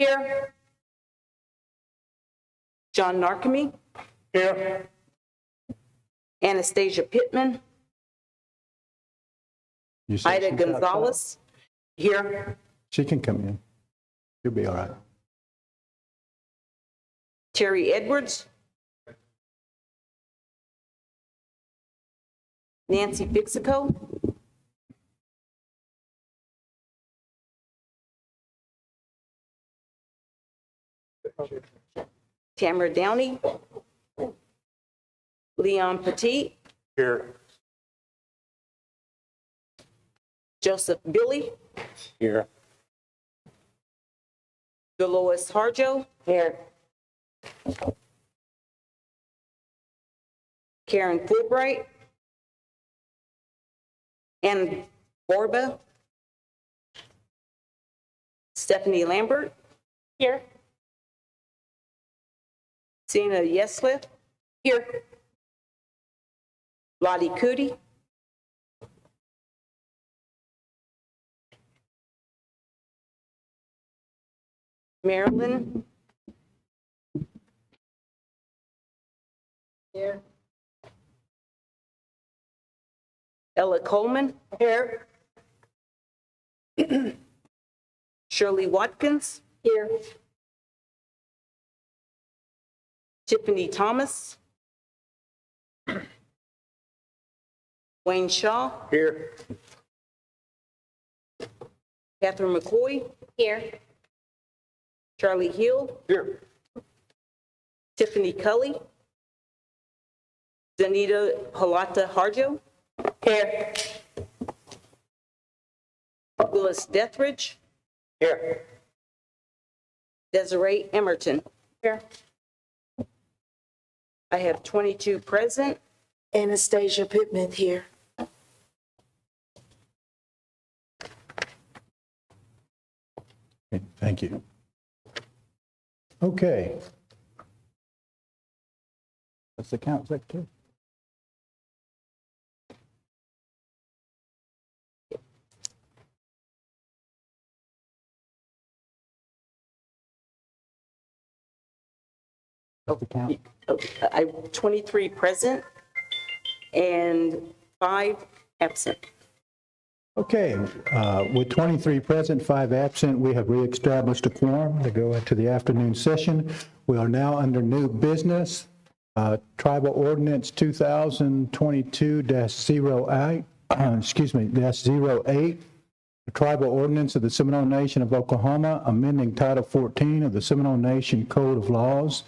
Here. John Narkemy. Here. Anastasia Pittman. You said Ida she's outside? Gonzalez. Here. She can come in. She'll be all right. Terry Edwards. Nancy Bixico. Tamara Downey. Leon Petit. Here. Joseph Billy. Here. Dolores Harjo. Here. Karen Fulbright. Ann Borba. Stephanie Lambert. Here. Sina Yeslith. Here. Lottie Cootie. Marilyn. Here. Ella Coleman. Here. Shirley Watkins. Here. Tiffany Thomas. Wayne Shaw. Here. Catherine McCoy. Here. Charlie Hill. Here. Tiffany Cully. Danita Halata Harjo. Here. Willis Dethridge. Here. Desiree Emerton. Here. I have 22 present. Anastasia Pittman here. Okay, thank you. Okay. That's the count, Secretary. What's the count? I have 23 present and 5 absent. Okay, with 23 present, 5 absent, we have reestablished a quorum to go into the afternoon session. We are now under new business, Tribal Ordinance 2022-08, -08, the Tribal Ordinance of the Seminole Nation of Oklahoma, amending Title 14 of the Seminole Nation Code of Laws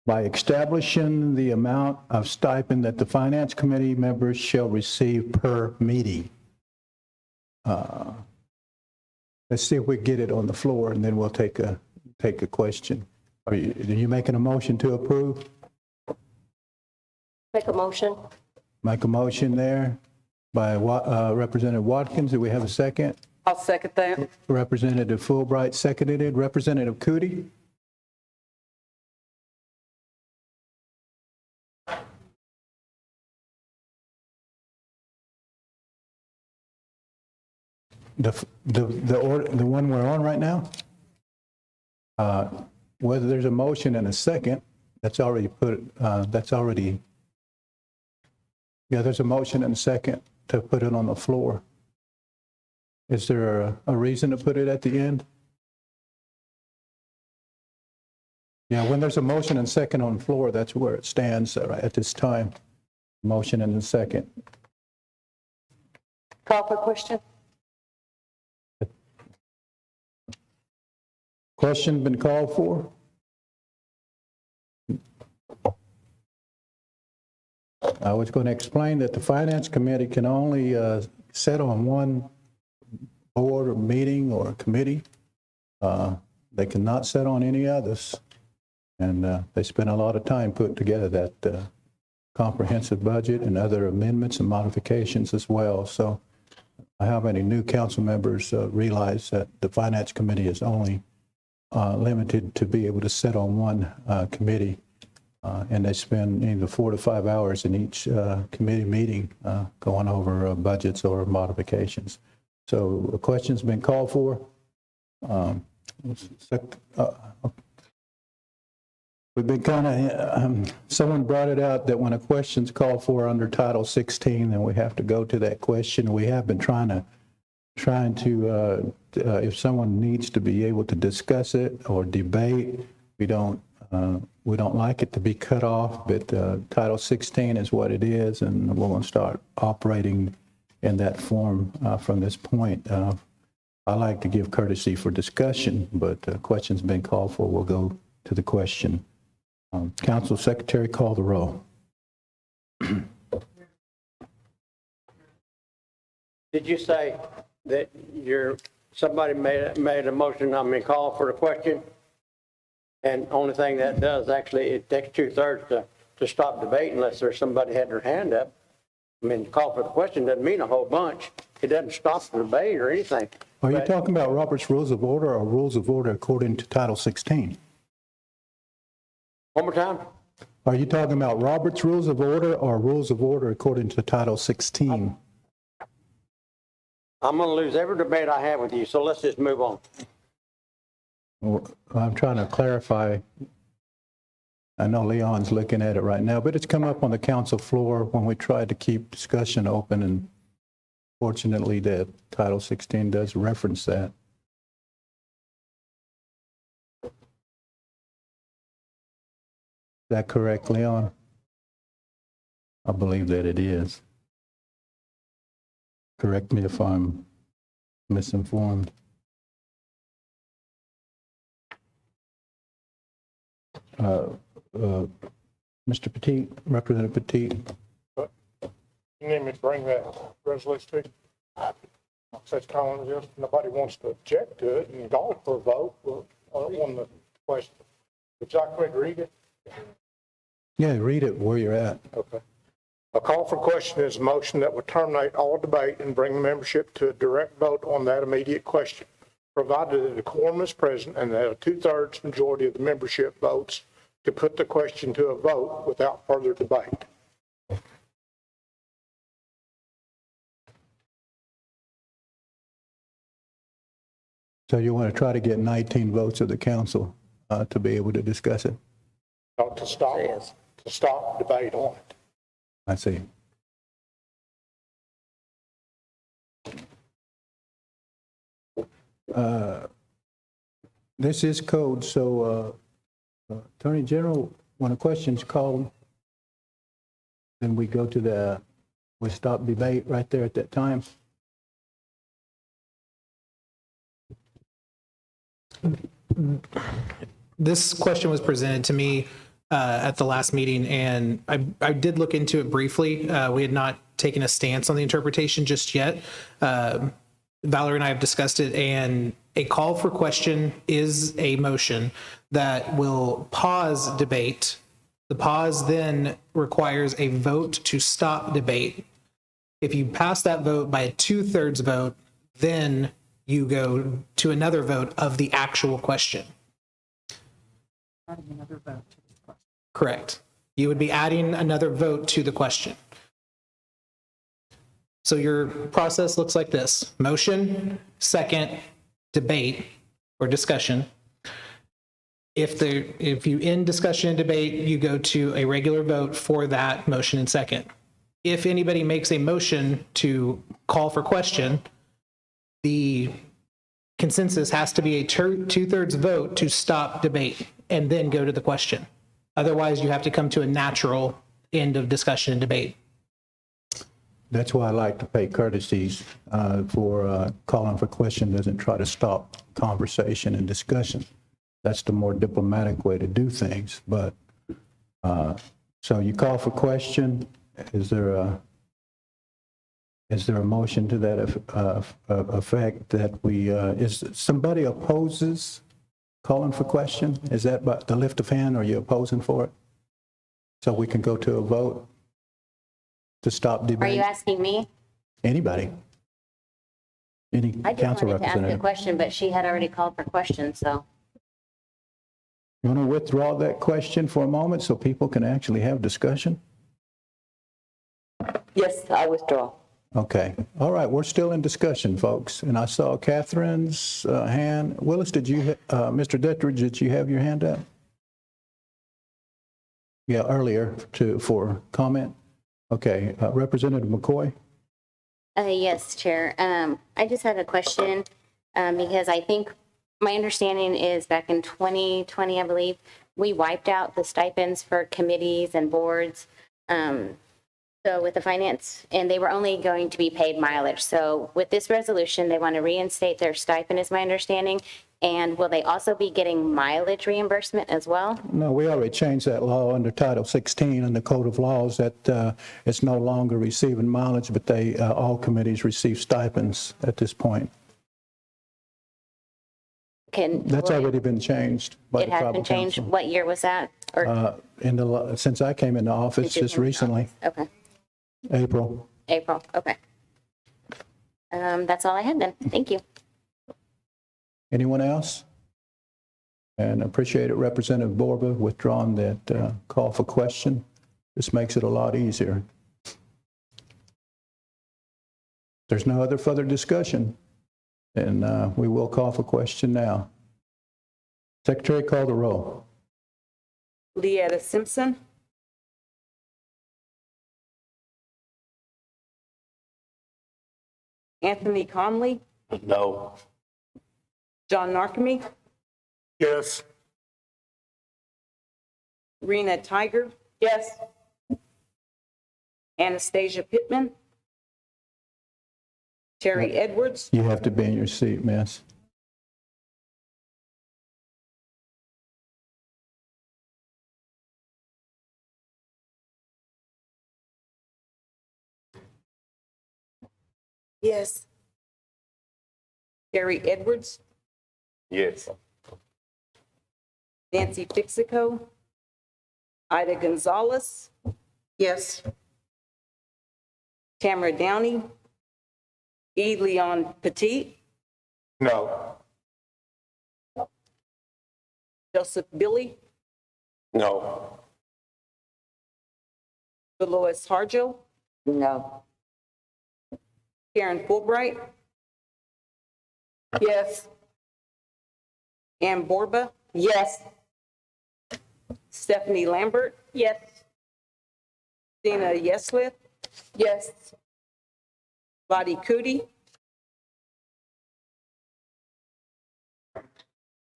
by establishing the amount of stipend that the Finance Committee members shall receive per meeting. Let's see if we get it on the floor, and then we'll take a question. Are you making a motion to approve? Make a motion. Make a motion there by Representative Watkins. Do we have a second? I'll second that. Representative Fulbright seconded it. Representative Cootie? The one we're on right now? Whether there's a motion and a second, that's already yeah, there's a motion and a second to put it on the floor. Is there a reason to put it at the end? Yeah, when there's a motion and second on the floor, that's where it stands right at this time. Motion and a second. Call for question? Question been called for? I was going to explain that the Finance Committee can only sit on one board or meeting or committee. They cannot sit on any others. And they spend a lot of time putting together that comprehensive budget and other amendments and modifications as well. So how many new council members realize that the Finance Committee is only limited to be able to sit on one committee, and they spend either 4 to 5 hours in each committee meeting going over budgets or modifications. So a question's been called for. We've been kind of, someone brought it out that when a question's called for under Title 16, then we have to go to that question. We have been trying to, if someone needs to be able to discuss it or debate, we don't like it to be cut off, but Title 16 is what it is, and we're going to start operating in that form from this point. I like to give courtesy for discussion, but the question's been called for. We'll go to the question. Council Secretary, call the roll. Did you say that somebody made a motion, call for the question? And only thing that does, actually, it takes 2/3 to stop debate unless there's somebody had their hand up. Call for the question doesn't mean a whole bunch. It doesn't stop the debate or anything. Are you talking about Robert's Rules of Order or Rules of Order according to Title 16? One more time? Are you talking about Robert's Rules of Order or Rules of Order according to Title 16? I'm going to lose every debate I have with you, so let's just move on. Well, I'm trying to clarify. I know Leon's looking at it right now, but it's come up on the council floor when we tried to keep discussion open, and fortunately that Title 16 does reference that. Is that correct, Leon? I believe that it is. Correct me if I'm misinformed. Mr. Petit, Representative Petit. You need me to bring that resolution to you? Such calling this, nobody wants to object to it and call for a vote. Well, I don't want the question. Would y'all quick read it? Yeah, read it where you're at. Okay. A call for question is a motion that would terminate all debate and bring membership to a direct vote on that immediate question, provided that a quorum is present and that a 2/3 majority of the membership votes to put the question to a vote without further debate. So you want to try to get 19 votes of the council to be able to discuss it? Not to stop debate on it. I see. This is code, so Attorney General, when a question's called, then we go to we stop debate right there at that time. This question was presented to me at the last meeting, and I did look into it briefly. We had not taken a stance on the interpretation just yet. Valerie and I have discussed it, and a call for question is a motion that will pause debate. The pause then requires a vote to stop debate. If you pass that vote by a 2/3 vote, then you go to another vote of the actual question. Correct. You would be adding another vote to the question. So your process looks like this: motion, second, debate or discussion. If you end discussion and debate, you go to a regular vote for that motion and second. If anybody makes a motion to call for question, the consensus has to be a 2/3 vote to stop debate and then go to the question. Otherwise, you have to come to a natural end of discussion and debate. That's why I like to pay courtesies for calling for question doesn't try to stop conversation and discussion. That's the more diplomatic way to do things. But so you call for question. Is there a motion to that effect that is somebody opposes calling for question? Is that by the lift of hand? Are you opposing for it? So we can go to a vote to stop debate? Are you asking me? Anybody? Any I just council wanted to ask a representative? question, but she had already called for questions, so. You want to withdraw that question for a moment so people can actually have discussion? Yes, I withdraw. Okay. All right, we're still in discussion, folks. And I saw Catherine's hand. Willis, Mr. Dettridge, did you have your hand up? Yeah, earlier for comment. Okay, Representative McCoy? Yes, Chair. I just had a question, because I think my understanding is back in 2020, I believe, we wiped out the stipends for committees and boards. So with the finance, and they were only going to be paid mileage. So with this resolution, they want to reinstate their stipend, is my understanding. And will they also be getting mileage reimbursement as well? No, we already changed that law under Title 16 in the Code of Laws that it's no longer receiving mileage, but all committees receive stipends at this point. That's already been changed by It the has tribal been changed. council. What year was that? Or Since I came into office just recently, okay, April. April. Okay. That's all I had then. Thank you. Anyone else? And appreciate it, Representative Borba withdrawing that call for question. This makes it a lot easier. There's no other further discussion, and we will call for question now. Secretary, call the roll. Leetta Simpson. Anthony Conley. No. John Narkemy. Yes. Rena Tiger. Yes. Anastasia Pittman. Terry Edwards. You have to be in your seat, miss. Yes. Terry Edwards. Yes. Nancy Fixico. Ida Gonzalez. Yes. Tamara Downey. E. Leon Petit. No. Joseph Billy. No. Dolores Harjo. No. Karen Fulbright. Yes. Ann Borba. Yes. Stephanie Lambert. Yes. Dina Yeslith. Yes. Lottie Cootie.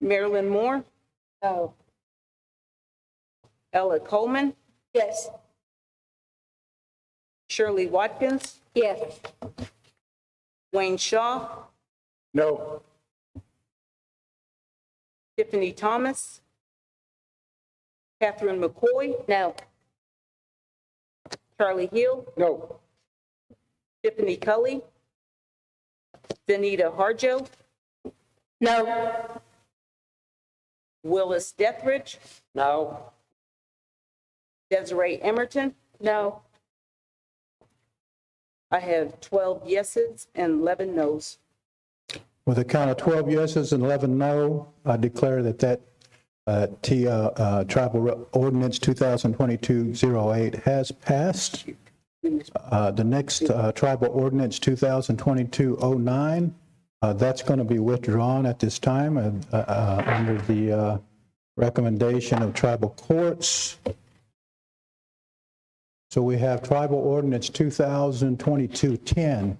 Marilyn Moore. No. Ella Coleman. Yes. Shirley Watkins. Yes. Wayne Shaw. No. Tiffany Thomas. Catherine McCoy. No. Charlie Hill. No. Tiffany Cully. Benita Harjo. No. Willis Deathridge. No. Desiree Emerton. No. I have 12 yeses and 11 nos. With a count of 12 yeses and 11 no, I declare that Tribal Ordinance 2022-08 has passed. The next Tribal Ordinance 2022-09, that's going to be withdrawn at this time under the recommendation of tribal courts. So we have Tribal Ordinance 2022-10,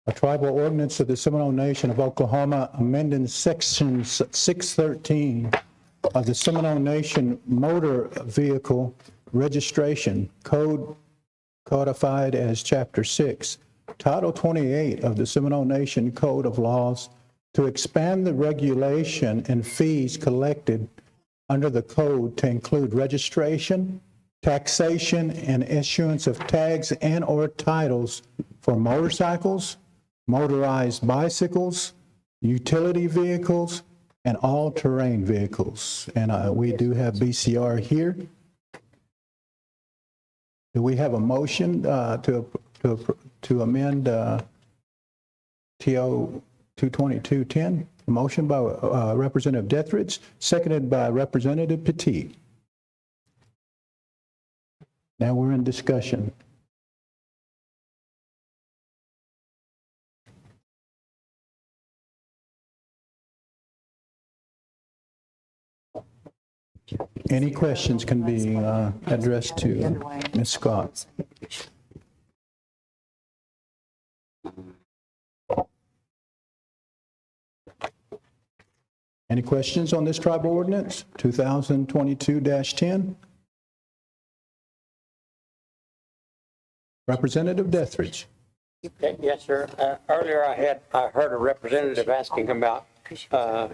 a tribal ordinance of the Seminole Nation of Oklahoma amending Section 613 of the Seminole Nation Motor Vehicle Registration Code, codified as Chapter 6, Title 28 of the Seminole Nation Code of Laws, to expand the regulation and fees collected under the code to include registration, taxation, and issuance of tags and/or titles for motorcycles, motorized bicycles, utility vehicles, and all-terrain vehicles. And we do have BCR here. Do we have a motion to amend TO 22210? A motion by Representative Deathridge, seconded by Representative Petit. Now we're in discussion. Any questions can be addressed to Ms. Scott. Any questions on this tribal ordinance, 2022-10? Representative Dethridge. Okay, yes, sir. Earlier I heard a representative asking about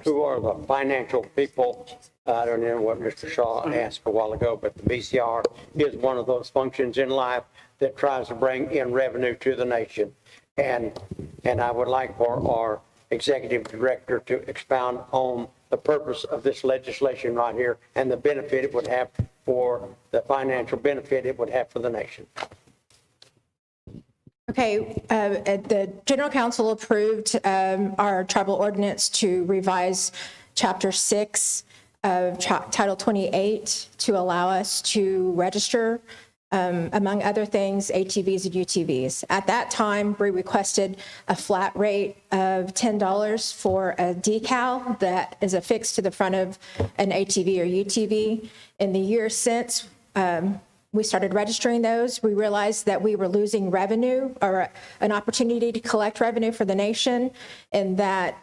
who are the financial people. I don't know what Mr. Shaw asked a while ago, but the VCR is one of those functions in life that tries to bring in revenue to the nation. And I would like for our executive director to expound on the purpose of this legislation right here and the benefit it would have for the financial benefit it would have for the nation. Okay, the General Council approved our tribal ordinance to revise Chapter 6 of Title 28 to allow us to register, among other things, ATVs and UTVs. At that time, we requested a flat rate of $10 for a decal that is affixed to the front of an ATV or UTV. In the years since, we started registering those. We realized that we were losing revenue or an opportunity to collect revenue for the nation, and that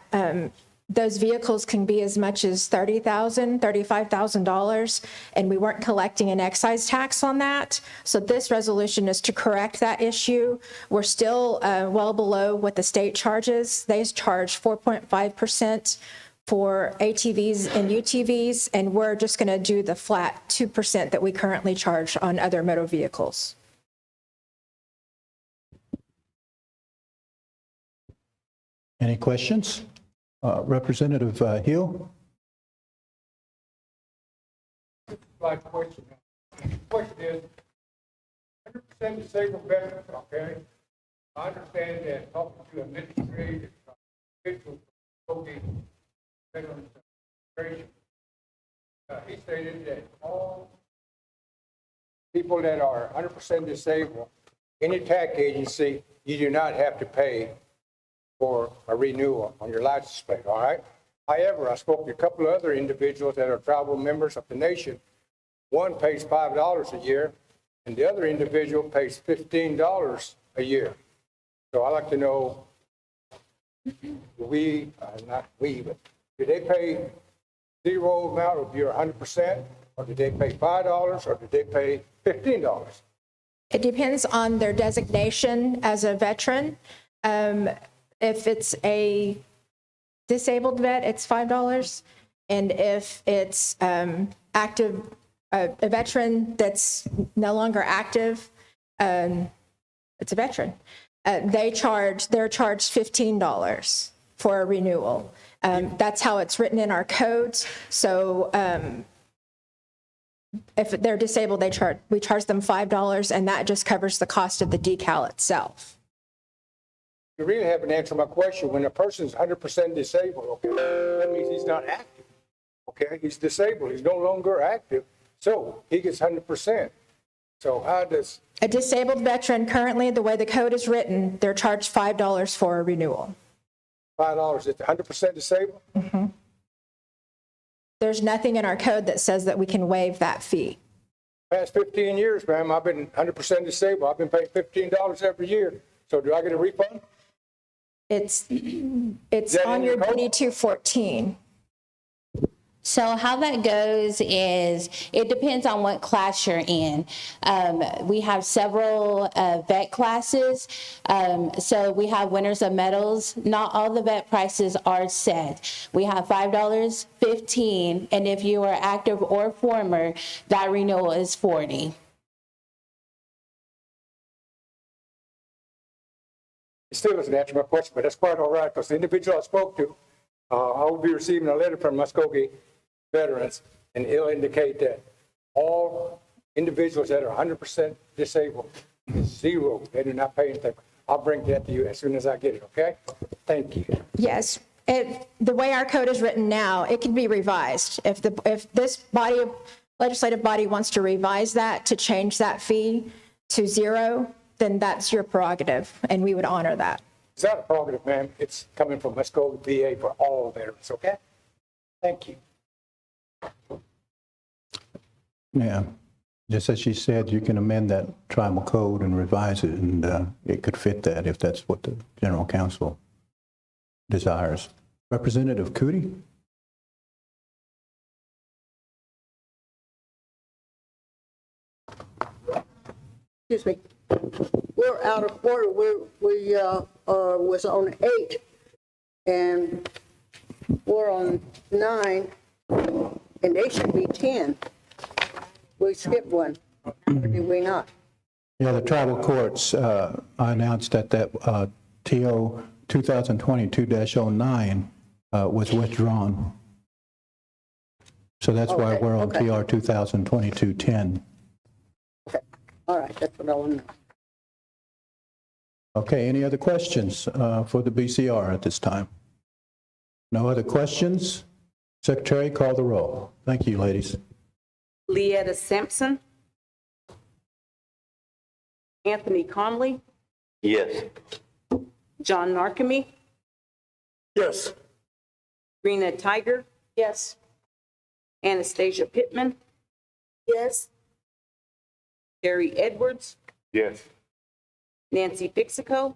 those vehicles can be as much as $30,000, $35,000, and we weren't collecting an excise tax on that. So this resolution is to correct that issue. We're still well below what the state charges. They charge 4.5% for ATVs and UTVs, and we're just going to do the flat 2% that we currently charge on other motor vehicles. Any questions? Representative Hill? My question. Question is, 100% disabled veterans, okay? I understand that talking to administrative officials from Veterans Administration, he stated that all people that are 100% disabled, any tax agency, you do not have to pay for a renewal on your license plate, all right? However, I spoke to a couple of other individuals that are tribal members of the nation. One pays $5 a year, and the other individual pays $15 a year. So I'd like to know, not we, but do they pay zero amount if you're 100%, or do they pay $5, or do they pay $15? It depends on their designation as a veteran. If it's a disabled vet, it's $5. And if it's active, a veteran that's no longer active, it's a veteran. They're charged $15 for a renewal. That's how it's written in our codes. So if they're disabled, we charge them $5, and that just covers the cost of the decal itself. You really haven't answered my question. When a person's 100% disabled, okay, that means he's not active. Okay, he's disabled. He's no longer active, so he gets 100%. So how does A disabled veteran, currently, the way the code is written, they're charged $5 for a renewal. $5 is 100% disabled? Mm-hmm. There's nothing in our code that says that we can waive that fee. Past 15 years, ma'am, I've been 100% disabled. I've been paying $15 every year. So do I get a refund? It's that on in your your code? PT214. So how that goes is it depends on what class you're in. We have several vet classes. So we have winners of medals. Not all the vet prices are set. We have $5, $15, and if you are active or former, that renewal is $40. It still doesn't answer my question, but that's quite all right, because the individual I spoke to, I will be receiving a letter from Muskogee veterans, and it'll indicate that all individuals that are 100% disabled is zero. They do not pay anything. I'll bring that to you as soon as I get it, okay? Thank you. Yes. The way our code is written now, it can be revised. If this legislative body wants to revise that to change that fee to zero, then that's your prerogative, and we would honor that. It's not a prerogative, ma'am. It's coming from Muskogee VA for all veterans, okay? Thank you. Yeah, just as she said, you can amend that tribal code and revise it, and it could fit that if that's what the general counsel desires. Representative Cootie? Excuse me. We're out of order. We was on 8, and we're on 9, and they should be 10. We skipped one, did we not? Yeah, the tribal courts, I announced that TO 2022-09 was withdrawn. So that's why we're on Okay. TR 2022-10. Okay. All right, that's what I want to know. Okay, any other questions for the BCR at this time? No other questions? Secretary, call the roll. Thank you, ladies. Leetta Sampson. Anthony Conley. Yes. John Narkemy. Yes. Rena Tiger. Yes. Anastasia Pittman. Yes. Gary Edwards. Yes. Nancy Fixico.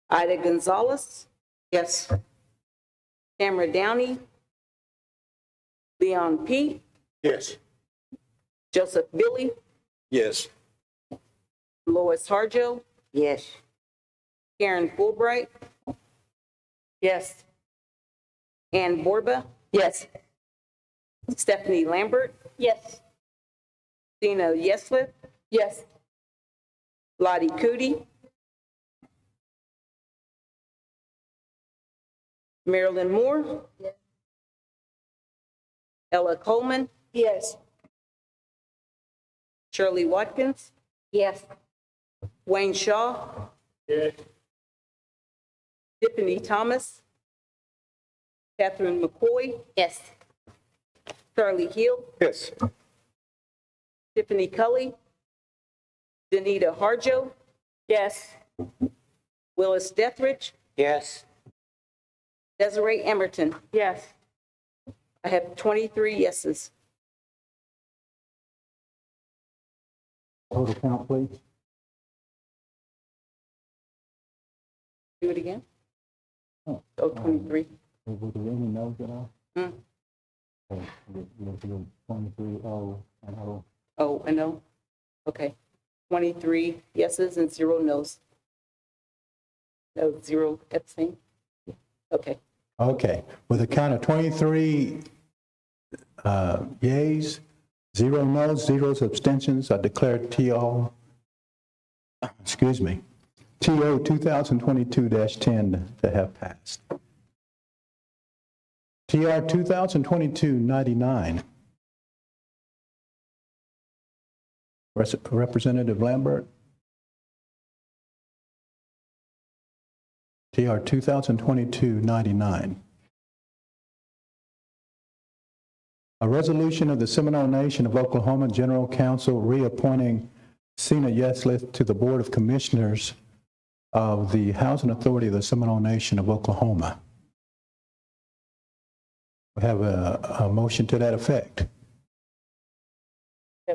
Ida Gonzalez. Yes. Tamara Downey. Leon P. Yes. Joseph Billy. Yes. Lois Harjo. Yes. Karen Fulbright. Yes. Ann Borba. Yes. Stephanie Lambert. Yes. Dina Yeslip. Yes. Lottie Cootie. Marilyn Moore. Yes. Ella Coleman. Yes. Shirley Watkins. Yes. Wayne Shaw. Yes. Tiffany Thomas. Catherine McCoy. Yes. Charlie Hill. Yes. Tiffany Cully. Danita Harjo. Yes. Willis Dethridge. Yes. Desiree Emerton. Yes. I have 23 yeses. Total count, please. Do it again. Oh. 23. Was there any no's at all? Hmm. Okay, you're 23, 0, and 0. Oh, I know. Okay. 23 yeses and 0 nos. No, 0 abstain. Okay. Okay, with a count of 23 yeas, 0 no's, 0 abstentions, I declare TO 2022-10 to have passed. TR 2022-99. Representative Lambert. TR 2022-99. A resolution of the Seminole Nation of Oklahoma General Council reappointing Sina Yeslith to the Board of Commissioners of the Housing Authority of the Seminole Nation of Oklahoma. We have a motion to that effect.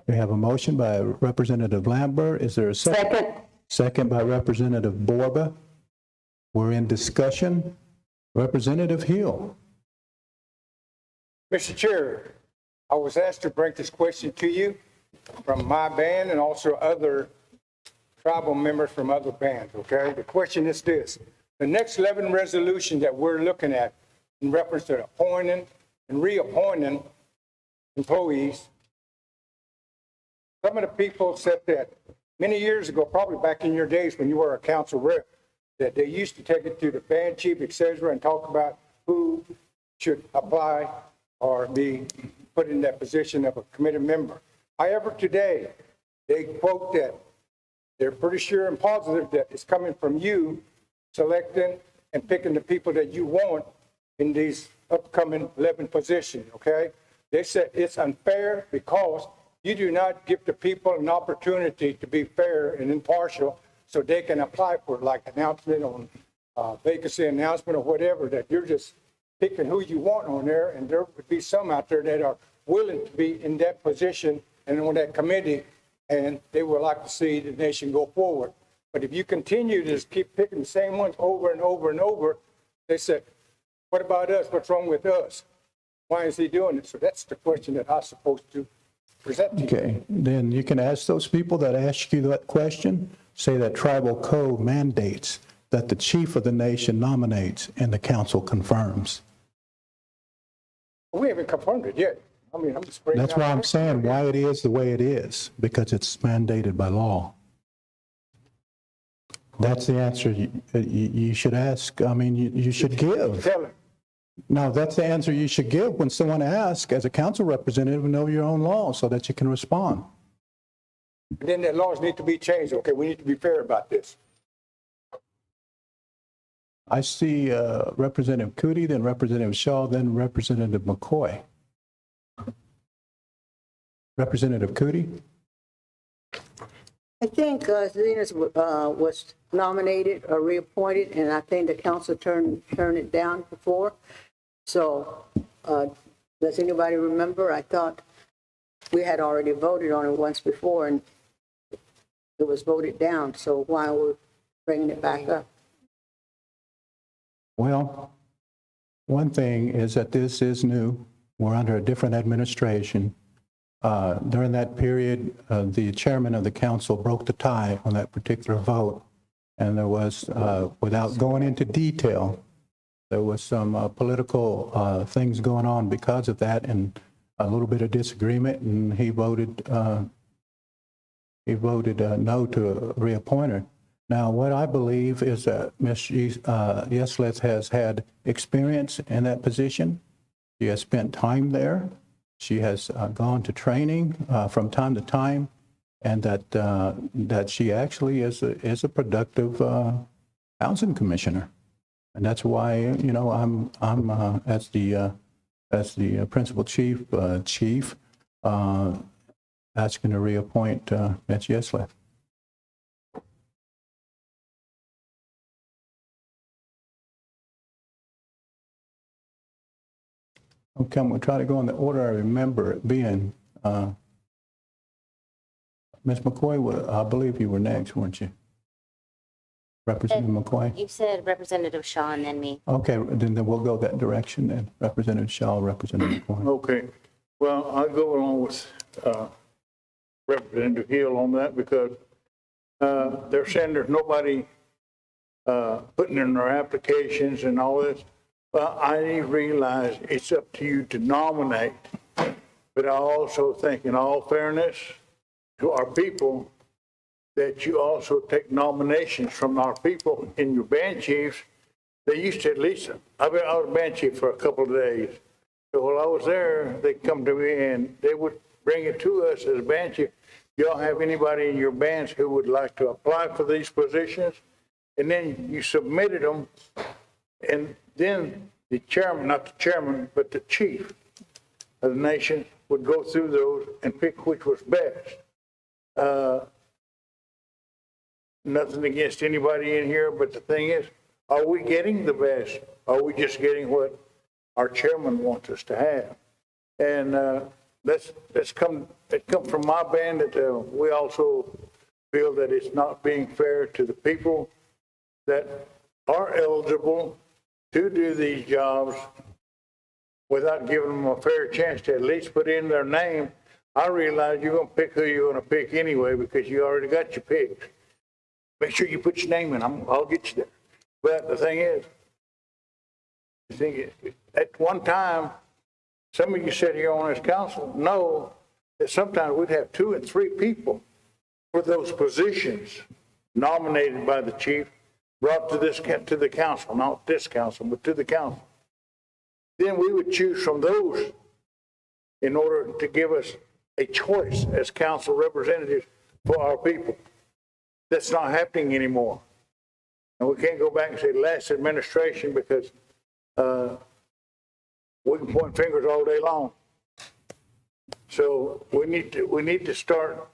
We have a motion by Representative Lambert. Is there a second? Second. Second by Representative Borba. We're in discussion. Representative Hill. Mr. Chair, I was asked to bring this question to you from my band and also other tribal members from other bands, okay? The question is this: the next 11 resolution that we're looking at in reference to appointing and reappointing employees, some of the people said that many years ago, probably back in your days when you were a council rep, that they used to take it to the band chief, et cetera, and talk about who should apply or be put in that position of a committee member. However, today, they quote that they're pretty sure and positive that it's coming from you selecting and picking the people that you want in these upcoming 11 positions, okay? They said it's unfair because you do not give the people an opportunity to be fair and impartial so they can apply for like announcement on vacancy announcement or whatever, that you're just picking who you want on there, and there would be some out there that are willing to be in that position and on that committee, and they would like to see the nation go forward. But if you continue to just keep picking the same ones over and over and over, they say, what about us? What's wrong with us? Why is he doing it? So that's the question that I'm supposed to present to you. Okay, then you can ask those people that ask you that question, say that tribal code mandates that the chief of the nation nominates and the council confirms. We haven't confirmed it yet. I mean, I'm just bringing That's why out- I'm saying why it is the way it is, because it's mandated by law. That's the answer you should ask. I mean, you should give. Tell him. No, that's the answer you should give when someone asks, as a council representative, know your own law so that you can respond. Then the laws need to be changed. Okay, we need to be fair about this. I see Representative Cootie, then Representative Shaw, then Representative McCoy. Representative Cootie? I think Zenas was nominated or reappointed, and I think the council turned it down before. So does anybody remember? I thought we had already voted on it once before, and it was voted down. So why are we bringing it back up? Well, one thing is that this is new. We're under a different administration. During that period, the chairman of the council broke the tie on that particular vote. And there was, without going into detail, there was some political things going on because of that and a little bit of disagreement. And he voted no to reappoint her. Now, what I believe is that Ms. Yesleth has had experience in that position. She has spent time there. She has gone to training from time to time, and that she actually is a productive housing commissioner, and that's why I'm as the principal chief asking to reappoint Ms. Yesleth. Okay, I'm going to try to go in the order I remember it being. Ms. McCoy, I believe you were next, weren't you? Representative McCoy? You said Representative Shaw and then me. Okay, then we'll go that direction then. Representative Shaw, Representative McCoy. Okay, well, I'll go along with Representative Hill on that because they're saying there's nobody putting in their applications and all this. Well, I realize it's up to you to nominate, but I also think in all fairness to our people, that you also take nominations from our people in your band chiefs. They used to at least, I was a band chief for a couple of days. So while I was there, they'd come to me and they would bring it to us as a band chief. Y'all have anybody in your bands who would like to apply for these positions? And then you submitted them, and then the chairman, not the chairman, but the chief of the nation would go through those and pick which was best. Nothing against anybody in here, but the thing is, are we getting the best? Are we just getting what our chairman wants us to have? And that's come from my band that we also feel that it's not being fair to the people that are eligible to do these jobs without giving them a fair chance to at least put in their name. I realize you're going to pick who you're going to pick anyway because you already got your picks. Make sure you put your name in. I'll get you there. But the thing is, at one time, some of you sit here on this council know that sometimes we'd have 2 and 3 people for those positions nominated by the chief, brought to the council, not this council, but to the council. Then we would choose from those in order to give us a choice as council representatives for our people. That's not happening anymore. And we can't go back and say last administration because we can point fingers all day long. So we need to start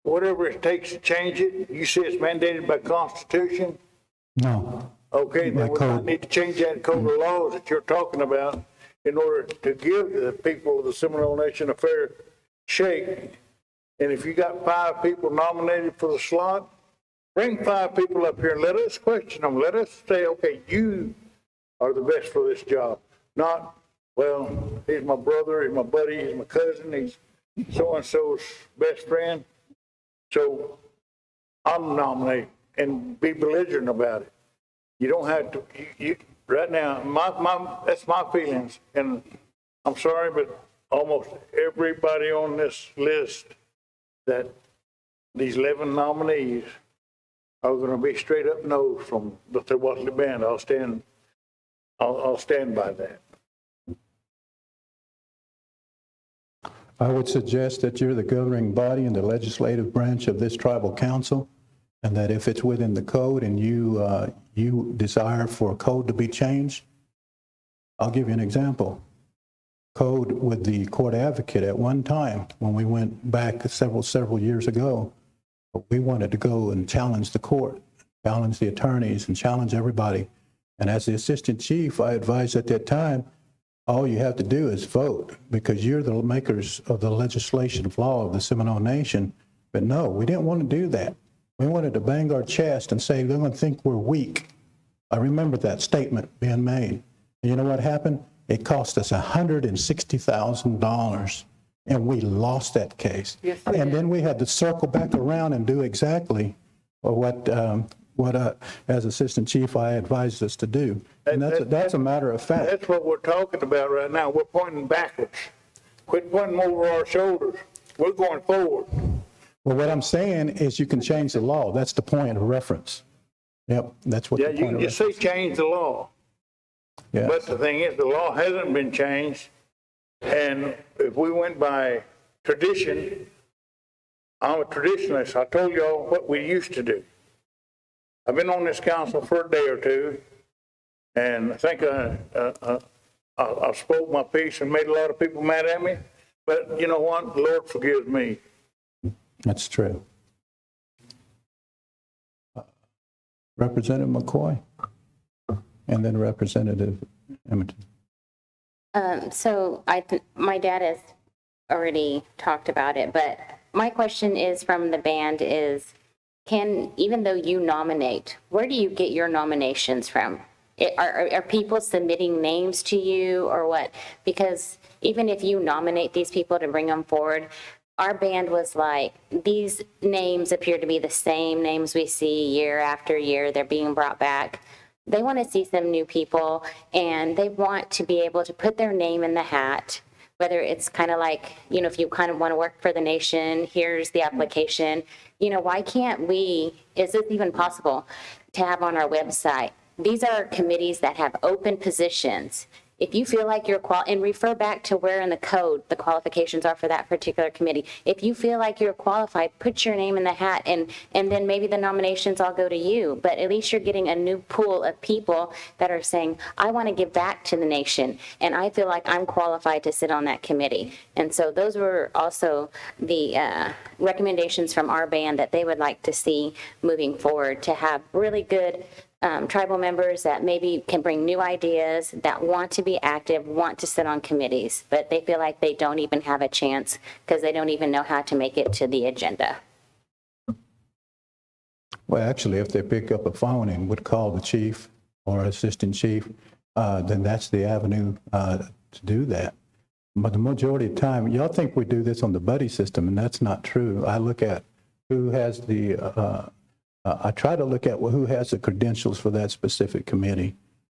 whatever it takes to change it. You say it's mandated by Constitution? No. Okay, then we might need to change that code of laws that you're talking about in order to give the people of the Seminole Nation a fair shake. And if you got 5 people nominated for the slot, bring 5 people up here and let us question them. Let us say, okay, you are the best for this job. Not, well, he's my brother, he's my buddy, he's my cousin, he's so-and-so's best friend. So I'm nominated and be belligerent about it. You don't have to, right now, that's my feelings. And I'm sorry, but almost everybody on this list, that these 11 nominees are going to be straight up no's from the Watley Band. I'll stand by that. I would suggest that you're the governing body and the legislative branch of this tribal council, and that if it's within the code and you desire for a code to be changed, I'll give you an example. Code with the court advocate at one time, when we went back several years ago, we wanted to go and challenge the court, challenge the attorneys, and challenge everybody. And as the assistant chief, I advised at that time, all you have to do is vote, because you're the makers of the legislation of law of the Seminole Nation. But no, we didn't want to do that. We wanted to bang our chest and say, they're going to think we're weak. I remember that statement being made. And you know what happened? It cost us $160,000, and we lost that case. Yes, and then we had to circle back around and do exactly what as assistant chief, I advised us to do. And that's a matter of fact. That's what we're talking about right now. We're pointing backwards. Quit pointing over our shoulders. We're going forward. Well, what I'm saying is you can change the law. That's the point of reference. Yep, that's what the Yeah, point you of can just reference. say change the law. Yeah. But the thing is, the law hasn't been changed. And if we went by tradition, I'm a traditionalist. I told y'all what we used to do. I've been on this council for a day or two, and I think I spoke my piece and made a lot of people mad at me. But you know what? The Lord forgives me. That's true. Representative McCoy, and then Representative Edmonton. So my dad has already talked about it, but my question is from the band is, even though you nominate, where do you get your nominations from? Are people submitting names to you or what? Because even if you nominate these people to bring them forward, our band was like, these names appear to be the same names we see year after year. They're being brought back. They want to see some new people, and they want to be able to put their name in the hat, whether it's kind of like, if you kind of want to work for the nation, here's the application. Why can't we, is this even possible, to have on our website? These are committees that have open positions. If you feel like you're and refer back to where in the code the qualifications are for that particular committee. If you feel like you're qualified, put your name in the hat, and then maybe the nominations all go to you. But at least you're getting a new pool of people that are saying, I want to give back to the nation, and I feel like I'm qualified to sit on that committee. And so those were also the recommendations from our band that they would like to see moving forward, to have really good tribal members that maybe can bring new ideas, that want to be active, want to sit on committees, but they feel like they don't even have a chance because they don't even know how to make it to the agenda. Well, actually, if they pick up a phone and would call the chief or assistant chief, then that's the avenue to do that. But the majority of the time, y'all think we do this on the buddy system, and that's not true. I look at who has I try to look at who has the credentials for that specific committee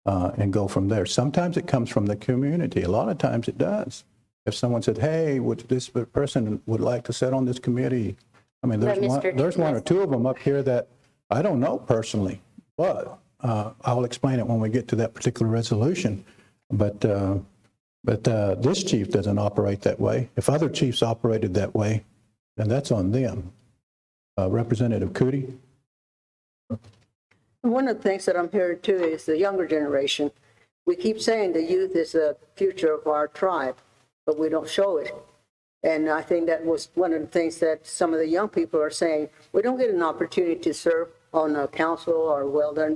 and go from there. Sometimes it comes from the community. A lot of times it does. If someone said, hey, this person would like to sit on this committee. I mean, there's one or two of them up here that I don't know personally, but I'll explain it when we get to that particular resolution. But this chief doesn't operate that way. If other chiefs operated that way, then that's on them. Representative Cootie. One of the things that I'm hearing too is the younger generation. We keep saying the youth is the future of our tribe, but we don't show it. And I think that was one of the things that some of the young people are saying. We don't get an opportunity to serve on a council, or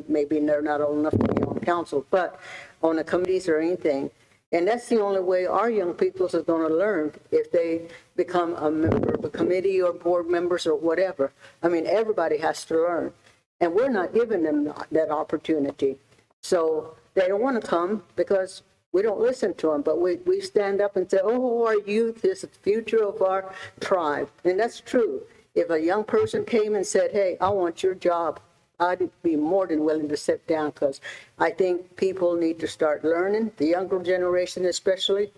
maybe they're not old enough to be on council, but on the committees or anything. And that's the only way our young people are going to learn, if they become a member of a committee or board members or whatever. I mean, everybody has to learn. And we're not giving them that opportunity. So they don't want to come because we don't listen to them. But we stand up and say, oh, our youth is the future of our tribe. And that's true. If a young person came and said, hey, I want your job, I'd be more than willing to sit down, because I think people need to start learning, the younger generation especially.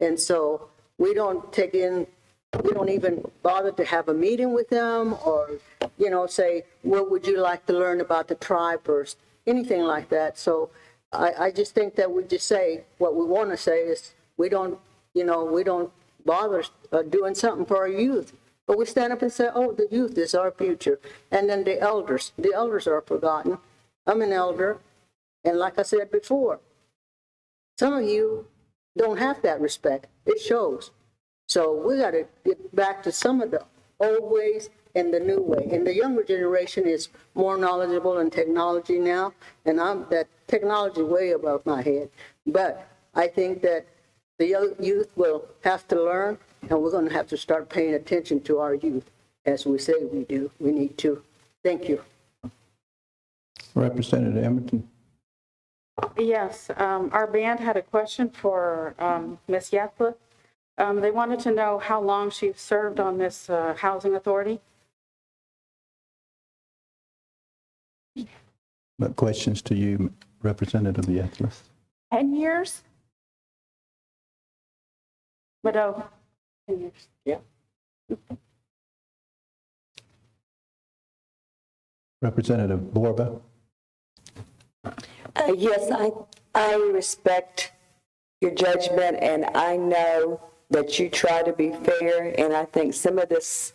And so we don't even bother to have a meeting with them or, say, what would you like to learn about the tribe or anything like that. So I just think that we just say what we want to say is we don't bother doing something for our youth. But we stand up and say, oh, the youth is our future. And then the elders are forgotten. I'm an elder. And like I said before, some of you don't have that respect. It shows. So we got to get back to some of the old ways and the new way. And the younger generation is more knowledgeable in technology now. And I'm that technology way above my head. But I think that the young youth will have to learn, and we're going to have to start paying attention to our youth, as we say we do. We need to. Thank you. Representative Emerson. Yes, our band had a question for Ms. Yathla. They wanted to know how long she's served on this housing authority. But questions to you, Representative Yathla. 10 years? Widow, 10 years. Yeah. Representative Borba. Yes, I respect your judgment, and I know that you try to be fair, and I think some of this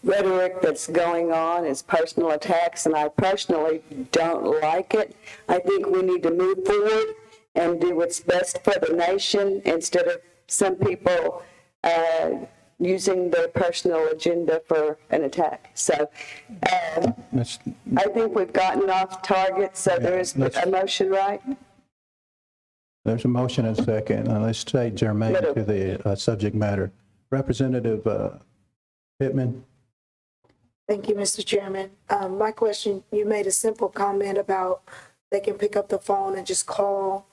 rhetoric that's going on is personal attacks, and I personally don't like it. I think we need to move forward and do what's best for the nation instead of some people using their personal agenda for an attack. So I think we've gotten off target, so there is a motion, right? There's a motion and a second. Let's stay germane to the subject matter. Representative Pittman. Thank you, Mr. Chairman. My question, you made a simple comment about they can pick up the phone and just call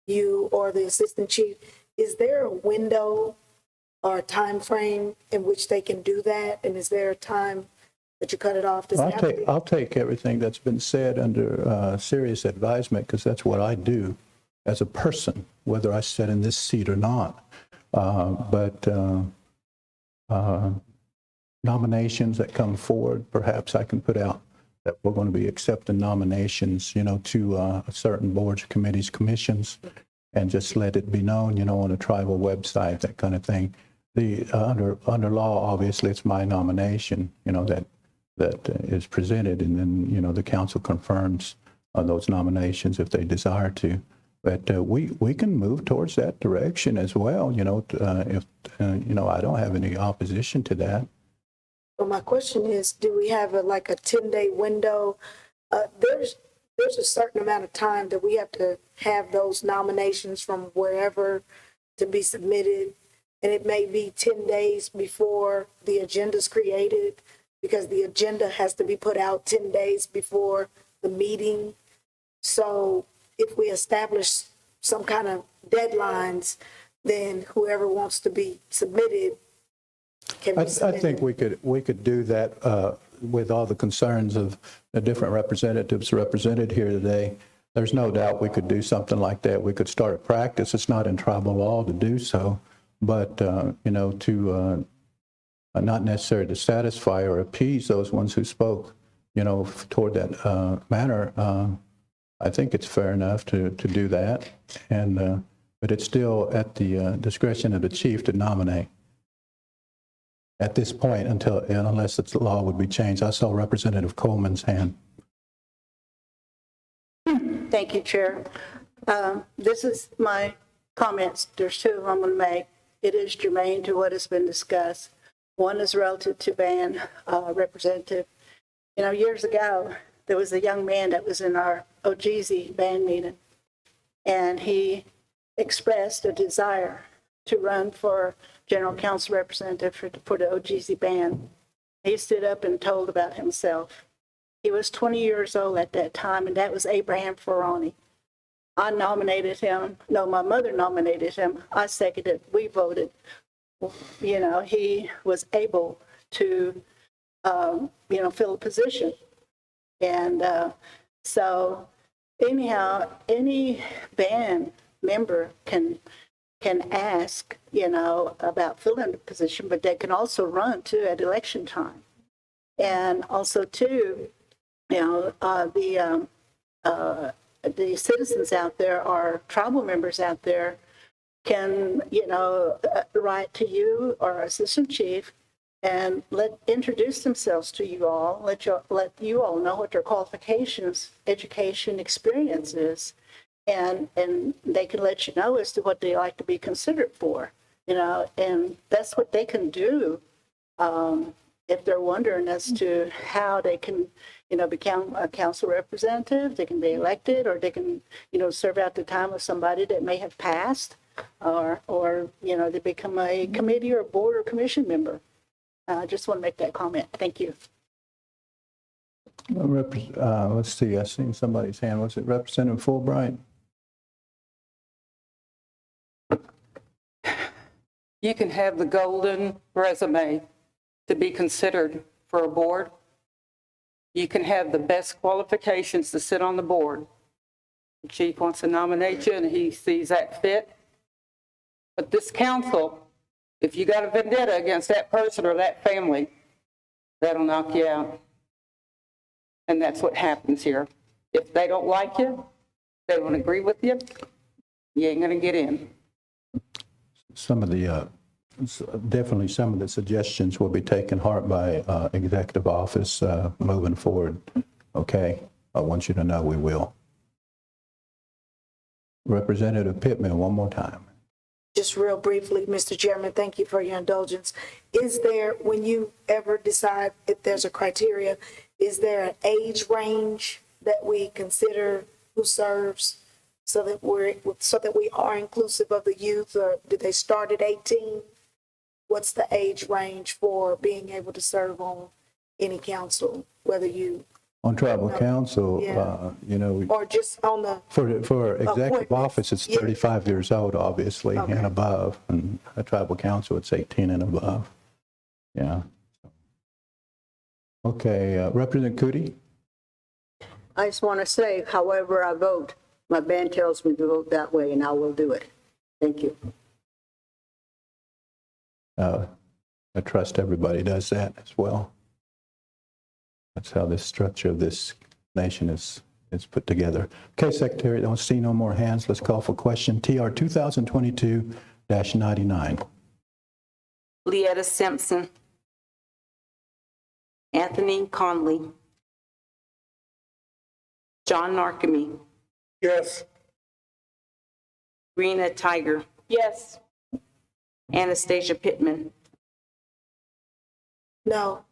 you or the assistant chief. Is there a window or a time frame in which they can do that? And is there a time that you cut it off? I'll take everything that's been said under serious advisement, because that's what I do as a person, whether I sit in this seat or not. But nominations that come forward, perhaps I can put out that we're going to be accepting nominations, to certain boards, committees, commissions, and just let it be known, on a tribal website, that kind of thing. Under law, obviously, it's my nomination, that is presented, and then, the council confirms those nominations if they desire to. But we can move towards that direction as well, if, I don't have any opposition to that. So my question is, do we have a 10-day window? There's a certain amount of time that we have to have those nominations from wherever to be submitted. And it may be 10 days before the agenda's created, because the agenda has to be put out 10 days before the meeting. So if we establish some kind of deadlines, then whoever wants to be submitted can be submitted. I think we could do that with all the concerns of the different representatives represented here today. There's no doubt we could do something like that. We could start a practice. It's not in tribal law to do so, but to not necessarily to satisfy or appease those ones who spoke, toward that manner. I think it's fair enough to do that, and but it's still at the discretion of the chief to nominate. At this point, unless the law would be changed. I saw Representative Coleman's hand. Thank you, Chair. This is my comments. There's two I'm going to make. It is germane to what has been discussed. One is relative to band representative. Years ago, there was a young man that was in our Ogeezy band meeting, and he expressed a desire to run for general council representative for the OGZ band. He stood up and told about himself. He was 20 years old at that time, and that was Abraham Ferrani. I nominated him. No, my mother nominated him. I seconded. We voted. You know, he was able to, fill a position. And so anyhow, any band member can ask, about filling the position, but they can also run too at election time. And also too, the citizens out there, or tribal members out there, can, write to you or assistant chief and introduce themselves to you all, let you all know what their qualifications, education, experience is, and they can let you know as to what they like to be considered for, and that's what they can do if they're wondering as to how they can, become a council representative. They can be elected, or they can, serve out the time of somebody that may have passed, or they become a committee or board or commission member. I just want to make that comment. Thank you. Let's see, I seen somebody's hand. Was it Representative Fulbright? You can have the golden resume to be considered for a board. You can have the best qualifications to sit on the board. The chief wants to nominate you and he sees that fit. But this council, if you got a vendetta against that person or that family, that'll knock you out. And that's what happens here. If they don't like you, they don't agree with you, you ain't gonna get in. Some of the, definitely some of the suggestions will be taken heart by executive office moving forward. Okay, I want you to know we will. Representative Pittman, one more time. Just real briefly, Mr. Chairman, thank you for your indulgence. Is there, when you ever decide if there's a criteria, is there an age range that we consider who serves so that we are inclusive of the youth, or do they start at 18? What's the age range for being able to serve on any council, whether you On tribal council, or just on the for executive office, it's Yeah. 35 years old, obviously, Okay. and above. And a tribal council, it's 18 and above. Yeah. Okay, Representative Cootie? I just want to say, however I vote, my band tells me to vote that way, and I will do it. Thank you. I trust everybody does that as well. That's how this structure of this nation is put together. Okay, Secretary, don't see no more hands. Let's call for question TR 2022-99. Leetta Simpson. Anthony Conley. John Narkemy. Yes. Rena Tiger. Yes. Anastasia Pittman. No.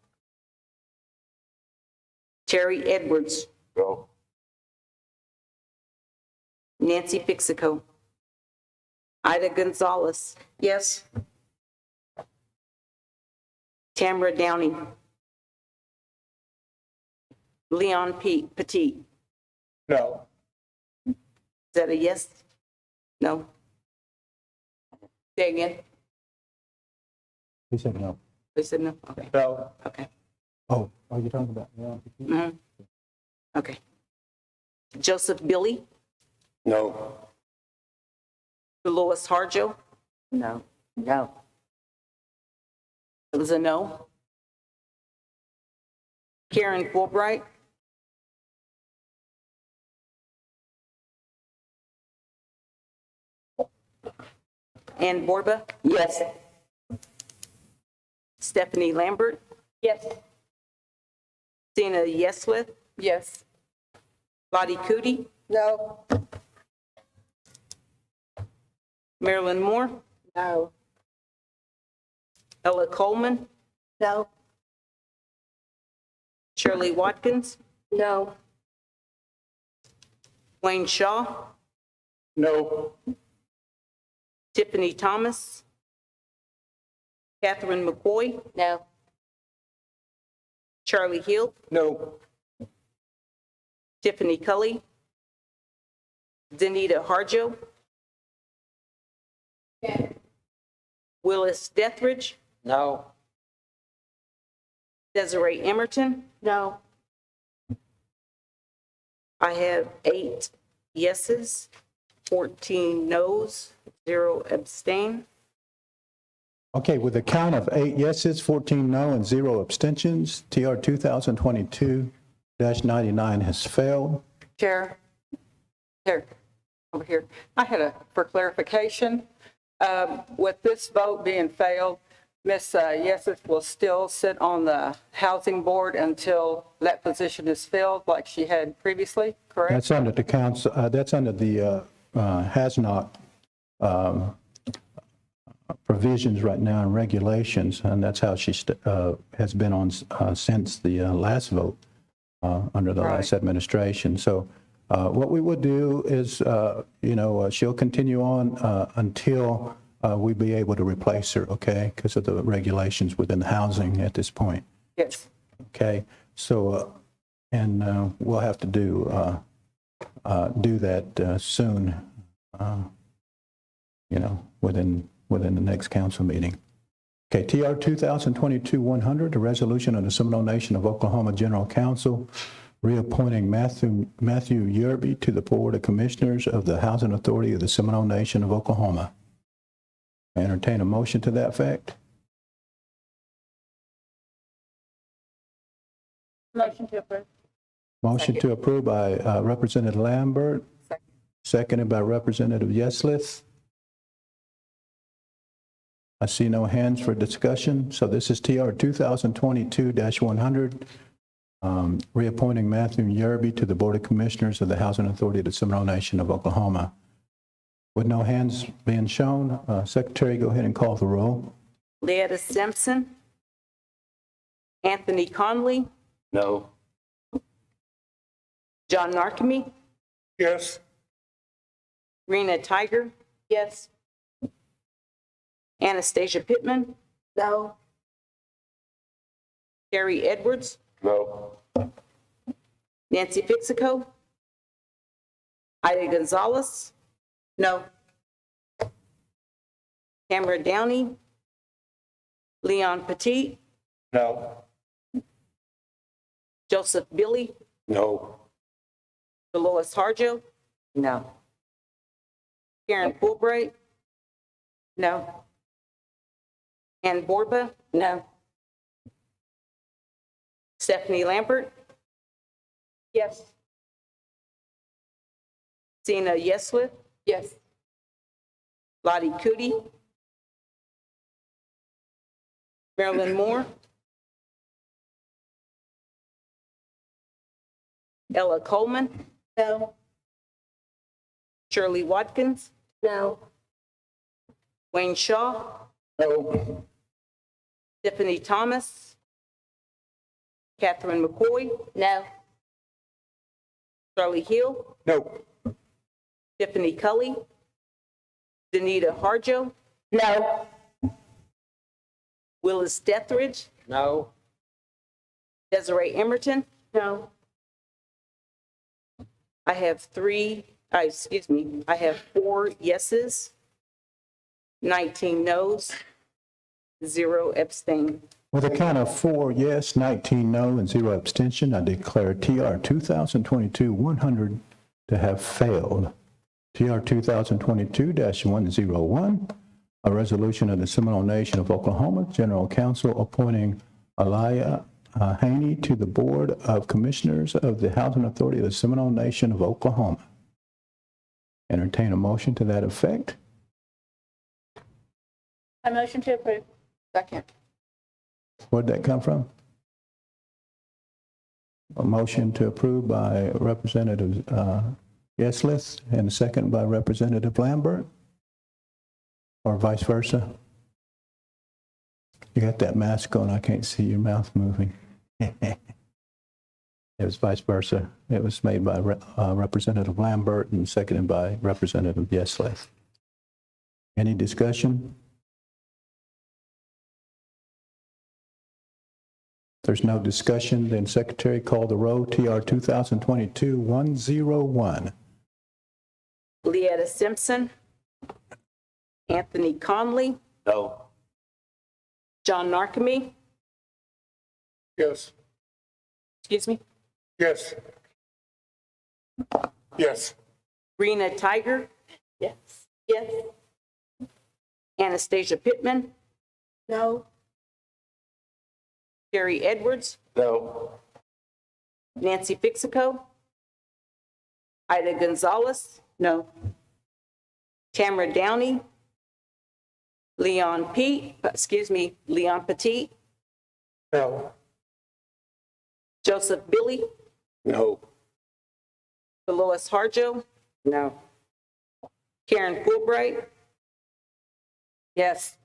Terry Edwards. No. Nancy Pixico. Ida Gonzalez. Yes. Tamara Downey. Leon Petit. No. Is that a yes? No? Say again. He said no. They said no? Okay. No. Okay. Oh, are you talking about? Yeah. Okay. Joseph Billy. No. Dolores Harjo. No. No. It was a no. Karen Fulbright. Ann Borba. Yes. Stephanie Lambert. Yes. Sina Yeswith. Yes. Lottie Cootie. No. Marilyn Moore. No. Ella Coleman. No. Shirley Watkins. No. Wayne Shaw. No. Tiffany Thomas. Catherine McCoy. No. Charlie Hill. No. Tiffany Cully. Danita Harjo. Willis Dethridge. No. Desiree Emerton. No. I have 8 yeses, 14 noes, 0 abstain. Okay, with a count of 8 yeses, 14 no, and 0 abstentions, TR 2022-99 has failed. Chair, here, over here. I had for clarification, with this vote being failed, Ms. Yeses will still sit on the housing board until that position is filled like she had previously, correct? That's under the council, that's under the HASNOC provisions right now and regulations, and that's how she has been on since the last vote under the last administration. So what we would do is, she'll continue on until we be able to replace her, okay, because of the regulations within housing at this point. Yes. Okay, so, and we'll have to do that soon, within the next council meeting. Okay, TR 2022-100, a resolution of the Seminole Nation of Oklahoma General Council reappointing Matthew Yerby to the Board of Commissioners of the Housing Authority of the Seminole Nation of Oklahoma. I entertain a motion to that effect. Motion to approve. Motion to approve by Representative Lambert, seconded by Representative Yeslith. I see no hands for discussion, so this is TR 2022-100, reappointing Matthew Yerby to the Board of Commissioners of the Housing Authority of the Seminole Nation of Oklahoma. With no hands being shown, Secretary, go ahead and call the roll. Leetta Simpson. Anthony Conley. No. John Narkemy. Yes. Rena Tiger. Yes. Anastasia Pittman. No. Carrie Edwards. No. Nancy Fixico. Ida Gonzalez. No. Tamara Downey. Leon Petit. No. Joseph Billy. No. Dolores Harjo. No. Karen Fulbright. No. Ann Borba. No. Stephanie Lambert. Yes. Sina Yeslith. Yes. Lottie Cootie. Marilyn Moore. Ella Coleman. No. Shirley Watkins. No. Wayne Shaw. No. Tiffany Thomas. Catherine McCoy. No. Charlie Hill. No. Tiffany Cully. Danita Harjo. No. Willis Dethridge. No. Desiree Emerton. No. I have 4 yeses, 19 noes, 0 abstain. With a count of 4 yes, 19 no, and 0 abstention, I declare TR 2022-100 to have failed. TR 2022-101, a resolution of the Seminole Nation of Oklahoma General Council appointing Aliyah Haney to the Board of Commissioners of the Housing Authority of the Seminole Nation of Oklahoma. Entertain a motion to that effect. I motion to approve. Second. Where'd that come from? A motion to approve by Representative Yeslith and a second by Representative Lambert, or vice versa? You got that mask on, I can't see your mouth moving. It was vice versa. It was made by Representative Lambert and seconded by Representative Yeslith. Any discussion? There's no discussion, then Secretary call the roll. TR 2022-101. Leetta Simpson. Anthony Conley. No. John Narkemy. Yes. Excuse me. Yes. Yes. Rena Tiger. Yes. Yes. Anastasia Pittman. No. Terry Edwards. No. Nancy Fixico. Ida Gonzalez. No. Tamara Downey. Leon Petit. No. Joseph Billy. No. Dolores Harjo. No. Karen Fulbright. Yes.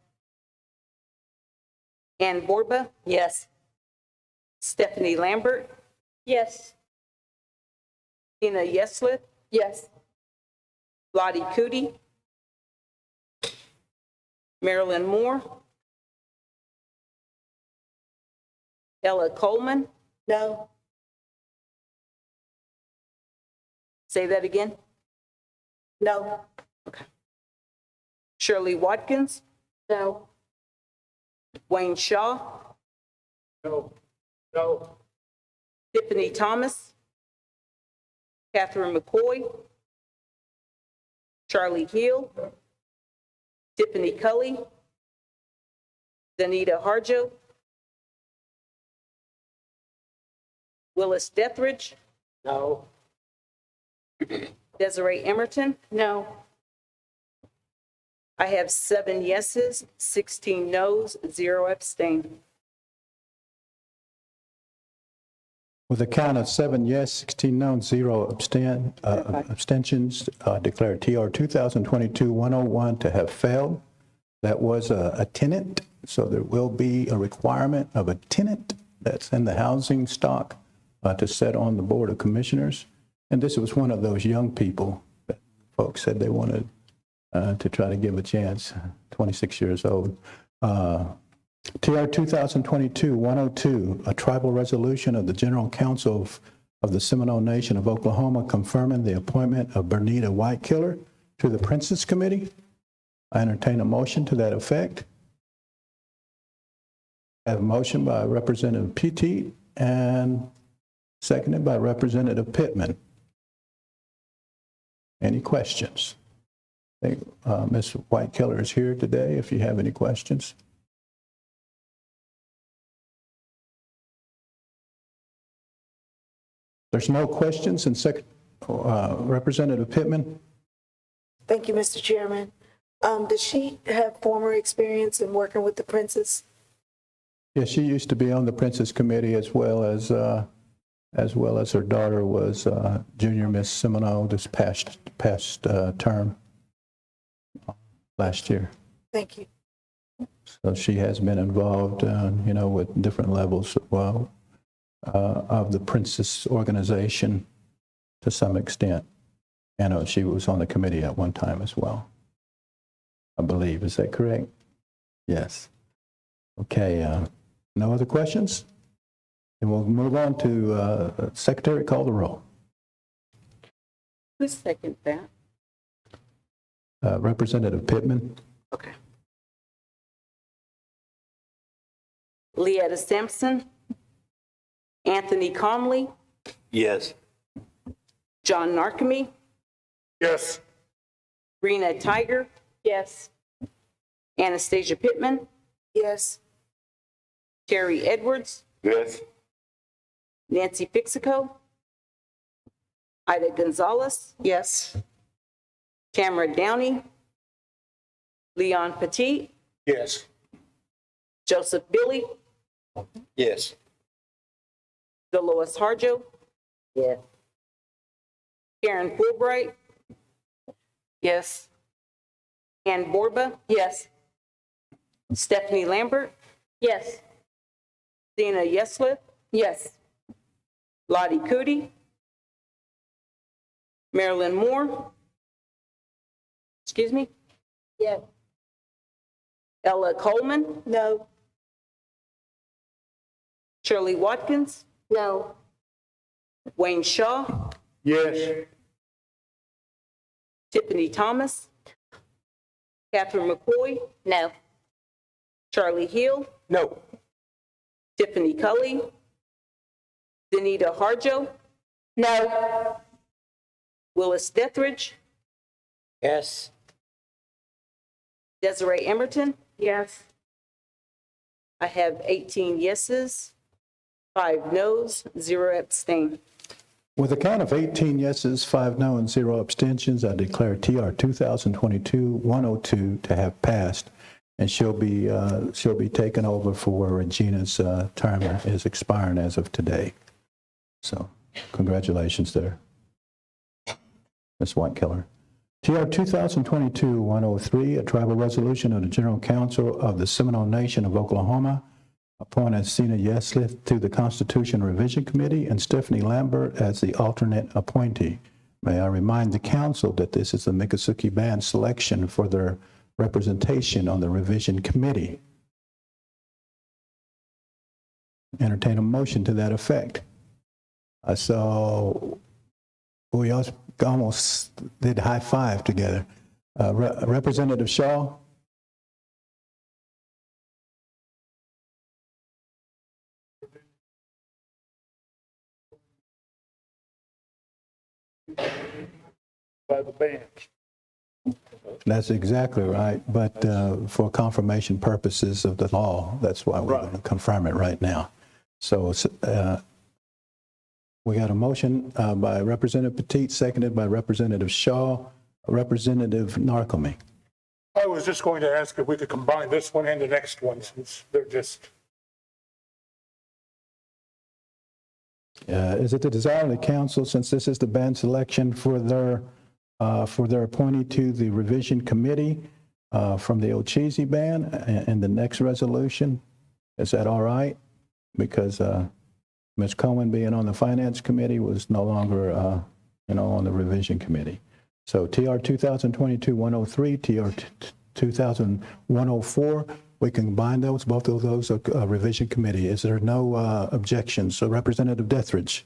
Ann Borba. Yes. Stephanie Lambert. Yes. Tina Yeslith. Yes. Lottie Cootie. Marilyn Moore. Ella Coleman. No. Say that again. No. Shirley Watkins. No. Wayne Shaw. No. No. Tiffany Thomas. Catherine McCoy. Charlie Hill. Tiffany Cully. Danita Harjo. Willis Dethridge. No. Desiree Emerton. No. I have 7 yeses, 16 noes, 0 abstain. With a count of 7 yes, 16 no, and 0 abstentions, declare TR 2022-101 to have failed. That was a tenant, so there will be a requirement of a tenant that's in the housing stock to sit on the Board of Commissioners. And this was one of those young people that folks said they wanted to try to give a chance, 26 years old. TR 2022-102, a tribal resolution of the General Council of the Seminole Nation of Oklahoma confirming the appointment of Bernita Whitekiller to the Princess Committee. I entertain a motion to that effect. I have a motion by Representative Petit and seconded by Representative Pittman. Any questions? I think Ms. Whitekiller is here today if you have any questions. There's no questions, and Representative Pittman? Thank you, Mr. Chairman. Does she have former experience in working with the Princess? Yeah, she used to be on the Princess Committee as well as her daughter was Junior Miss Seminole this past term last year. Thank you. So she has been involved, with different levels of the Princess organization to some extent. And she was on the committee at one time as well, I believe. Is that correct? Yes. Okay. No other questions? And we'll move on to Secretary, call the roll. Who seconded that? Representative Pittman. Okay. Leetta Simpson. Anthony Conley. Yes. John Narkemy. Yes. Rena Tiger. Yes. Anastasia Pittman. Yes. Terry Edwards. Yes. Nancy Fixico. Ida Gonzalez. Yes. Tamara Downey. Leon Petit. Yes. Joseph Billy. Yes. Dolores Harjo. Yes. Karen Fulbright. Yes. Ann Borba. Yes. Stephanie Lambert. Yes. Tina Yeslith. Yes. Lottie Cootie. Marilyn Moore. Excuse me? Yes. Ella Coleman, No. Shirley Watkins, No. Wayne Shaw, Yes. Tiffany Thomas, Catherine McCoy, No. Charlie Hill, No. Tiffany Cully, Danita Harjo, No. Willis Dethridge, Yes. Desiree Emerton. Yes. I have 18 yeses, 5 noes, 0 abstain. With a count of 18 yeses, 5 no, and 0 abstentions, I declare TR 2022-102 to have passed, and she'll be taken over for Regina's term is expiring as of today. So, congratulations there, Ms. Whitekiller. TR 2022-103, a tribal resolution of the General Council of the Seminole Nation of Oklahoma, appointed Sina Yeslith to the Constitution Revision Committee and Stephanie Lambert as the alternate appointee. May I remind the council that this is the Miccosukee Band selection for their representation on the Revision Committee. Entertain a motion to that effect. I saw we almost did high five together. Representative Shaw? By the bands. That's exactly right, but for confirmation purposes of the law, that's why we're going to confirm it right now. So we got a motion by Representative Petit, seconded by Representative Shaw. Representative Narcomi. I was just going to ask if we could combine this one and the next one, since they're just, Is it the desire of the council, since this is the band selection for their appointee to the revision committee from the Ocheesy band and the next resolution? Is that all right? Because Ms. Cohen being on the finance committee was no longer, on the revision committee. So TR 2022-103, TR 2000-104, we can combine those, both of those revision committee. Is there no objections? So Representative Dethridge.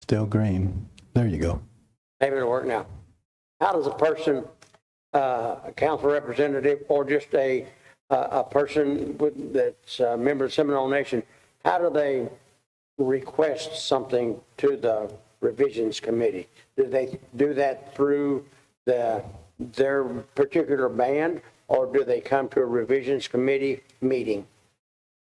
Still green. There you go. Maybe it'll work now. How does a person, a council representative, or just a person that's a member of Seminole Nation, how do they request something to the revisions committee? Do they do that through their particular band, or do they come to a revisions committee meeting?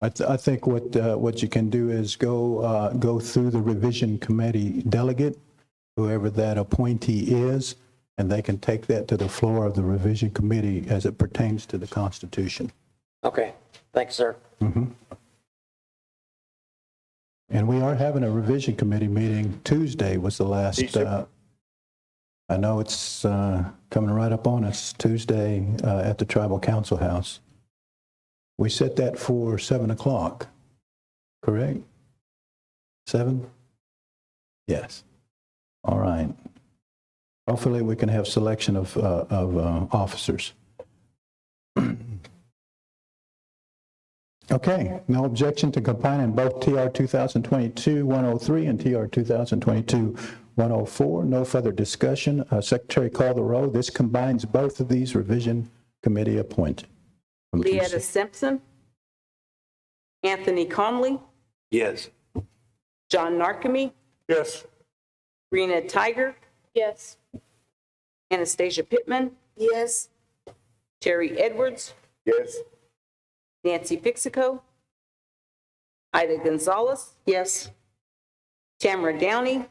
I think what you can do is go through the revision committee delegate, whoever that appointee is, and they can take that to the floor of the revision committee as it pertains to the Constitution. Okay, thanks, sir. Mm-hmm. And we are having a revision committee meeting. Tuesday was the last. I know it's coming right up on us. Tuesday at the Tribal Council House. We set that for 7 o'clock, correct? 7? Yes. All right. Hopefully we can have selection of officers. Okay, no objection to combining both TR 2022-103 and TR 2022-104. No further discussion. Secretary, call the roll. This combines both of these revision committee appointed. Leetta Simpson, Anthony Conley, Yes. John Narcomi, yes. Rena Tiger, Yes. Anastasia Pittman, Yes. Terry Edwards, Yes. Nancy Pixico, Ida Gonzalez, Yes. Tamara Downey,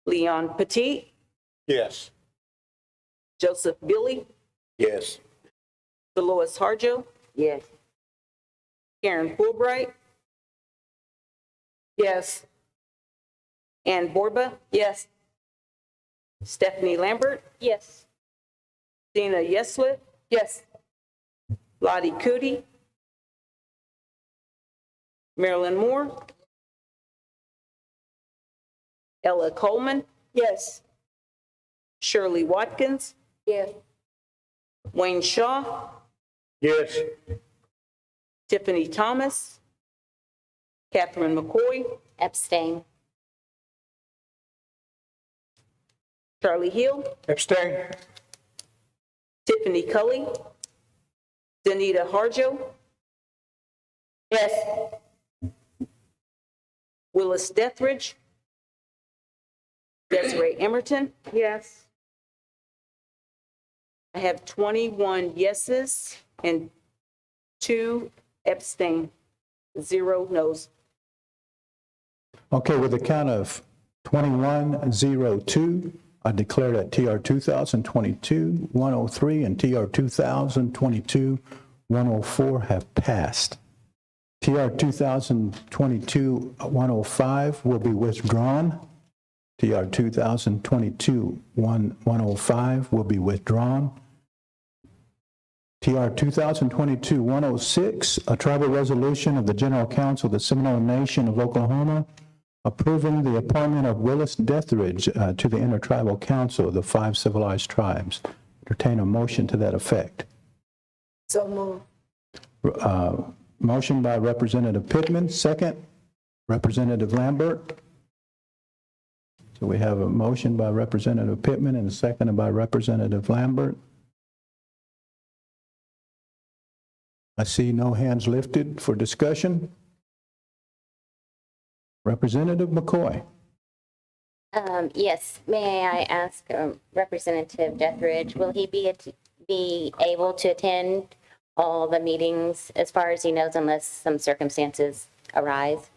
Leon Petit, Yes. Joseph Billy, Yes. Dolores Harjo, Yes. Karen Fulbright, Yes. Ann Borba, Yes. Stephanie Lambert, Yes. Dina Yeslett, Yes. Lottie Cootie, Marilyn Moore, Ella Coleman, Yes. Shirley Watkins, Yes. Wayne Shaw, Yes. Tiffany Thomas, Catherine McCoy, Abstain. Charlie Hill, Abstain. Tiffany Cully, Danita Harjo, Yes. Willis Dethridge, Desiree Emerton. Yes. I have 21 yeses and 2 abstain, 0 noes. Okay, with a count of 21-02, I declare that TR 2022-103 and TR 2022-104 have passed. TR 2022-105 will be withdrawn. TR 2022-105 will be withdrawn. TR 2022-106, a tribal resolution of the General Council of the Seminole Nation of Oklahoma approving the appointment of Willis Dethridge to the Intertribal Council of the 5 Civilized Tribes. Entertain a motion to that effect. So moved. Motion by Representative Pittman, second, Representative Lambert. So we have a motion by Representative Pittman and a second by Representative Lambert. I see no hands lifted for discussion. Representative McCoy. Yes, may I ask Representative Dethridge, will he be able to attend all the meetings as far as he knows unless some circumstances arise?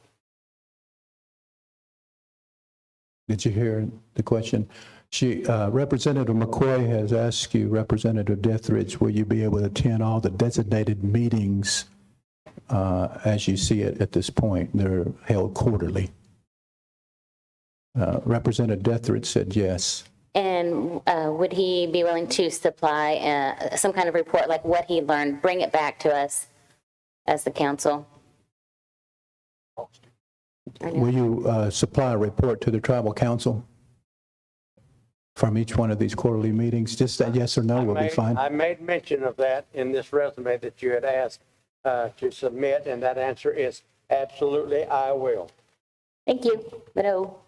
Did you hear the question? Representative McCoy has asked you, Representative Dethridge, will you be able to attend all the designated meetings as you see it at this point? They're held quarterly. Representative Dethridge said yes. And would he be willing to supply some kind of report, like what he learned, bring it back to us as the council? Will you supply a report to the tribal council from each one of these quarterly meetings? Just that yes or no will be fine. I made mention of that in this resume that you had asked to submit, and that answer is absolutely, I will. Thank you. No.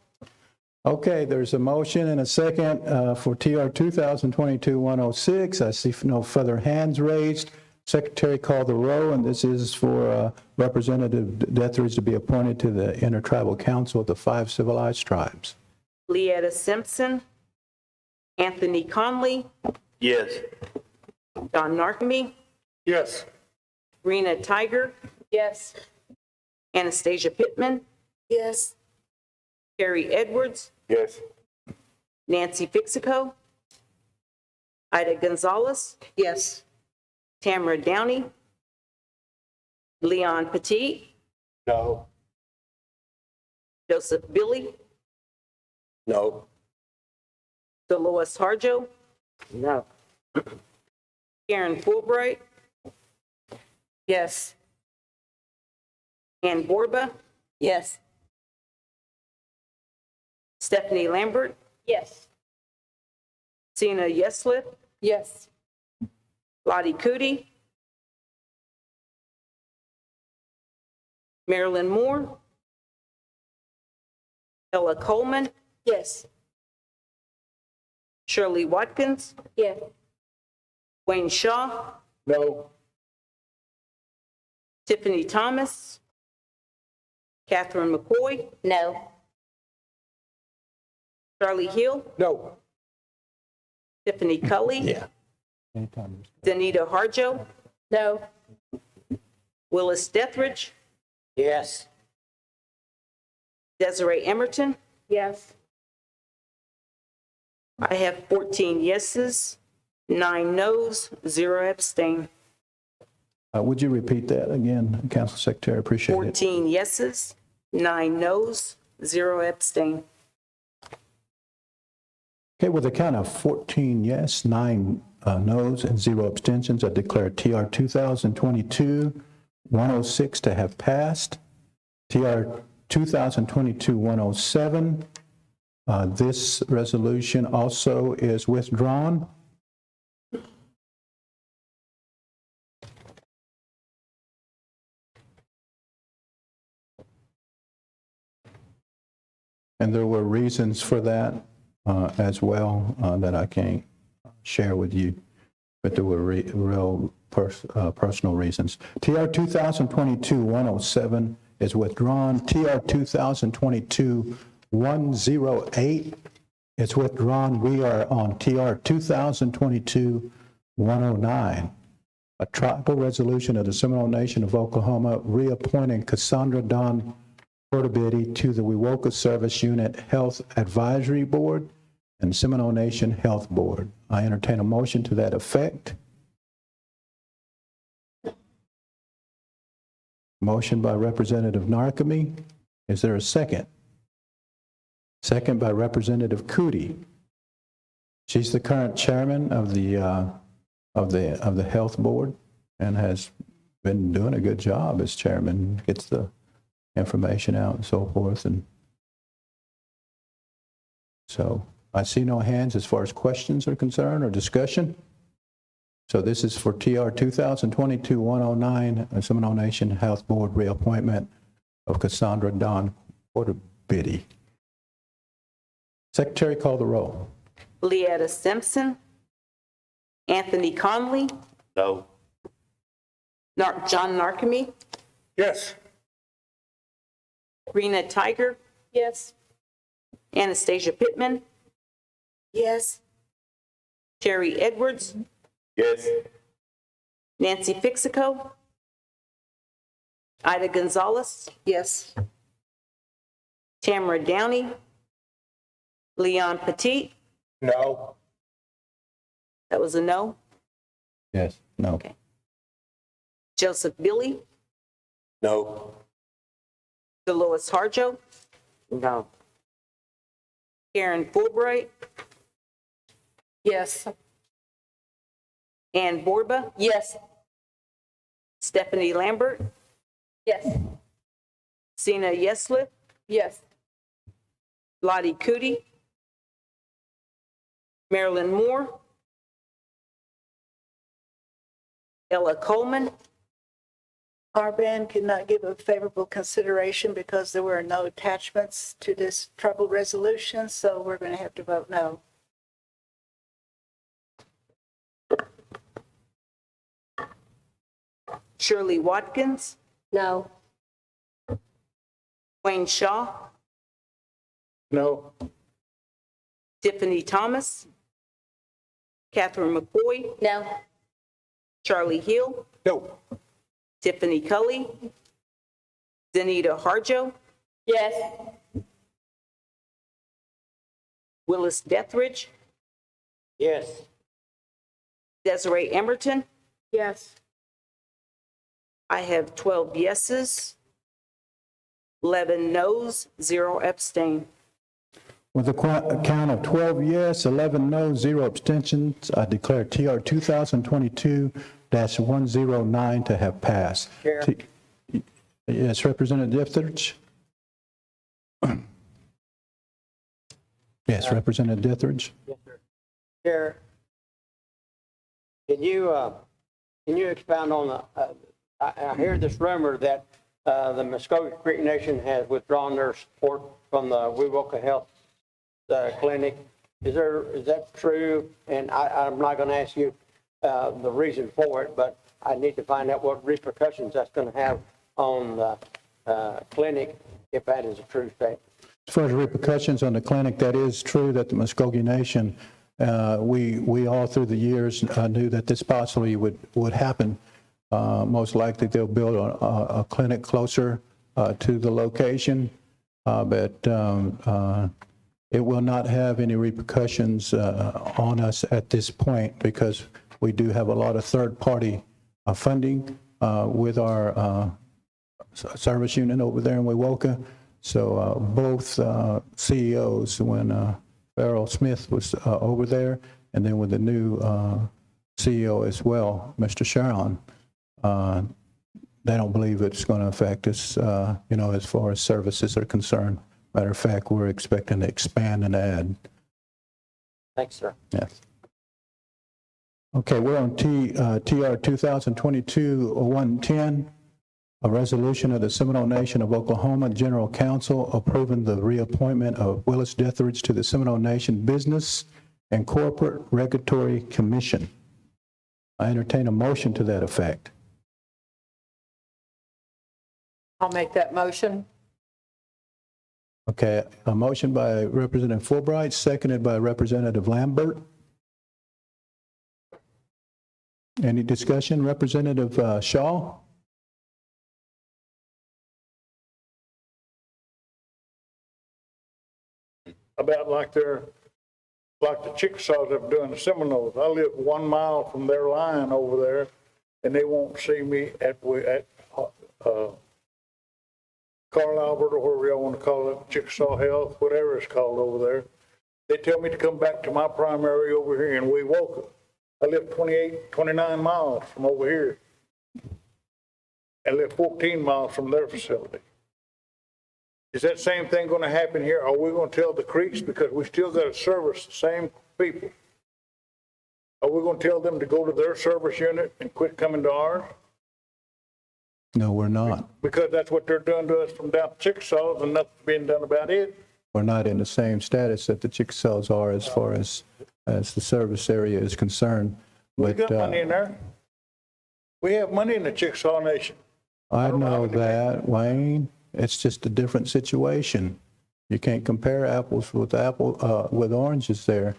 Okay, there's a motion and a second for TR 2022-106. I see no further hands raised. Secretary, call the roll, and this is for Representative Dethridge to be appointed to the Intertribal Council of the 5 Civilized Tribes. Leetta Simpson, Anthony Conley, Yes. Don Narkme, Yes. Rena Tiger, Yes. Anastasia Pittman, Yes. Carrie Edwards, Yes. Nancy Fixico, Ida Gonzalez, Yes. Tamara Downey, Leon Petit, No. Joseph Billy, No. Dolores Harjo, No. Karen Fulbright, Yes. Ann Borba, Yes. Stephanie Lambert, Yes. Sina Yeslip, Yes. Lottie Cootie, Marilyn Moore, Ella Coleman, Yes. Shirley Watkins, Yes. Wayne Shaw, No. Tiffany Thomas, Catherine McCoy, No. Charlie Hill, No. Tiffany Cully, Yeah. Danita Harjo, No. Willis Dethridge, Yes. Desiree Emerton. Yes. I have 14 yeses, 9 noes, 0 abstain. Would you repeat that again, Council Secretary? Appreciate it. 14 yeses, 9 noes, 0 abstain. Okay, with a count of 14 yes, 9 noes, and 0 abstentions, I declare TR 2022-106 to have passed. TR 2022-107, This resolution also is withdrawn. And there were reasons for that as well that I can't share with you, but there were real personal reasons. TR 2022-107 is withdrawn. TR 2022-108 is withdrawn. We are on TR 2022-109, a tribal resolution of the Seminole Nation of Oklahoma reappointing Cassandra Don Portabiddy to the Wewoka Service Unit Health Advisory Board and Seminole Nation Health Board. I entertain a motion to that effect. Motion by Representative Narcomi. Is there a second? Second by Representative Cootie. She's the current chairman of the Health Board and has been doing a good job as chairman. Gets the information out and so forth. And so I see no hands as far as questions are concerned or discussion. So this is for TR 2022-109, a Seminole Nation Health Board reappointment of Cassandra Don Portabiddy. Secretary, call the roll. Leetta Simpson. Anthony Conley. No. John Narcomi. Yes. Rena Tiger. Yes. Anastasia Pittman. Yes. Terry Edwards. Yes. Nancy Fixico. Ida Gonzalez. Yes. Tamara Downey. Leon Petit. No. That was a no. Yes. No. Okay. Joseph Billy. No. Dolores Harjo. No. Karen Fulbright. Yes. Ann Borba. Yes. Stephanie Lambert. Yes. Sina Yeslip. Yes. Lottie Cootie. Marilyn Moore. Ella Coleman. Our band could not give a favorable consideration because there were no attachments to this trouble resolution, so we're going to have to vote no. Shirley Watkins. No. Wayne Shaw. No. Tiffany Thomas. Catherine McCoy. No. Charlie Hill. No. Tiffany Cully. Zenita Harjo. Yes. Willis Dethridge. Yes. Desiree Emberton. Yes. I have 12 yeses, 11 noes, 0 abstain. With a count of 12 yes, 11 no, 0 abstentions, I declare TR 2022-109 to have passed. Chair. Yes, Representative Dithridge? Yes, Representative Dithridge? Yes, sir. Chair, can you expound on the, I hear this rumor that the Muskogee Creek Nation has withdrawn their support from the Wewoka Health Clinic. Is that true? And I'm not going to ask you the reason for it, but I need to find out what repercussions that's going to have on the clinic if that is a true statement. As far as repercussions on the clinic, that is true that the Muskogee Nation, we all through the years knew that this possibly would happen. Most likely they'll build a clinic closer to the location, but it will not have any repercussions on us at this point because we do have a lot of third-party funding with our service unit over there in Wewoka. So both CEOs, when Farrell Smith was over there, and then with the new CEO as well, Mr. Sharon, they don't believe it's going to affect us, as far as services are concerned Matter of fact, we're expecting to expand and add. Thanks, sir. Yes. Okay, we're on TR 2022-110, a resolution of the Seminole Nation of Oklahoma General Council approving the reappointment of Willis Deathridge to the Seminole Nation Business and Corporate Regulatory Commission. I entertain a motion to that effect. I'll make that motion. Okay, a motion by Representative Fulbright, seconded by Representative Lambert. Any discussion? Representative Shaw? About like the Chickasaws up doing the Seminoles. I live 1 mile from their line over there, and they won't see me at Carl Albert, or whatever y'all want to call it, Chickasaw Health, whatever it's called over there. They tell me to come back to my primary over here in Wewoka. I live 29 miles from over here. I live 14 miles from their facility. Is that same thing going to happen here? Are we going to tell the Creeks, because we still got to service the same people? Are we going to tell them to go to their service unit and quit coming to ours? No, we're not. Because that's what they're doing to us from down to Chickasaw, and nothing's being done about it. We're not in the same status that the Chickasaws are as far as the service area is concerned. We got money in there. We have money in the Chickasaw Nation. I know that, Wayne. It's just a different situation. You can't compare apples with oranges there.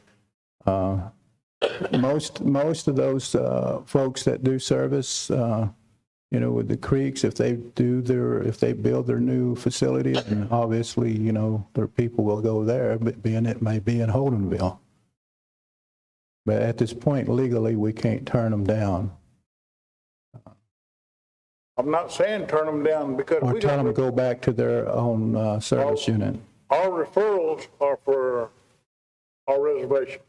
Most of those folks that do service, with the Creeks, if they build their new facility, and obviously, their people will go there, but being it may be in Holdenville. But at this point, legally, we can't turn them down. I'm not saying turn them down, because Or tell them to go back to their own service unit. Our referrals are for our reservation.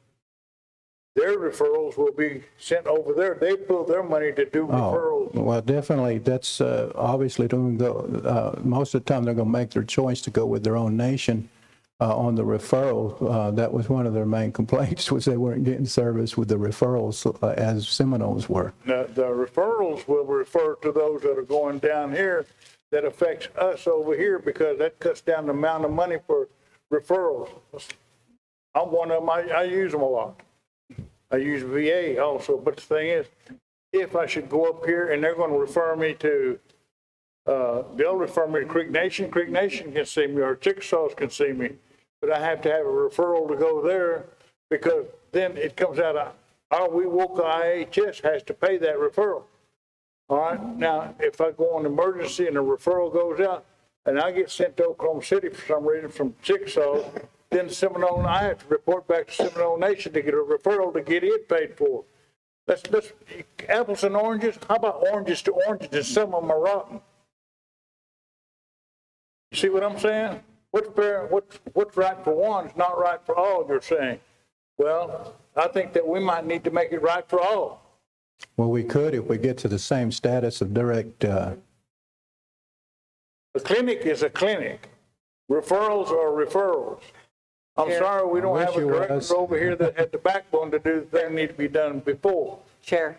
Their referrals will be sent over there. They pull their money to do referrals. Well, definitely, that's obviously going to go, most of the time they're going to make their choice to go with their own nation on the referral. That was one of their main complaints, was they weren't getting service with the referrals as Seminoles were. Now, the referrals will refer to those that are going down here that affects us over here, because that cuts down the amount of money for referrals. I'm one of them. I use them a lot. I use VA also, but the thing is, if I should go up here and they're going to refer me to, they'll refer me to Creek Nation can see me, or Chickasaws can see me, but I have to have a referral to go there, because then it comes out of our Wewoka IHS has to pay that referral. All right, now, if I go on emergency and the referral goes out, and I get sent to Oklahoma City for some reason from Chickasaw, then Seminole, I have to report back to Seminole Nation to get a referral to get it paid for. Let's apples and oranges. How about oranges to oranges? And some of them are rotten. You see what I'm saying? What's fair? What's right for one is not right for all. You're saying. Well, I think that we might need to make it right for all. Well, we could if we get to the same status of direct. A clinic is a clinic. Referrals are referrals. I'm sorry we don't have a director over here that had the backbone to do the thing that need to be done before. Chair.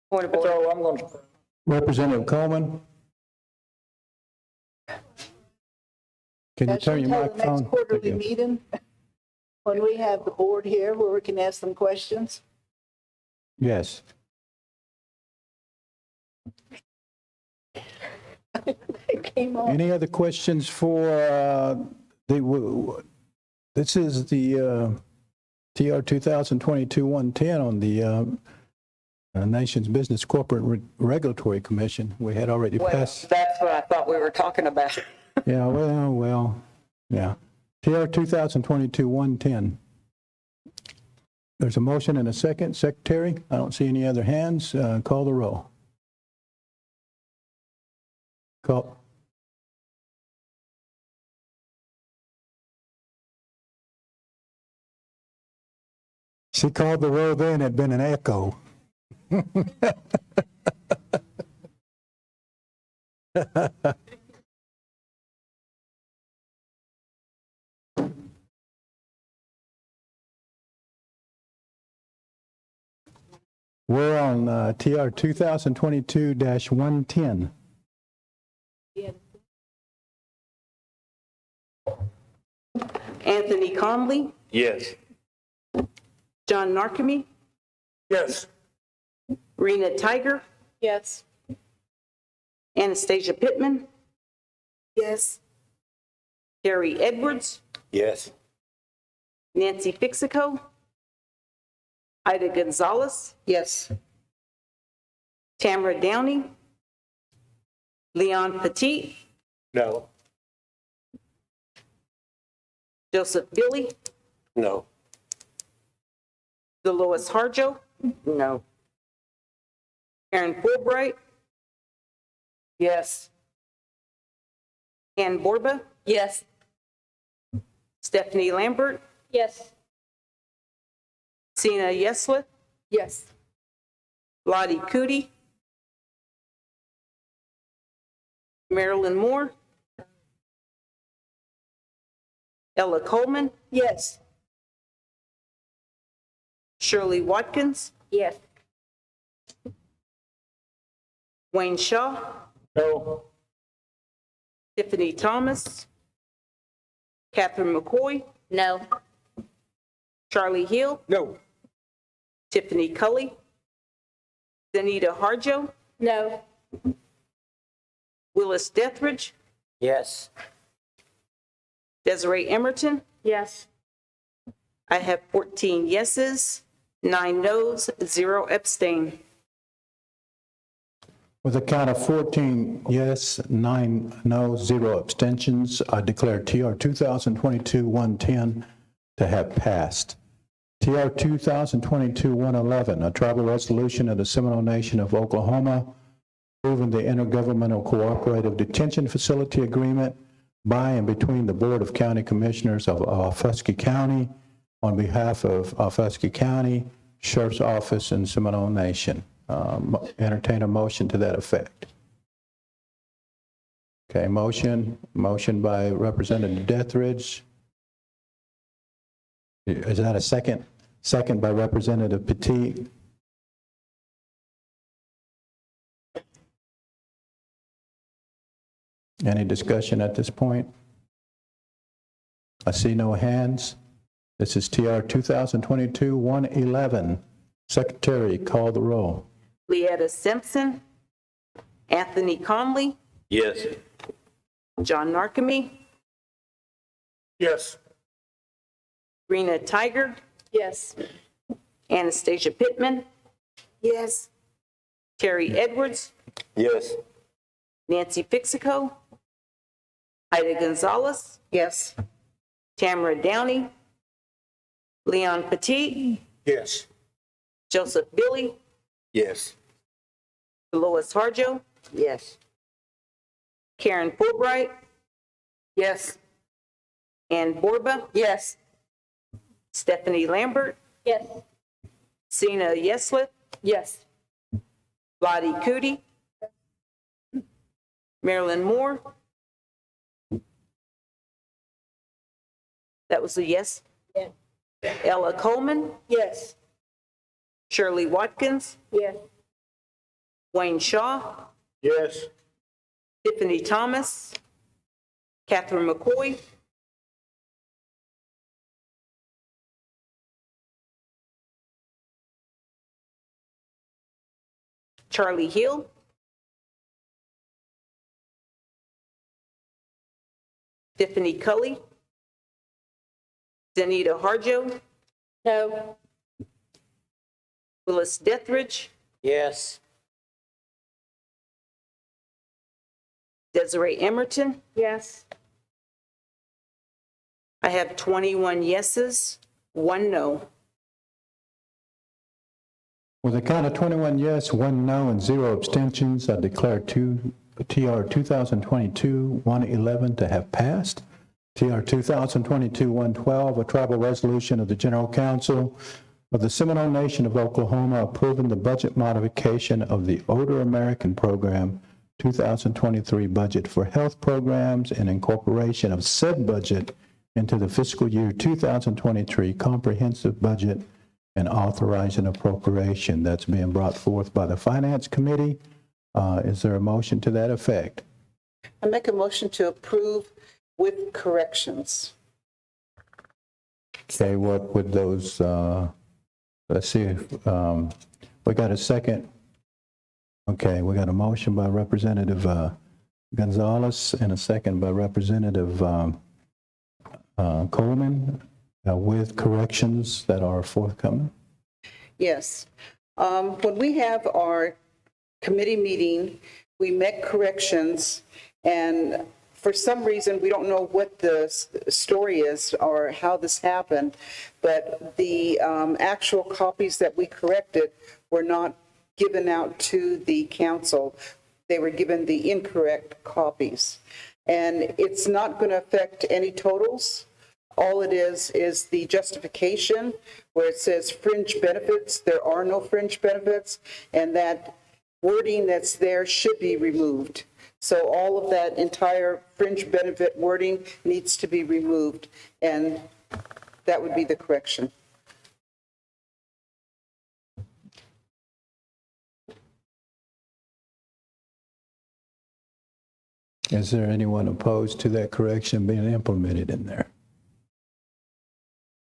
Point of order. That's all I'm going to say. Representative Coleman? Can you turn your microphone? Next quarterly meeting, when we have the board here where we can ask them questions. Yes. Came on. Any other questions for this is the TR 2022-110 on the Nation's Business Corporate Regulatory Commission. We had already passed. That's what I thought we were talking about. Yeah, yeah. TR 2022-110. There's a motion and a second. Secretary, I don't see any other hands. Call the roll. Call. She called the roll then, it had been an echo. We're on TR 2022-110. Anthony Conley, Yes. John Narkemy, Yes. Rena Tiger, Yes. Anastasia Pittman, Yes. Terry Edwards, Yes. Nancy Fixico, Ida Gonzalez, Yes. Tamara Downey, Leon Petit, No. Joseph Billy, No. Dolores Harjo, No. Aaron Fulbright, Yes. Ann Borba, Yes. Stephanie Lambert, Yes. Sina Yesleth, Yes. Lottie Cootie, Marilyn Moore, Ella Coleman, Yes. Shirley Watkins, Yes. Wayne Shaw, No. Tiffany Thomas, Catherine McCoy, No. Charlie Hill, No. Tiffany Cully, Danita Harjo, No. Willis Dethridge, Yes. Desiree Emerton. Yes. I have 14 yeses, 9 noes, 0 abstain. With a count of 14 yes, 9 no, 0 abstentions, I declare TR 2022-110 to have passed. TR 2022-111, a tribal resolution of the Seminole Nation of Oklahoma approving the intergovernmental cooperative detention facility agreement by and between the Board of County Commissioners of Offusky County on behalf of Offusky County, Sheriff's Office, and Seminole Nation. Entertain a motion to that effect. Okay, motion by Representative Dethridge. Is that a second? Second by Representative Petit. Any discussion at this point? I see no hands. This is TR 2022-111. Secretary, call the roll. Leetta Simpson, Anthony Conley, Yes. John Narkemy, Yes. Rena Tiger, Yes. Anastasia Pittman, Yes. Terry Edwards, Yes. Nancy Fixico, Ida Gonzalez, Yes. Tamara Downey, Leon Petit, Yes. Joseph Billy, Yes. Dolores Harjo, Yes. Karen Fulbright, Yes. Ann Borba, Yes. Stephanie Lambert, Yes. Sina Yesleth, Yes. Lottie Cootie, Marilyn Moore. That was a yes. Yeah. Ella Coleman, Yes. Shirley Watkins, Yes. Wayne Shaw, Yes. Tiffany Thomas, Catherine McCoy, Charlie Hill, Tiffany Cully, Danita Harjo, No. Willis Dethridge, Yes. Desiree Emerton. Yes. I have 21 yeses, 1 no. With a count of 21 yes, 1 no, and 0 abstentions, I declare TR 2022-111 to have passed. TR 2022-112, a tribal resolution of the General Council of the Seminole Nation of Oklahoma approving the budget modification of the Older American Program 2023 budget for health programs and incorporation of said budget into the fiscal year 2023 comprehensive budget and authorizing appropriation. That's being brought forth by the Finance Committee. Is there a motion to that effect? I make a motion to approve with corrections. Okay, what would those, let's see, if, we got a second. Okay, we got a motion by Representative Gonzalez and a second by Representative Coleman with corrections that are forthcoming. Yes. When we have our committee meeting, we make corrections, and for some reason, we don't know what the story is or how this happened, but the actual copies that we corrected were not given out to the council. They were given the incorrect copies. And it's not going to affect any totals. All it is the justification where it says fringe benefits. There are no fringe benefits, and that wording that's there should be removed. So all of that entire fringe benefit wording needs to be removed, and that would be the correction. Is there anyone opposed to that correction being implemented in there?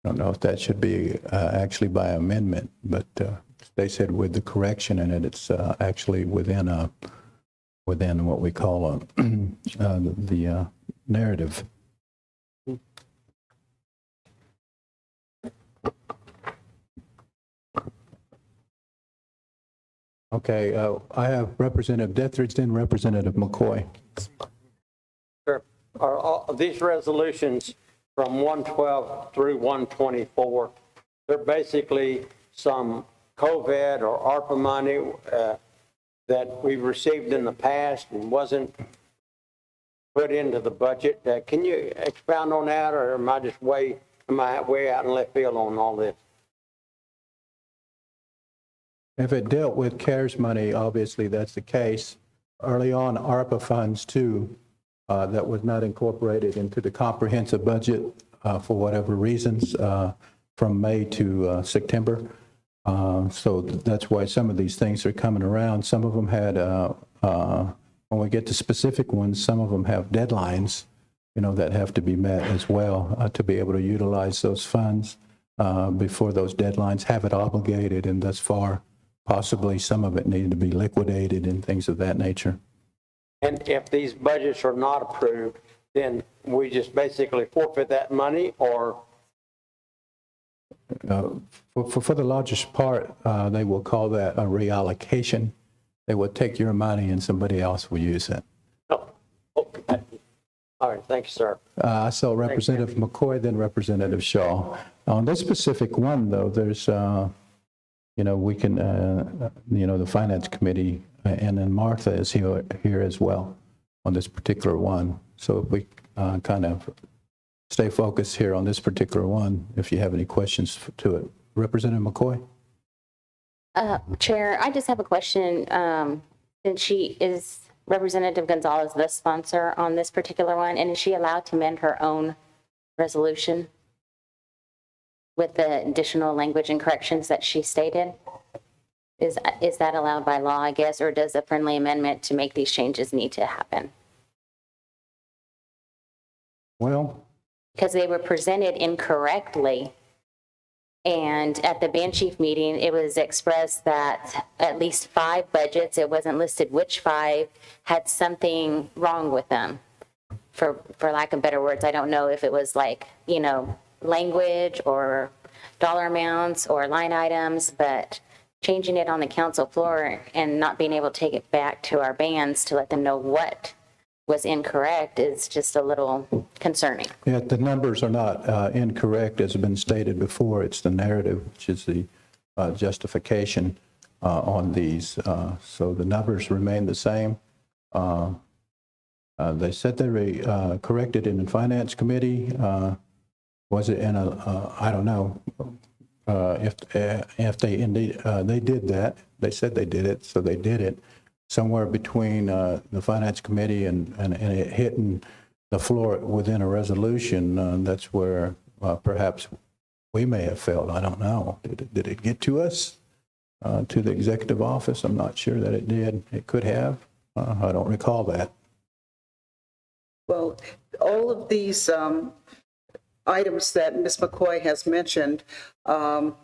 I don't know if that should be actually by amendment, but they said with the correction in it, it's actually within what we call the narrative. Okay, I have Representative Dethridge, then Representative McCoy. Sure. Are all these resolutions from 112 through 124, they're basically some COVID or ARPA money that we received in the past and wasn't put into the budget. Can you expound on that, or am I way out in left field on all this? If it dealt with CARES money, obviously that's the case. Early on, ARPA funds too, that was not incorporated into the comprehensive budget for whatever reasons from May to September. So that's why some of these things are coming around. Some of them had, when we get to specific ones, some of them have deadlines, that have to be met as well to be able to utilize those funds before those deadlines, have it obligated, and thus far, possibly some of it needed to be liquidated and things of that nature. And if these budgets are not approved, then we just basically forfeit that money, or? For the largest part, they will call that a reallocation. They will take your money and somebody else will use it. Oh, okay. All right, thank you, sir. I saw Representative McCoy, then Representative Shaw. On this specific one, though, there's, we can, the Finance Committee, and then Martha is here as well on this particular one. So if we kind of stay focused here on this particular one, if you have any questions to it. Representative McCoy? Chair, I just have a question. Since she is Representative Gonzalez, the sponsor on this particular one, and is she allowed to amend her own resolution with the additional language and corrections that she stated? Is that allowed by law, I guess, or does a friendly amendment to make these changes need to happen? Well, because they were presented incorrectly. And at the band chief meeting, it was expressed that at least 5 budgets, it wasn't listed which 5, had something wrong with them. For lack of better words, I don't know if it was like, language or dollar amounts or line items, but changing it on the council floor and not being able to take it back to our bands to let them know what was incorrect is just a little concerning. Yeah, the numbers are not incorrect, as has been stated before. It's the narrative, which is the justification on these. So the numbers remain the same. They said they corrected it in the Finance Committee. Was it in I don't know if they indeed, they did that. They said they did it, so they did it. Somewhere between the Finance Committee and it hitting the floor within a resolution, that's where perhaps we may have failed. I don't know. Did it get to us, to the executive office? I'm not sure that it did. It could have. I don't recall that. Well, all of these items that Ms. McCoy has mentioned, they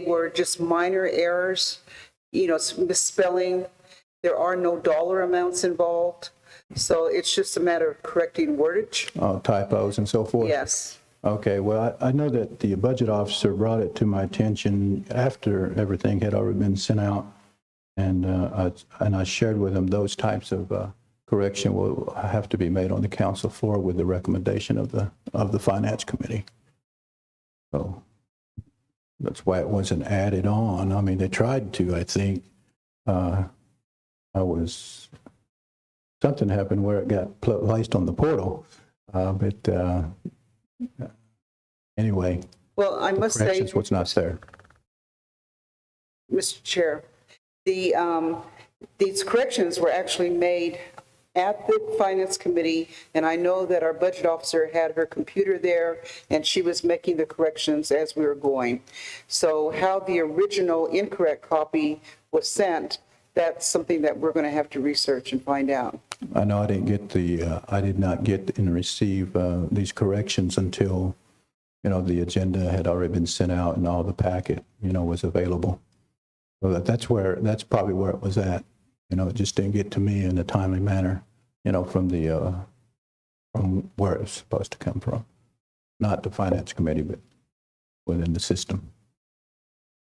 were just minor errors, misspelling. There are no dollar amounts involved. So it's just a matter of correcting wordage. Typos and so forth? Yes. Okay, well, I know that the budget officer brought it to my attention after everything had already been sent out, and I shared with him those types of correction will have to be made on the council floor with the recommendation of the finance committee. So that's why it wasn't added on. I mean, they tried to, I think. Something happened where it got placed on the portal, but anyway. Well, I must say, what's not there. Mr. Chair, these corrections were actually made at the Finance Committee, and I know that our budget officer had her computer there, and she was making the corrections as we were going. So how the original incorrect copy was sent, that's something that we're going to have to research and find out. I know I did not get and receive these corrections until, the agenda had already been sent out and all the packet, was available. So that's probably where it was at. It just didn't get to me in a timely manner, from where it's supposed to come from. Not the finance committee, but within the system,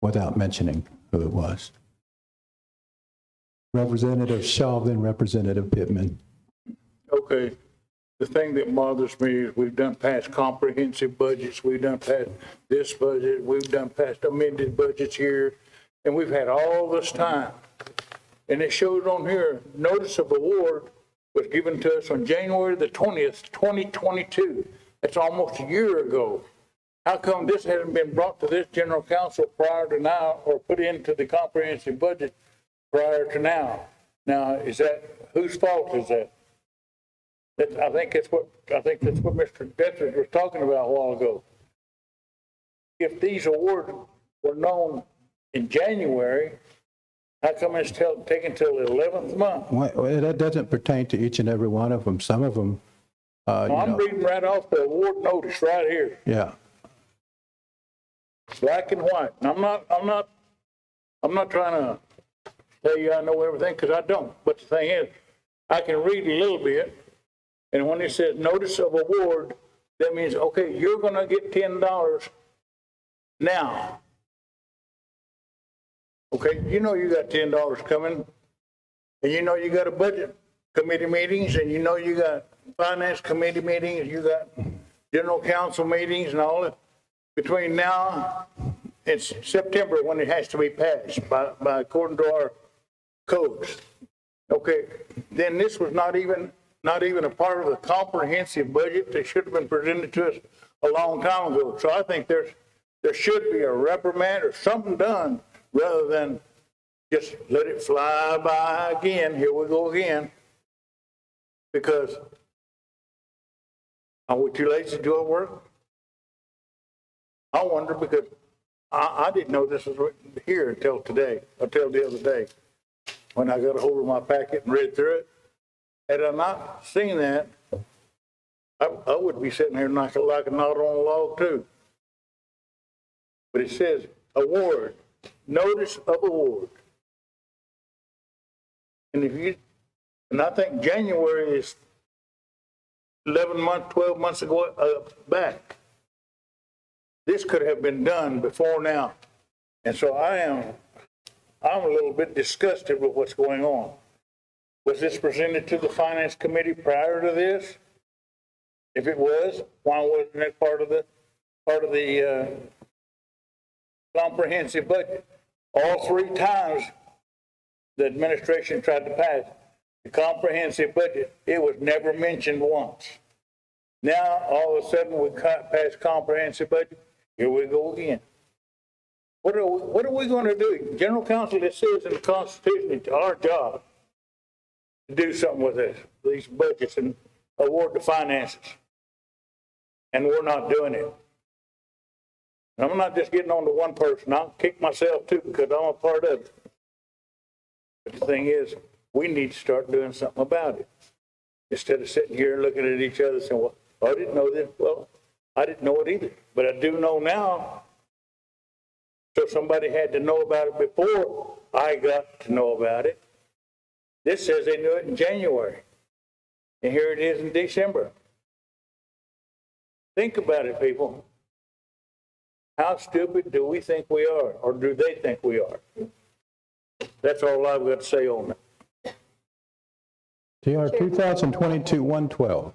without mentioning who it was. Representative Shaw, then Representative Pittman. Okay. The thing that bothers me is we've done past comprehensive budgets, we've done past this budget, we've done past amended budgets here, and we've had all this time. And it shows on here, notice of award was given to us on January the 20th, 2022. That's almost a year ago. How come this hasn't been brought to this general council prior to now, or put into the comprehensive budget prior to now? Now, whose fault is that? I think that's what Mr. Detrick was talking about a while ago. If these awards were known in January, how come it's taken till the 11th month? Well, that doesn't pertain to each and every one of them. Some of them, I'm reading right off the award notice right here. Yeah. Black and white. And I'm not trying to tell you I know everything, because I don't. But the thing is, I can read a little bit. And when it says notice of award, that means, okay, you're going to get $10 now. Okay, you got $10 coming, and you got a budget committee meetings, and you got finance committee meetings, you got general council meetings and all that. Between now and September, when it has to be passed by according to our codes. Okay, then this was not even a part of the comprehensive budget that should have been presented to us a long time ago. So I think there should be a reprimand or something done rather than just let it fly by again. Here we go again. Because are we too lazy to do our work? I wonder, because I didn't know this was here until the other day, when I got a hold of my packet and read through it. Had I not seen that, I would be sitting here like a knot on a log too. But it says award, notice of award. And I think January is 11 months, 12 months ago back. This could have been done before now. And so I'm a little bit disgusted with what's going on. Was this presented to the finance committee prior to this? If it was, why wasn't it part of the comprehensive budget? All three times the administration tried to pass the comprehensive budget, it was never mentioned once. Now, all of a sudden, we pass comprehensive budget. Here we go again. What are we going to do? General counsel, it says in the Constitution, it's our job to do something with this, these budgets, and award the finances. And we're not doing it. And I'm not just getting on to one person. I'll kick myself too because I'm a part of it. But the thing is, we need to start doing something about it. Instead of sitting here and looking at each other saying, well, I didn't know this. Well, I didn't know it either. But I do know now. So somebody had to know about it before I got to know about it. This says they knew it in January. And here it is in December. Think about it, people. How stupid do we think we are? Or do they think we are? That's all I've got to say on that. TR 2022-112.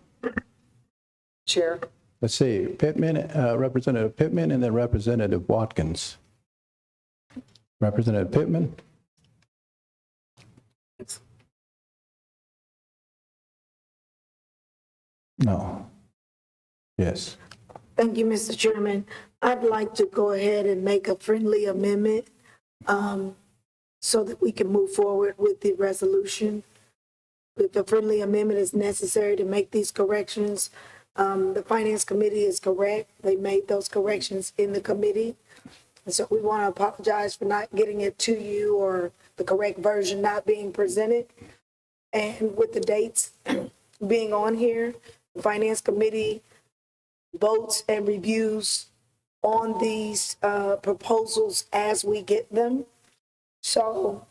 Chair. Let's see, Pittman, Representative Pittman, and then Representative Watkins. Representative Pittman? No. Yes. Thank you, Mr. Chairman. I'd like to go ahead and make a friendly amendment so that we can move forward with the resolution. If a friendly amendment is necessary to make these corrections, the Finance Committee is correct. They made those corrections in the committee. And so we want to apologize for not getting it to you or the correct version not being presented. And with the dates being on here, the Finance Committee votes and reviews on these proposals as we get them. So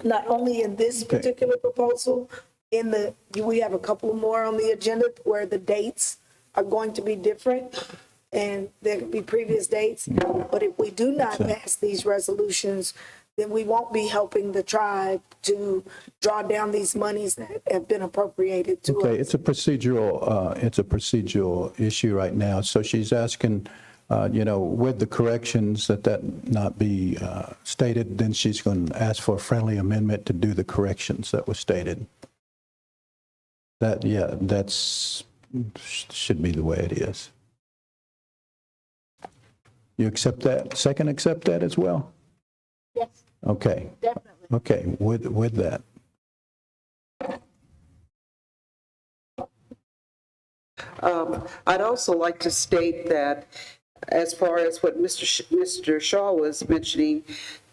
not only in this particular proposal, we have a couple more on the agenda where the dates are going to be different and there could be previous dates. But if we do not pass these resolutions, then we won't be helping the tribe to draw down these monies that have been appropriated to us. Okay, it's a procedural issue right now. So she's asking, with the corrections that not be stated, then she's going to ask for a friendly amendment to do the corrections that were stated. That's should be the way it is. You accept that? Second, accept that as well? Yes, Okay. definitely. Okay, with that. I'd also like to state that as far as what Mr. Shaw was mentioning,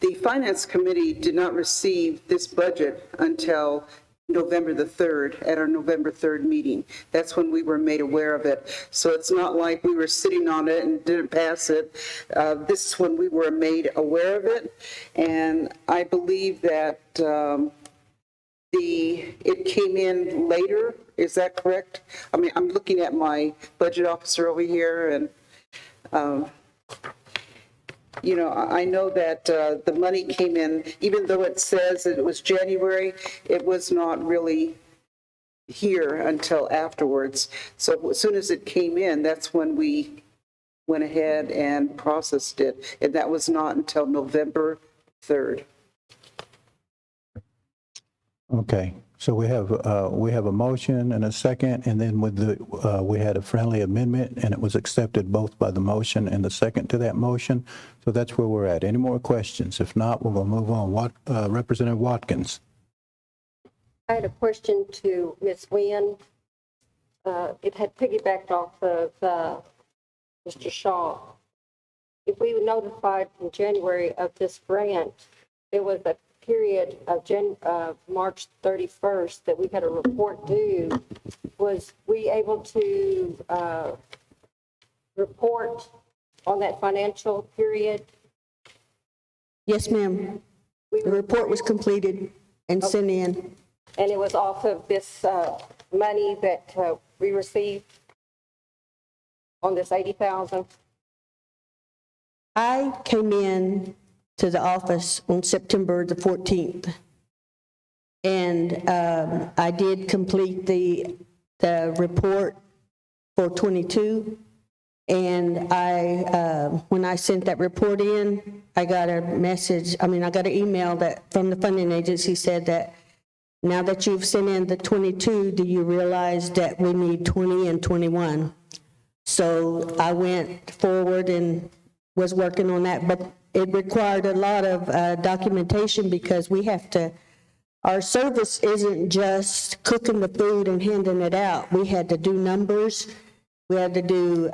the Finance Committee did not receive this budget until November the 3rd, at our November 3rd meeting. That's when we were made aware of it. So it's not like we were sitting on it and didn't pass it. This is when we were made aware of it. And I believe that it came in later. Is that correct? I mean, I'm looking at my budget officer over here, and I know that the money came in, even though it says that it was January, it was not really here until afterwards. So as soon as it came in, that's when we went ahead and processed it. And that was not until November 3rd. Okay, so we have a motion and a second, and then we had a friendly amendment, and it was accepted both by the motion and the second to that motion. So that's where we're at. Any more questions? If not, we're going to move on. Representative Watkins. I had a question to Ms. Nguyen. It had piggybacked off of Mr. Shaw. If we were notified in January of this grant, there was a period of March 31st that we had a report due. Was we able to report on that financial period? Yes, ma'am. The report was completed and sent in. And it was off of this money that we received on this $80,000? I came in to the office on September the 14th. And I did complete the report for 22. And when I sent that report in, I got a message, I got an email from the funding agency said that now that you've sent in the 22, do you realize that we need 20 and 21? So I went forward and was working on that, but it required a lot of documentation because our service isn't just cooking the food and handing it out. We had to do numbers. We had to do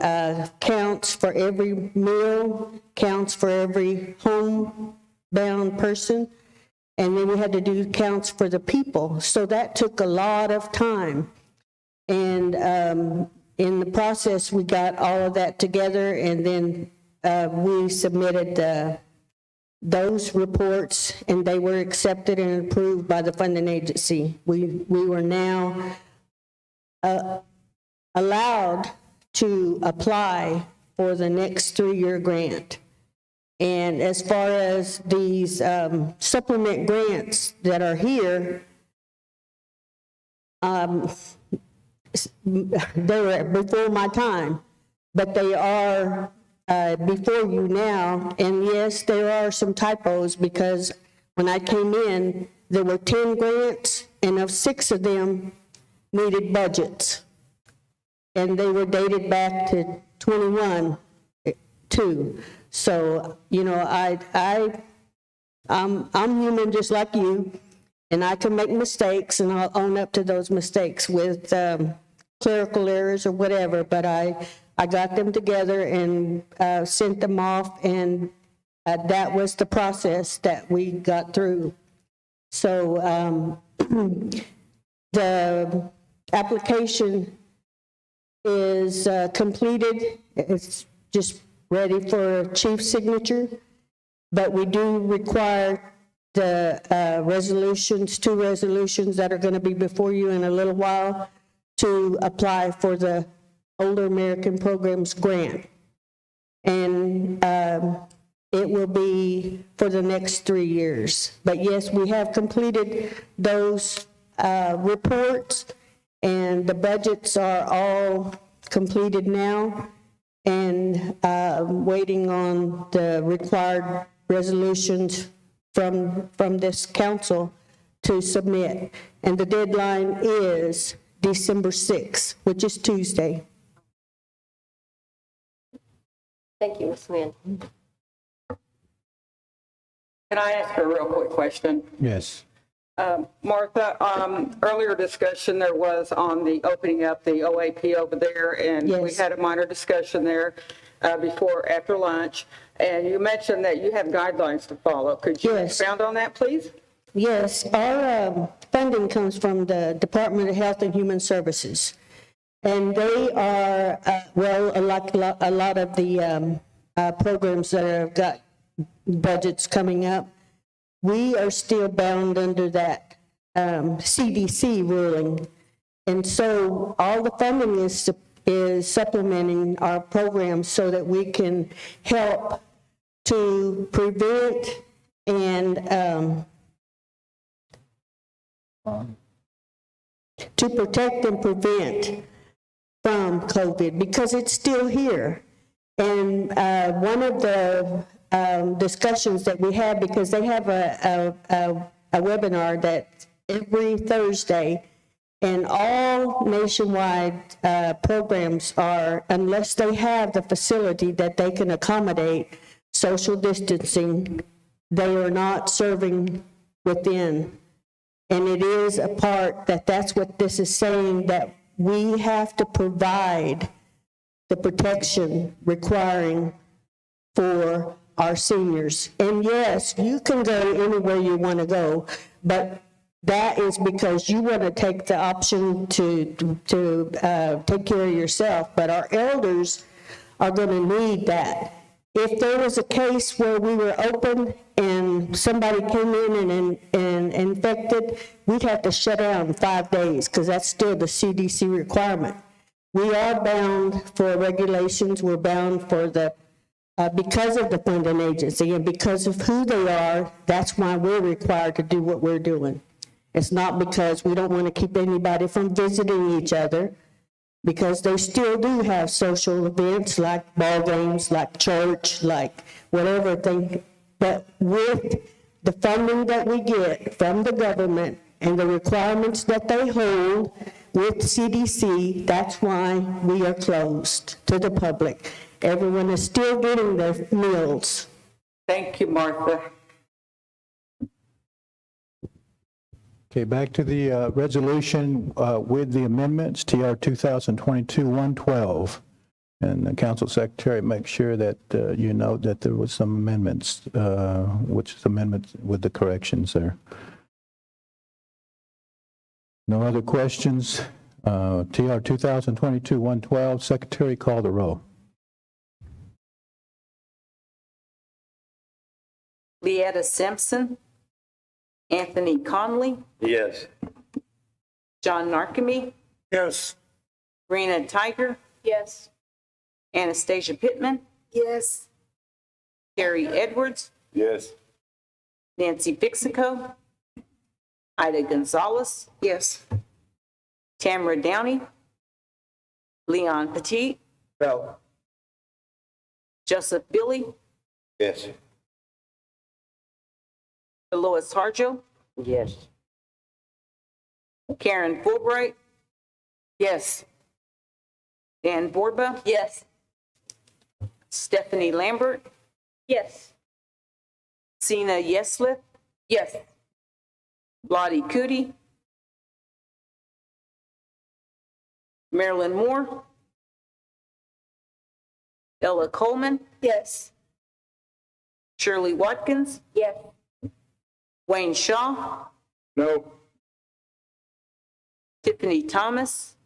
counts for every meal, counts for every homebound person, and then we had to do counts for the people. So that took a lot of time. And in the process, we got all of that together, and then we submitted those reports, and they were accepted and approved by the funding agency. We were now allowed to apply for the next 3-year grant. And as far as these supplement grants that are here, they were before my time, but they are before you now. And yes, there are some typos, because when I came in, there were 10 grants, and of 6 of them needed budgets. And they were dated back to 21, too. So, you know, I'm human just like you, and I can make mistakes, and I'll own up to those mistakes with clerical errors or whatever, but I got them together and sent them off, and that was the process that we got through. So the application is completed. It's just ready for chief signature, but we do require the resolutions, 2 resolutions that are going to be before you in a little while, to apply for the Older American Programs Grant. And it will be for the next 3 years. But yes, we have completed those reports, and the budgets are all completed now, and waiting on the required resolutions from this council to submit. And the deadline is December 6th, which is Tuesday. Thank you, Ms. Nguyen. Can I ask a real quick question? Yes. Martha, earlier discussion there was on the opening up the OAP over there, and we Yes. had a minor discussion there after lunch, and you mentioned that you have guidelines to follow. Could you expound on that, please? Yes, our funding comes from the Department of Health and Human Services. And they are, like a lot of the programs that have got budgets coming up, we are still bound under that CDC ruling. And so all the funding is supplementing our programs so that we can help to prevent and to protect and prevent from COVID, because it's still here. And one of the discussions that we have, because they have a webinar that every Thursday, and all nationwide programs are, unless they have the facility that they can accommodate social distancing, they are not serving within. And it is a part that's what this is saying, that we have to provide the protection requiring for our seniors. And yes, you can go anywhere you want to go, but that is because you want to take the option to take care of yourself. But our elders are going to need that. If there was a case where we were open and somebody came in and infected, we'd have to shut down 5 days, because that's still the CDC requirement. We are bound for regulations. We're bound for the because of the funding agency and because of who they are. That's why we're required to do what we're doing. It's not because we don't want to keep anybody from visiting each other, because they still do have social events like ball games, like church, like whatever thing. But with the funding that we get from the government and the requirements that they hold with CDC, that's why we are closed to the public. Everyone is still getting their meals. Thank you, Martha. Okay, back to the resolution with the amendments, TR 2022-112. And the council secretary, make sure that you note that there was some amendments, which is amendments with the corrections there. No other questions? TR 2022-112, secretary, call the roll. Leetta Simpson, Anthony Conley, Yes. John Narkemy, Yes. Rena Tiger, Yes. Anastasia Pittman, Yes. Carrie Edwards, Yes. Nancy Bixico, Ida Gonzalez, Yes. Tamara Downey, Leon Petit, No. Joseph Billy, Yes. Lois Harjo, Yes. Karen Fulbright, Yes. Dan Borba, Yes. Stephanie Lambert, Yes. Sina Yeslith, Yes. Lottie Cootie, Marilyn Moore, Ella Coleman, Yes. Shirley Watkins, Yes. Wayne Shaw, No. Tiffany Thomas,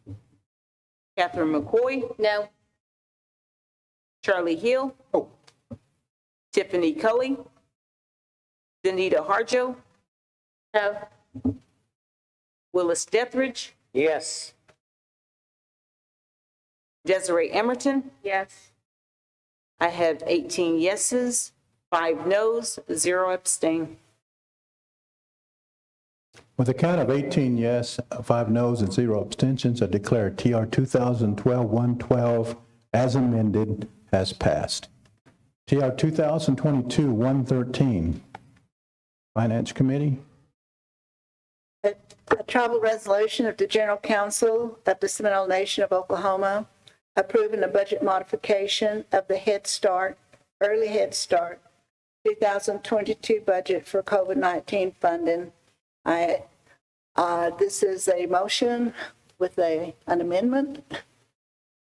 Catherine McCoy, No. Charlie Hill, Oh. Tiffany Cully, Danita Harjo, No. Willis Dethridge, Yes. Desiree Emerton. Yes. I have 18 yeses, 5 noes, 0 abstain. With a count of 18 yes, 5 noes, and 0 abstentions, I declare TR 2012-112 as amended has passed. TR 2022-113, Finance Committee. A tribal resolution of the General Council of the Seminole Nation of Oklahoma approving a budget modification of the Head Start, Early Head Start 2022 budget for COVID-19 funding. This is a motion with an amendment.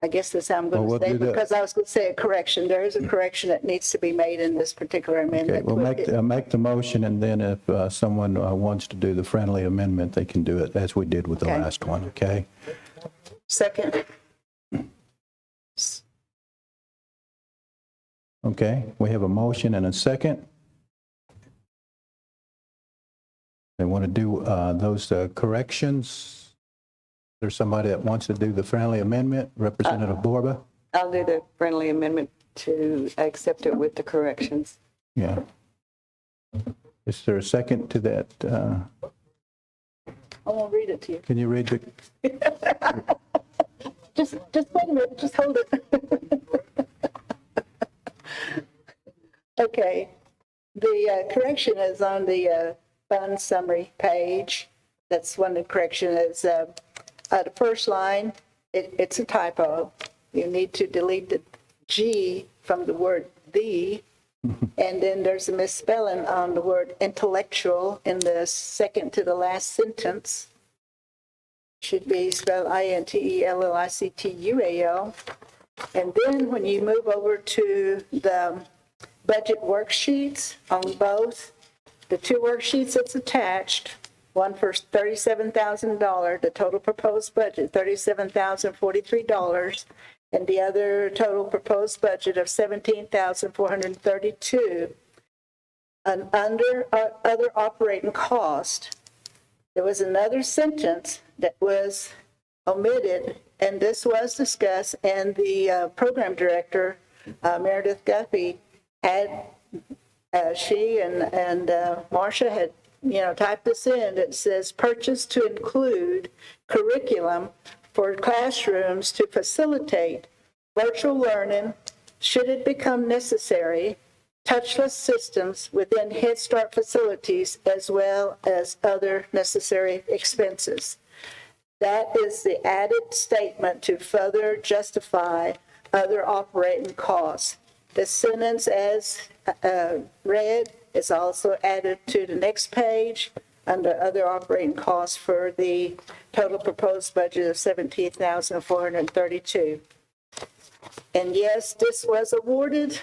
I guess that's how I'm going to say it, because I was going to say a correction. There is a correction that needs to be made in this particular Okay, amendment. we'll make the motion, and then if someone wants to do the friendly amendment, they can do it as we did with the Okay. last one, okay? Second. Okay, we have a motion and a second. They want to do those corrections. There's somebody that wants to do the friendly amendment, Representative Borba? I'll do the friendly amendment to accept it with the corrections. Yeah. Is there a second to that? I won't read it to you. Can you read the, Just wait a minute, just hold it. Okay, the correction is on the fund summary page. That's one of the correction is the first line, it's a typo. You need to delete the G from the word the, and then there's a misspelling on the word intellectual in the second to the last sentence. Should be spelled INTELLICTUAL. And then when you move over to the budget worksheets on both, the two worksheets that's attached, one for $37,000, the total proposed budget, $37,043, and the other total proposed budget of $17,432. And under other operating cost, there was another sentence that was omitted, and this was discussed, and the program director, Meredith Guffey, had, she and Marcia had, typed this in. It says, purchase to include curriculum for classrooms to facilitate virtual learning, should it become necessary, touchless systems within Head Start facilities, as well as other necessary expenses. That is the added statement to further justify other operating costs. The sentence as read is also added to the next page under other operating costs for the total proposed budget of $17,432. And yes, this was awarded.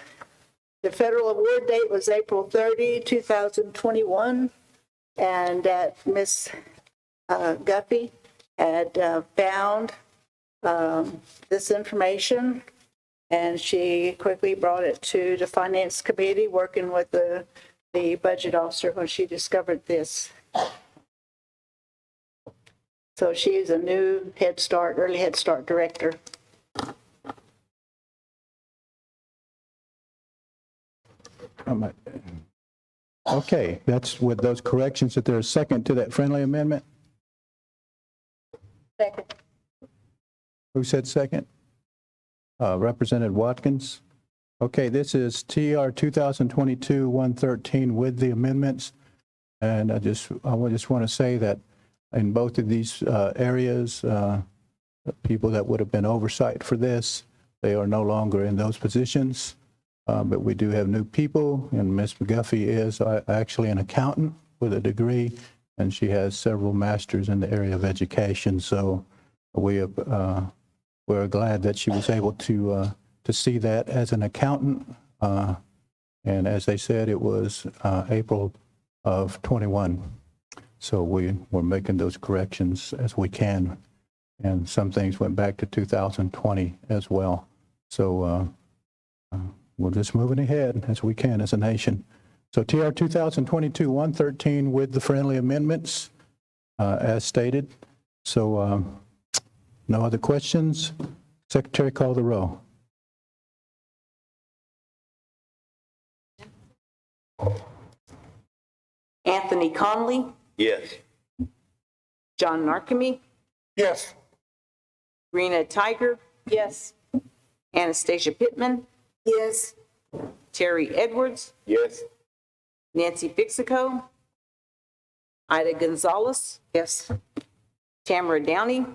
The federal award date was April 30, 2021, and that Ms. Guffey had found this information, and she quickly brought it to the Finance Committee, working with the budget officer when she discovered this. So she is a new early Head Start director. Okay, that's with those corrections. Is there a second to that friendly amendment? Second. Who said second? Representative Watkins. Okay, this is TR 2022-113 with the amendments. And I just want to say that in both of these areas, people that would have been oversight for this, they are no longer in those positions. But we do have new people, and Ms. McGuffey is actually an accountant with a degree, and she has several masters in the area of education. So we're glad that she was able to see that as an accountant. And as they said, it was April of 21. So we're making those corrections as we can. And some things went back to 2020 as well. So we're just moving ahead as we can as a nation. So TR 2022-113 with the friendly amendments as stated. So no other questions? Secretary, call the roll. Anthony Conley, Yes. John Narkemy, Yes. Rena Tiger, Yes. Anastasia Pittman, Yes. Terry Edwards, Yes. Nancy Fixico, Ida Gonzalez, Yes. Tamara Downey,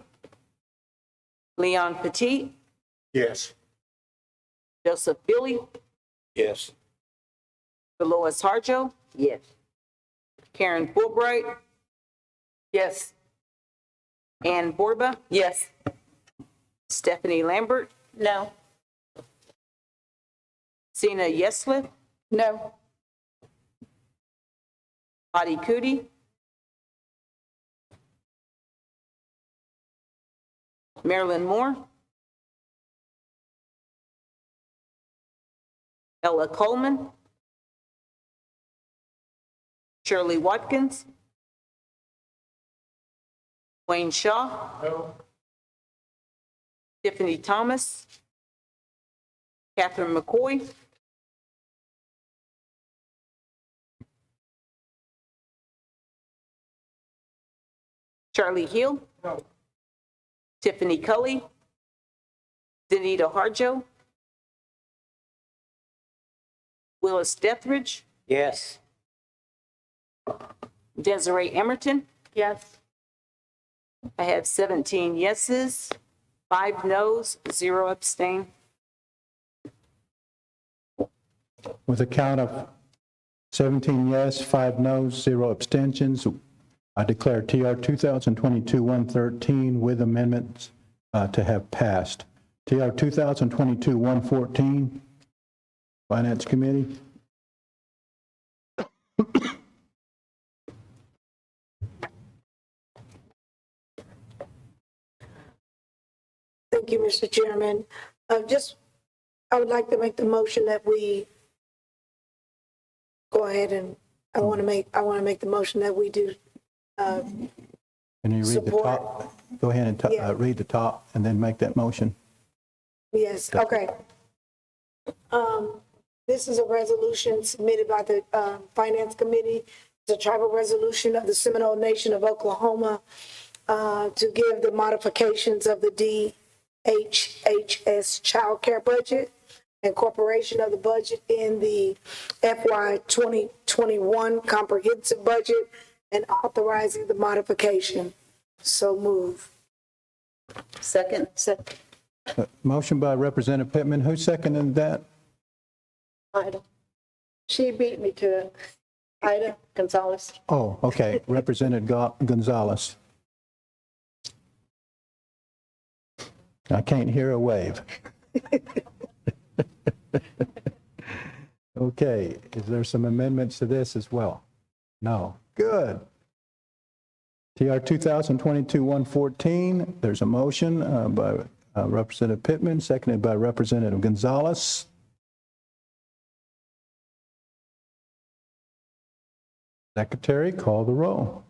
Leon Petit, Yes. Joseph Billy, Yes. Dolores Harjo, Yes. Karen Fulbright, Yes. Ann Borba, Yes. Stephanie Lambert, No. Sina Yesley, No. Hadi Cootie, Marilyn Moore, Ella Coleman, Shirley Watkins, Wayne Shaw, No. Tiffany Thomas, Catherine McCoy, Charlie Hill, No. Tiffany Cully, Danita Harjo, Willis Dethridge, Yes. Desiree Emerton. Yes. I have 17 yeses, 5 noes, 0 abstain. With a count of 17 yes, 5 noes, 0 abstentions, I declare TR 2022-113 with amendments to have passed. TR 2022-114, Finance Committee. Thank you, Mr. Chairman. I would like to make the motion that we go ahead and I want to make the motion that we do. Can you read the Support. top? Go ahead and Yeah. read the top and then make that motion. Yes, okay. This is a resolution submitted by the Finance Committee. It's a tribal resolution of the Seminole Nation of Oklahoma to give the modifications of the DHHS child care budget, incorporation of the budget in the FY 2021 comprehensive budget, and authorizing the modification. So move. Second. Motion by Representative Pittman. Who seconded that? Ida. She beat me to it. Ida Gonzalez. Oh, okay. Representative Gonzalez. I can't hear a wave. Okay, is there some amendments to this as well? No. Good. TR 2022-114, there's a motion by Representative Pittman, seconded by Representative Gonzalez. Secretary, call the roll.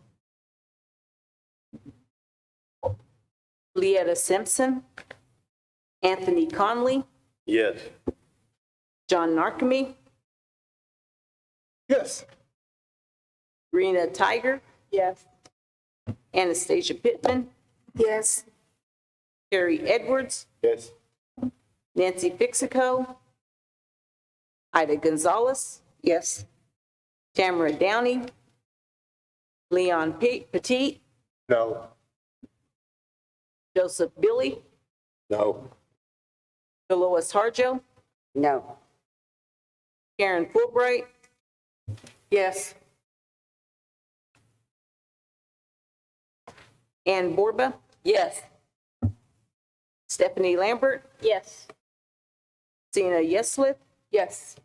Leetta Simpson, Anthony Conley, Yes. John Narkemy, Yes. Rena Tiger, Yes. Anastasia Pittman, Yes. Carrie Edwards, Yes. Nancy Fixico, Ida Gonzalez, Yes. Tamara Downey, Leon Petit, No. Joseph Billy, No. Dolores Harjo, No. Karen Fulbright, Yes. Ann Borba, Yes. Stephanie Lambert, Yes. Sina Yeslip, Yes.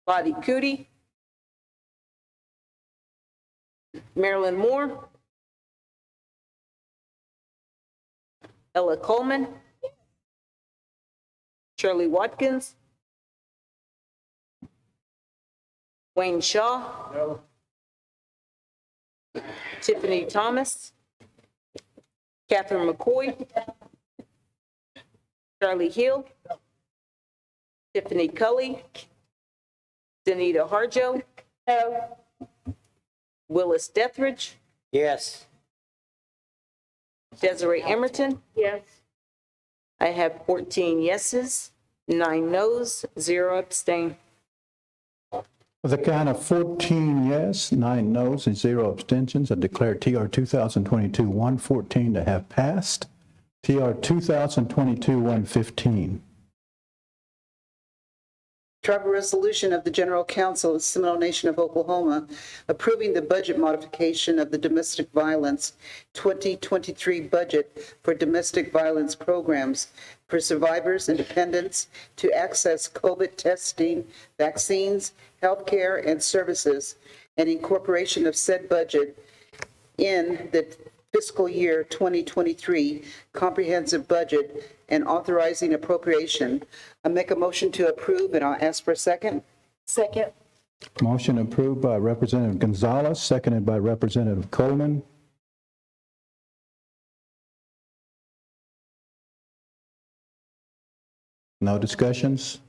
Lottie Cootie, Marilyn Moore, Ella Coleman, Shirley Watkins, Wayne Shaw, No. Tiffany Thomas, Catherine McCoy, Charlie Hill, Tiffany Cully, Danita Harjo, No. Willis Dethridge, Yes. Desiree Emerton. Yes. I have 14 yeses, 9 noes, 0 abstain. With a count of 14 yes, 9 noes, and 0 abstentions, I declare TR 2022-114 to have passed. TR 2022-115. Tribal resolution of the General Council of the Seminole Nation of Oklahoma approving the budget modification of the domestic violence 2023 budget for domestic violence programs for survivors and dependents to access COVID testing, vaccines, healthcare, and services, and incorporation of said budget in the fiscal year 2023 comprehensive budget and authorizing appropriation. I make a motion to approve, and I'll ask for a second. Second. Motion approved by Representative Gonzalez, seconded by Representative Coleman. No discussions?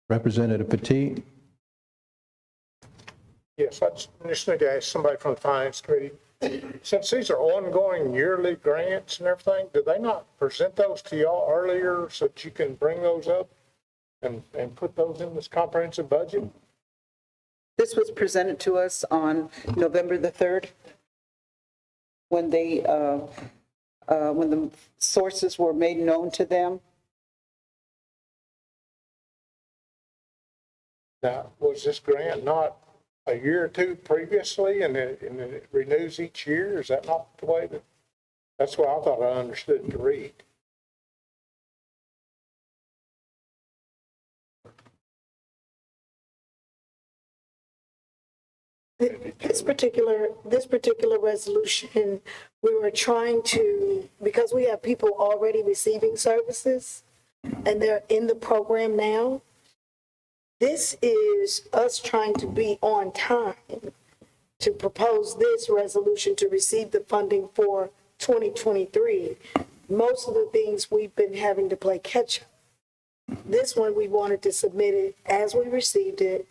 Representative Petit? Yes, I just need to ask somebody from the Finance Committee, since these are ongoing yearly grants and everything, do they not present those to y'all earlier so that you can bring those up and put those in this comprehensive budget? This was presented to us on November the 3rd when they, when the sources were made known to them. Now, was this grant not a year or two previously and it renews each year? Is that not the way that's what I thought I understood to read. This particular resolution, we were trying to, because we have people already receiving services and they're in the program now, this is us trying to be on time to propose this resolution to receive the funding for 2023. Most of the things we've been having to play catch up. This one, we wanted to submit it as we received it,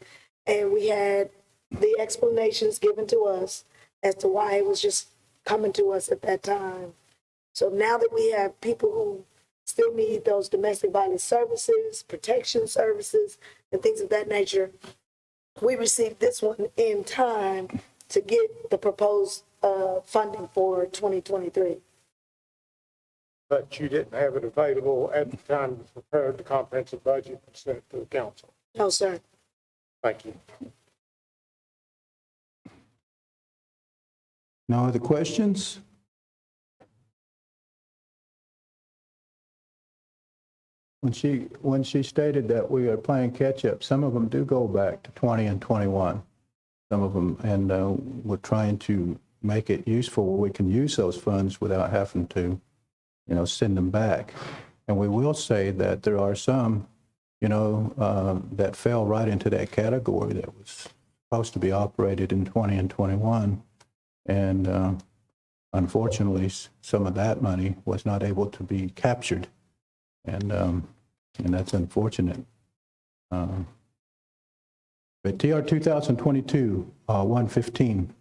and we had the explanations given to us as to why it was just coming to us at that time. So now that we have people who still need those domestic violence services, protection services, and things of that nature, we received this one in time to get the proposed funding for 2023. But you didn't have it available at the time you prepared the comprehensive budget and sent it to the council. No, sir. Thank you. No other questions? when she stated that we are playing catch-up, some of them do go back to 20 and 21. Some of them, and we're trying to make it useful where we can use those funds without having to, send them back. And we will say that there are some, that fell right into that category that was supposed to be operated in 20 and 21. And unfortunately, some of that money was not able to be captured. And that's unfortunate. But TR 2022, 115.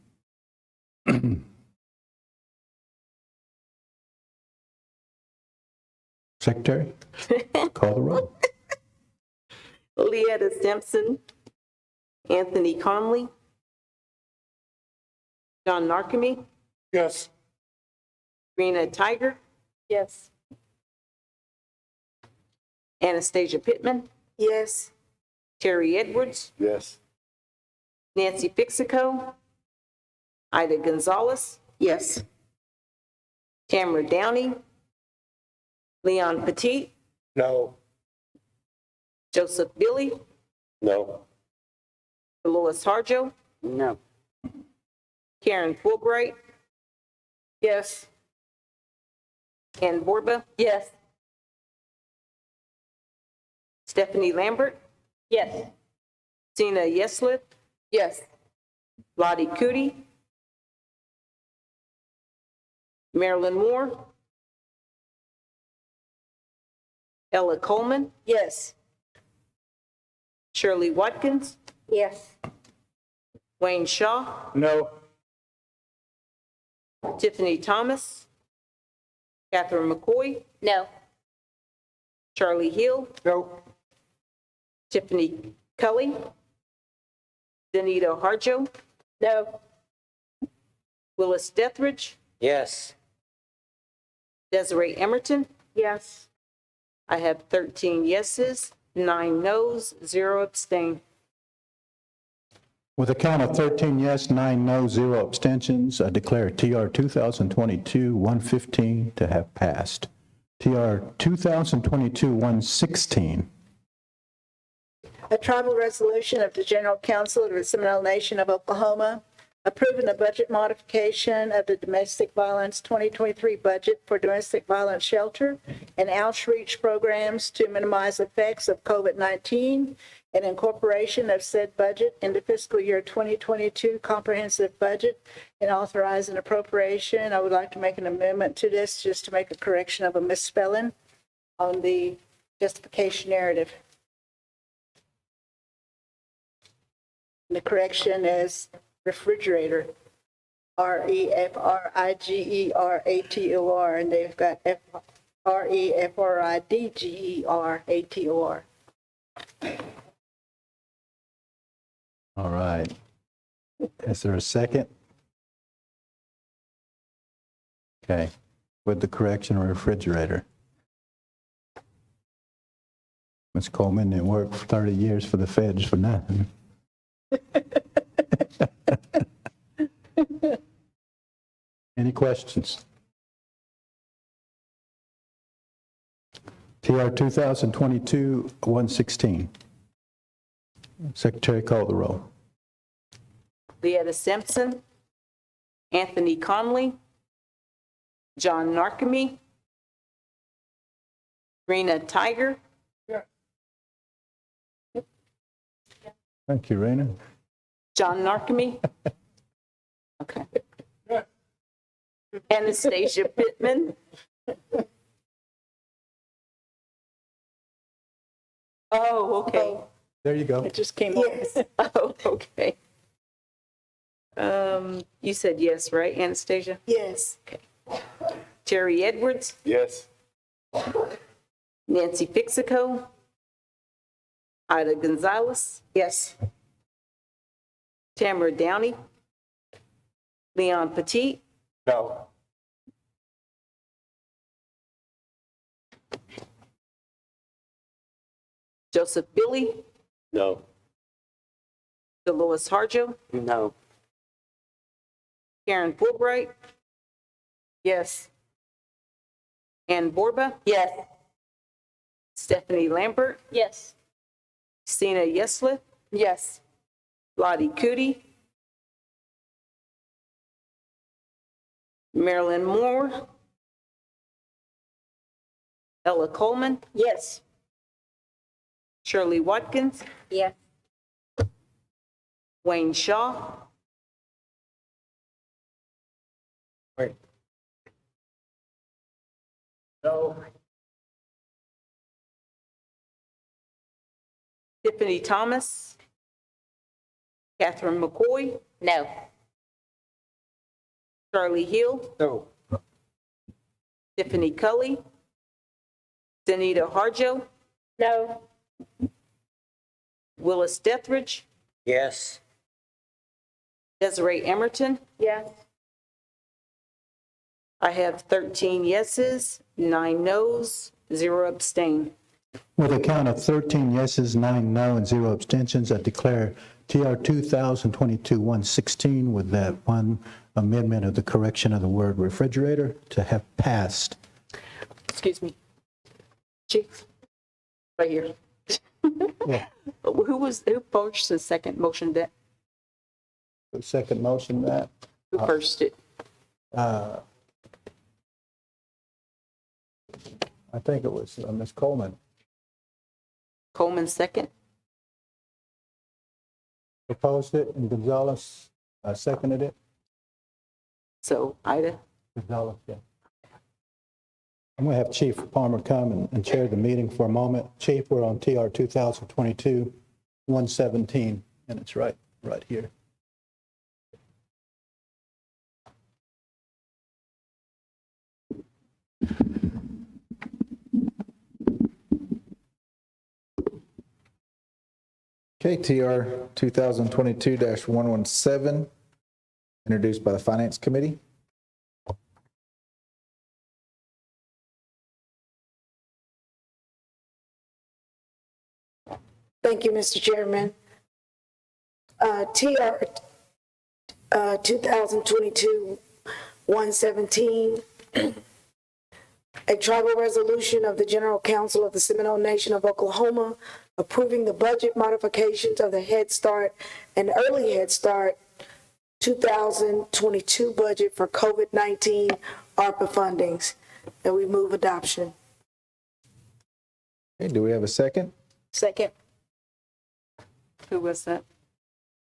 Secretary, call the roll. Leetta Simpson, Anthony Conley, John Narkemy, Yes. Rena Tiger, Yes. Anastasia Pittman, Yes. Terry Edwards, Yes. Nancy Fixico, Ida Gonzalez, Yes. Tamara Downey, Leon Petit, No. Joseph Billy, No. Dolores Harjo, No. Karen Fulbright, Yes. Ann Borba, Yes. Stephanie Lambert, Yes. Tina Yeslip, Yes. Lottie Cootie, Marilyn Moore, Ella Coleman, Yes. Shirley Watkins, Yes. Wayne Shaw, No. Tiffany Thomas, Catherine McCoy, No. Charlie Hill, No. Tiffany Cully, Danita Harjo, No. Willis Dethridge, Yes. Desiree Emerton. Yes. I have 13 yeses, 9 noes, 0 abstain. With a count of 13 yes, 9 no, 0 abstentions, I declare TR 2022-115 to have passed. TR 2022-116. A tribal resolution of the General Council of the Seminole Nation of Oklahoma approving a budget modification of the domestic violence 2023 budget for domestic violence shelter and outreach programs to minimize effects of COVID-19 and incorporation of said budget into fiscal year 2022 comprehensive budget and authorize an appropriation. I would like to make an amendment to this just to make a correction of a misspelling on the justification narrative. The correction is refrigerator, refrigerator, and they've got refridgerator. All right. Is there a second? Okay, with the correction, refrigerator. Ms. Coleman didn't work for 30 years for the feds for nothing. Any questions? TR 2022-116. Secretary, call the roll. Leetta Simpson, Anthony Conley, John Narkemy, Rena Tiger, Thank you, Raina. John Narkemy. Okay. Anastasia Pittman. Oh, okay. There you go. It just came up. Oh, okay. You said yes, right, Anastasia? Yes. Okay. Terry Edwards, Yes. Nancy Fixico, Ida Gonzalez, Yes. Tamara Downey, Leon Petit, No. Joseph Billy, No. Dolores Harjo, No. Karen Fulbright, Yes. Ann Borba, Yes. Stephanie Lambert, Yes. Sina Yesley, Yes. Lottie Cootie, Marilyn Moore, Ella Coleman, Yes. Shirley Watkins, Yes. Wayne Shaw, No. Tiffany Thomas, Catherine McCoy, No. Charlie Hill, No. Tiffany Cully, Danita Harjo, No. Willis Dethridge, Yes. Desiree Emerton. Yes. I have 13 yeses, 9 nos, 0 abstain. With a count of 13 yeses, 9 no, and 0 abstentions, I declare TR 2022-116 with that one amendment of the correction of the word refrigerator to have passed. Excuse me. Chief, right here. Yeah. Who first the second motion that, The second motion, that. who first it? I think it was Ms. Coleman Coleman second? proposed it, and Gonzalez seconded it. So Ida, Gonzalez, yeah. I'm going to have Chief Palmer come and chair the meeting for a moment. Chief, we're on TR 2022-117, and it's right here. Okay, TR 2022-117, introduced by the Finance Committee. Thank you, Mr. Chairman. TR 2022-117, a tribal resolution of the General Council of the Seminole Nation of Oklahoma approving the budget modifications of the Head Start and Early Head Start 2022 budget for COVID-19 ARPA fundings. And we move adoption. Okay, do we have a second? Second. who was that?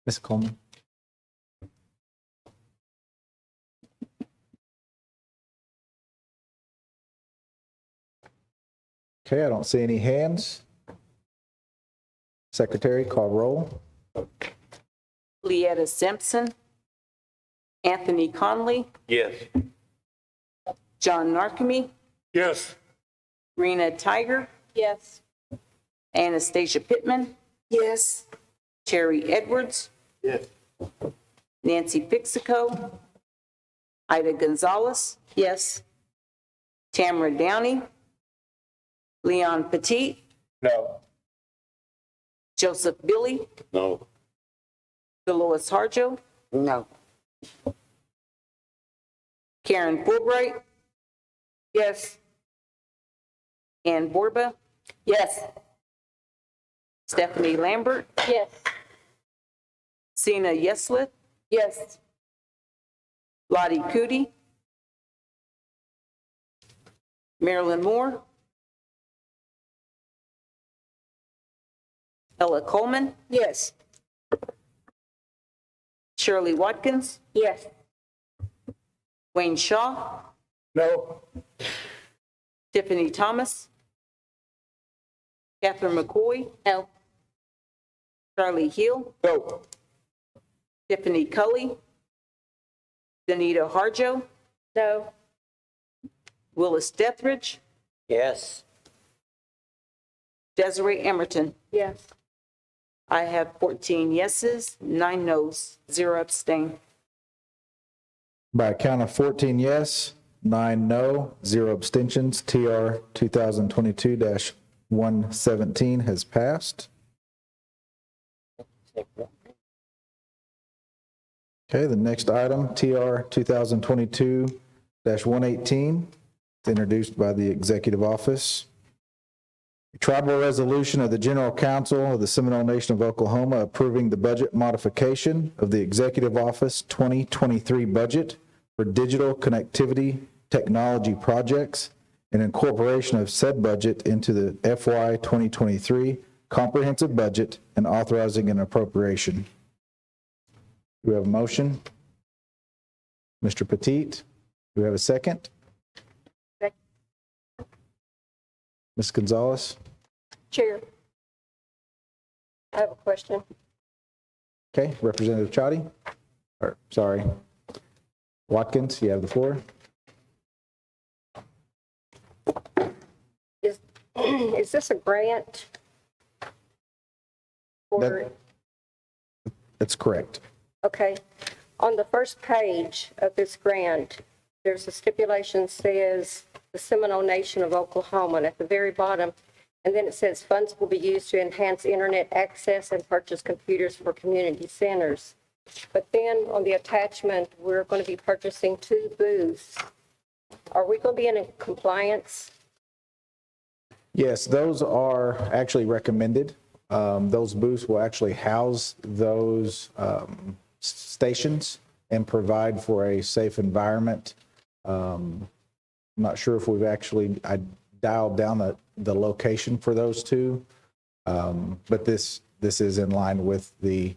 Ms. Coleman. Okay, I don't see any hands. Secretary, call roll. Leetta Simpson, Anthony Conley, Yes. John Narkemy, Yes. Rena Tiger, Yes. Anastasia Pittman, Yes. Terry Edwards, Yes. Nancy Pixico, Ida Gonzalez, Yes. Tamara Downey, Leon Petit, No. Joseph Billy, No. Dolores Harjo, No. Karen Fulbright, Yes. Ann Borba, Yes. Stephanie Lambert, Yes. Sina Yesley, Yes. Lottie Cootie, Marilyn Moore, Ella Coleman, Yes. Shirley Watkins, Yes. Wayne Shaw, No. Tiffany Thomas, Catherine McCoy, No. Charlie Hill, No. Tiffany Cully, Danita Harjo, No. Willis Dethridge, Yes. Desiree Emerton. Yes. I have 14 yeses, 9 nos, 0 abstain. By a count of 14 yes, 9 no, 0 abstentions, TR 2022-117 has passed. Okay, the next item, TR 2022-118, introduced by the Executive Office. A tribal resolution of the General Council of the Seminole Nation of Oklahoma approving the budget modification of the Executive Office 2023 budget for digital connectivity technology projects and incorporation of said budget into the FY 2023 comprehensive budget and authorizing an appropriation. Do we have a motion? Mr. Petit, do we have a second? Ms. Gonzalez? Chair, I have a question. Okay, Representative Chatty? Or, sorry, Watkins, you have the floor. Is this a grant? Or, That's correct. okay, on the first page of this grant, there's a stipulation says the Seminole Nation of Oklahoma, and at the very bottom, and then it says funds will be used to enhance internet access and purchase computers for community centers. But then on the attachment, we're going to be purchasing 2 booths. Are we going to be in compliance? Yes, those are actually recommended. Those booths will actually house those stations and provide for a safe environment. I'm not sure if we've actually dialed down the location for those 2, but this is in line with the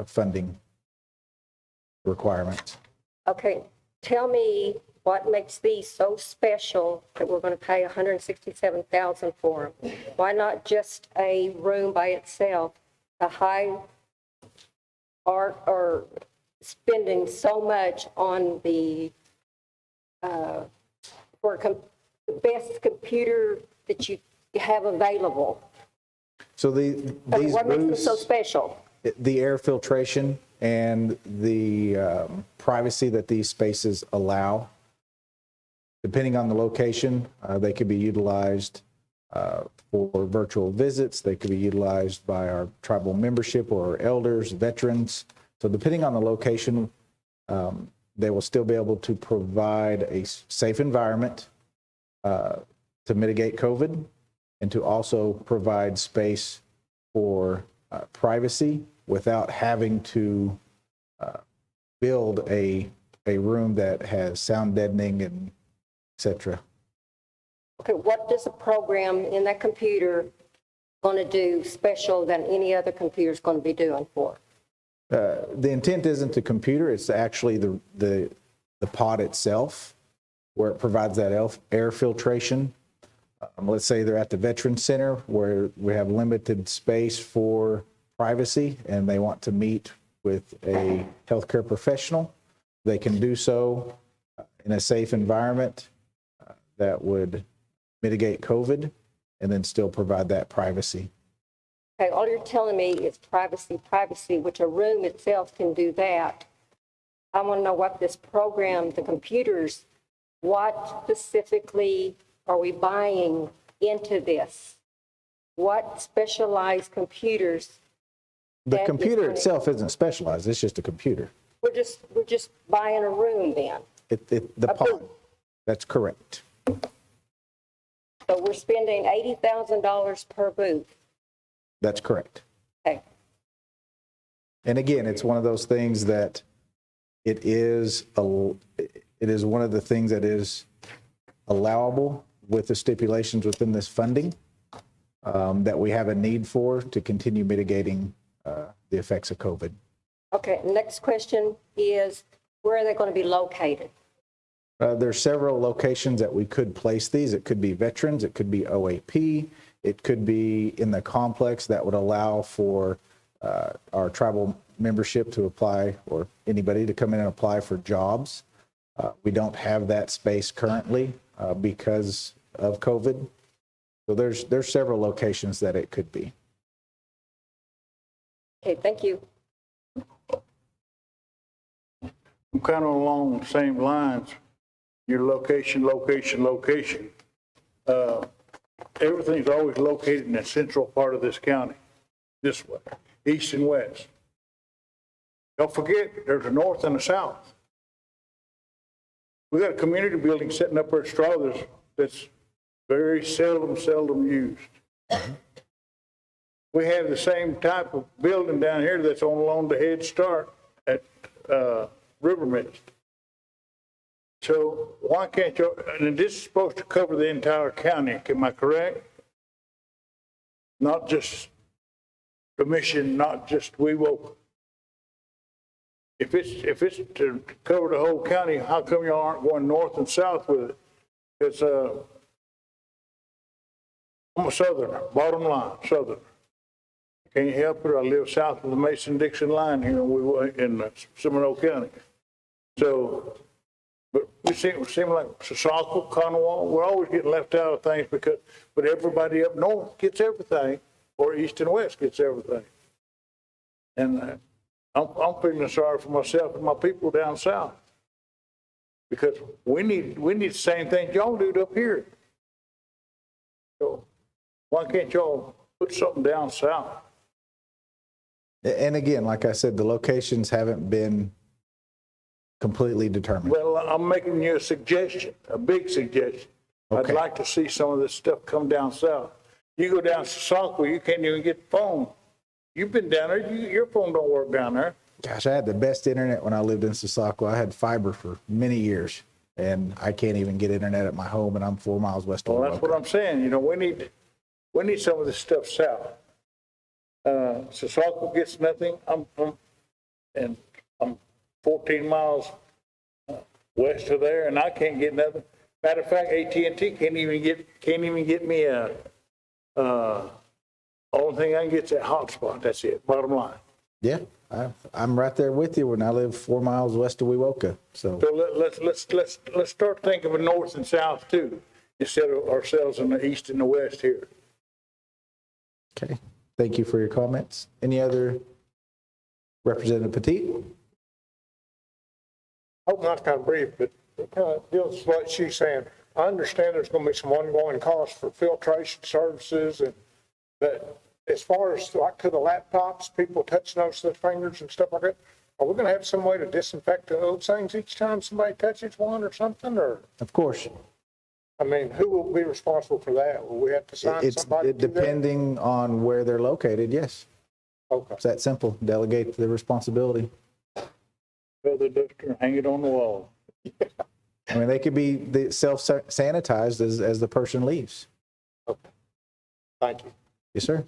funding requirements. Okay, tell me what makes these so special that we're going to pay $167,000 for them? Why not just a room by itself? A high art or spending so much on the the best computer that you have available? So these What makes them booths, so special? the air filtration and the privacy that these spaces allow. Depending on the location, they could be utilized for virtual visits. They could be utilized by our tribal membership or elders, veterans. So depending on the location, they will still be able to provide a safe environment to mitigate COVID and to also provide space for privacy without having to build a room that has sound deadening and et cetera. Okay, what does a program in that computer going to do special than any other computer is going to be doing for? The intent isn't the computer, it's actually the pod itself, where it provides that air filtration. Let's say they're at the Veterans Center where we have limited space for privacy and they want to meet with a healthcare professional. They can do so in a safe environment that would mitigate COVID and then still provide that privacy. Okay, all you're telling me is privacy, which a room itself can do that. I want to know what this program, the computers, what specifically are we buying into this? What specialized computers? The computer itself isn't specialized, it's just a computer. We're just buying a room then. The pod, that's correct. So we're spending $80,000 per booth. That's correct. Okay. And again, it's one of those things that it is one of the things that is allowable with the stipulations within this funding that we have a need for to continue mitigating the effects of COVID. Okay, next question is, where are they going to be located? There's several locations that we could place these. It could be veterans, it could be OAP, it could be in the complex that would allow for our tribal membership to apply or anybody to come in and apply for jobs. We don't have that space currently because of COVID. So there's several locations that it could be. Okay, thank you. I'm kind of along the same lines. Your location. Everything's always located in the central part of this county, this way, east and west. Don't forget, there's a north and a south. We got a community building sitting up there at Straw that's very seldom used. We have the same type of building down here that's on along the Head Start at River Mist. So why can't you, and this is supposed to cover the entire county, am I correct? Not just the Mission, not just Wewoke. If it's to cover the whole county, how come y'all aren't going north and south with it? It's I'm a Southerner, bottom line, Southerner. Can't help it. I live south of the Mason-Dixon line here in Seminole County. So, but we seem like Sasaco, Conowal, we're always getting left out of things but everybody up north gets everything, or east and west gets everything. And I'm feeling sorry for myself and my people down south, because we need the same thing y'all do up here. So why can't y'all put something down south? And again, like I said, the locations haven't been completely determined. Well, I'm making you a suggestion, a big suggestion. Okay. I'd like to see some of this stuff come down south. You go down to Sasaco, you can't even get the phone. You've been down there, your phone don't work down there. Gosh, I had the best internet when I lived in Sasaco. I had fiber for many years, and I can't even get internet at my home, and I'm 4 miles west of Well, that's what I'm saying. You know, we need some of this stuff south. Sasaco gets nothing. I'm 14 miles west of there, and I can't get nothing. Matter of fact, AT&T can't even get me a. Only thing I can get is that hotspot. That's it. Bottom line. Yeah, I'm right there with you when I live 4 miles west of Wewoka. So let's start thinking of north and south too, instead of ourselves in the east and the west here. okay, thank you for your comments. Any other Representative Petit? I hope not kind of brief, but it kind of deals with what she's saying. I understand there's going to be some ongoing costs for filtration services, but as far as like to the laptops, people touching those with their fingers and stuff like that, are we going to have some way to disinfect those things each time somebody touches one or something? Or Of course. I mean, who will be responsible for that? Will we have to sign somebody to do that? Depending on where they're located, yes. Okay. It's that simple. Delegate the responsibility. Fill the duster, hang it on the wall. I mean, they could be self-sanitized as the person leaves. Okay. Thank you. Yes, sir.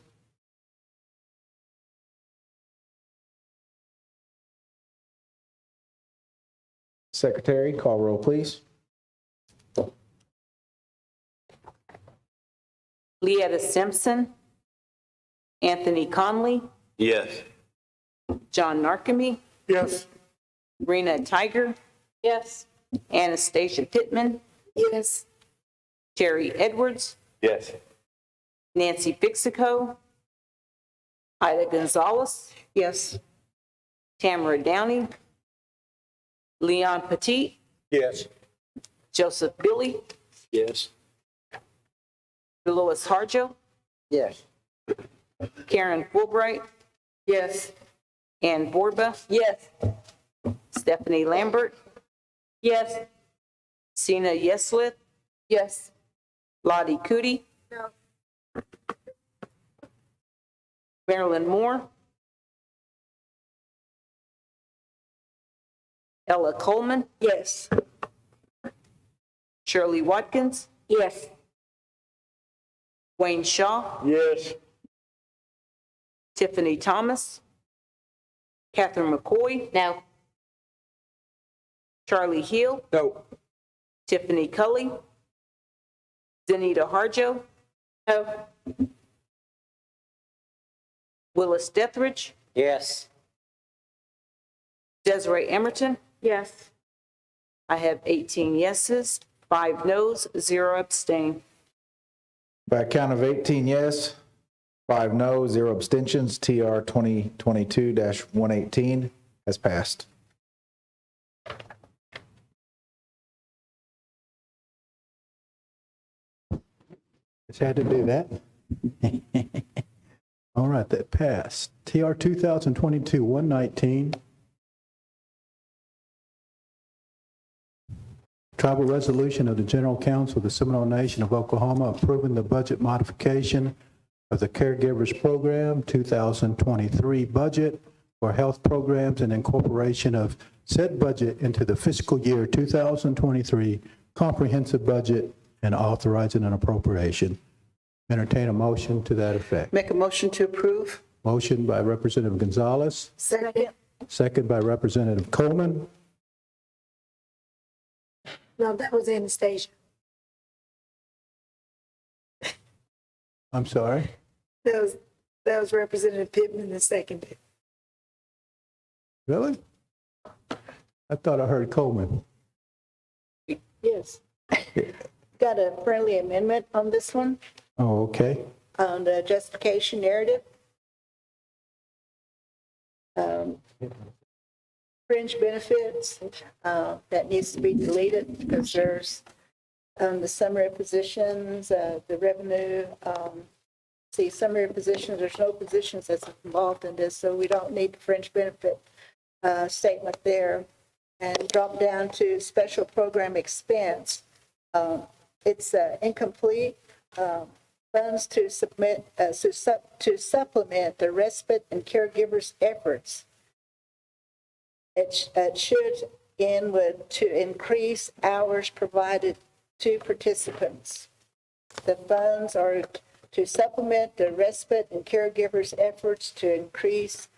Secretary, call roll, please. Leetta Simpson, Anthony Conley, Yes. John Narkemy, Yes. Rena Tiger, Yes. Anastasia Pittman, Yes. Terry Edwards, Yes. Nancy Fixico, Ida Gonzalez, Yes. Tamara Downey, Leon Petit, Yes. Joseph Billy, Yes. Dolores Harjo, Yes. Karen Fulbright, Yes. Ann Borba, Yes. Stephanie Lambert, Yes. Sina Yeslith, Yes. Lottie Cootie, No. Marilyn Moore, Ella Coleman, Yes. Shirley Watkins, Yes. Wayne Shaw, Yes. Tiffany Thomas, Catherine McCoy, No. Charlie Hill, No. Tiffany Cully, Danita Harjo, No. Willis Dethridge, Yes. Desiree Emerton. Yes. I have 18 yeses, 5 noes, 0 abstain. By a count of 18 yes, 5 no, 0 abstentions, TR 2022-118 has passed. Just had to do that. All right, that passed. TR 2022-119. Tribal resolution of the General Council of the Seminole Nation of Oklahoma approving the budget modification of the Caregivers Program 2023 budget for health programs and incorporation of said budget into the fiscal year 2023 comprehensive budget and authorizing an appropriation. Entertain a motion to that effect. Make a motion to approve. Motion by Representative Gonzalez, Second. second by Representative Coleman. No, that was Anastasia. I'm sorry. That was Representative Pittman that seconded. Really? I thought I heard Coleman. Yes. Got a friendly amendment on this one, Oh, okay. on the justification narrative. Fringe benefits, that needs to be deleted because there's the summary positions, the revenue, summary positions, there's no positions that's involved in this, so we don't need the fringe benefit statement there. And drop down to special program expense. It's incomplete. Funds to submit, to supplement the respite and caregivers' efforts. It should end with to increase hours provided to participants. The funds are to supplement the respite and caregivers' efforts to increase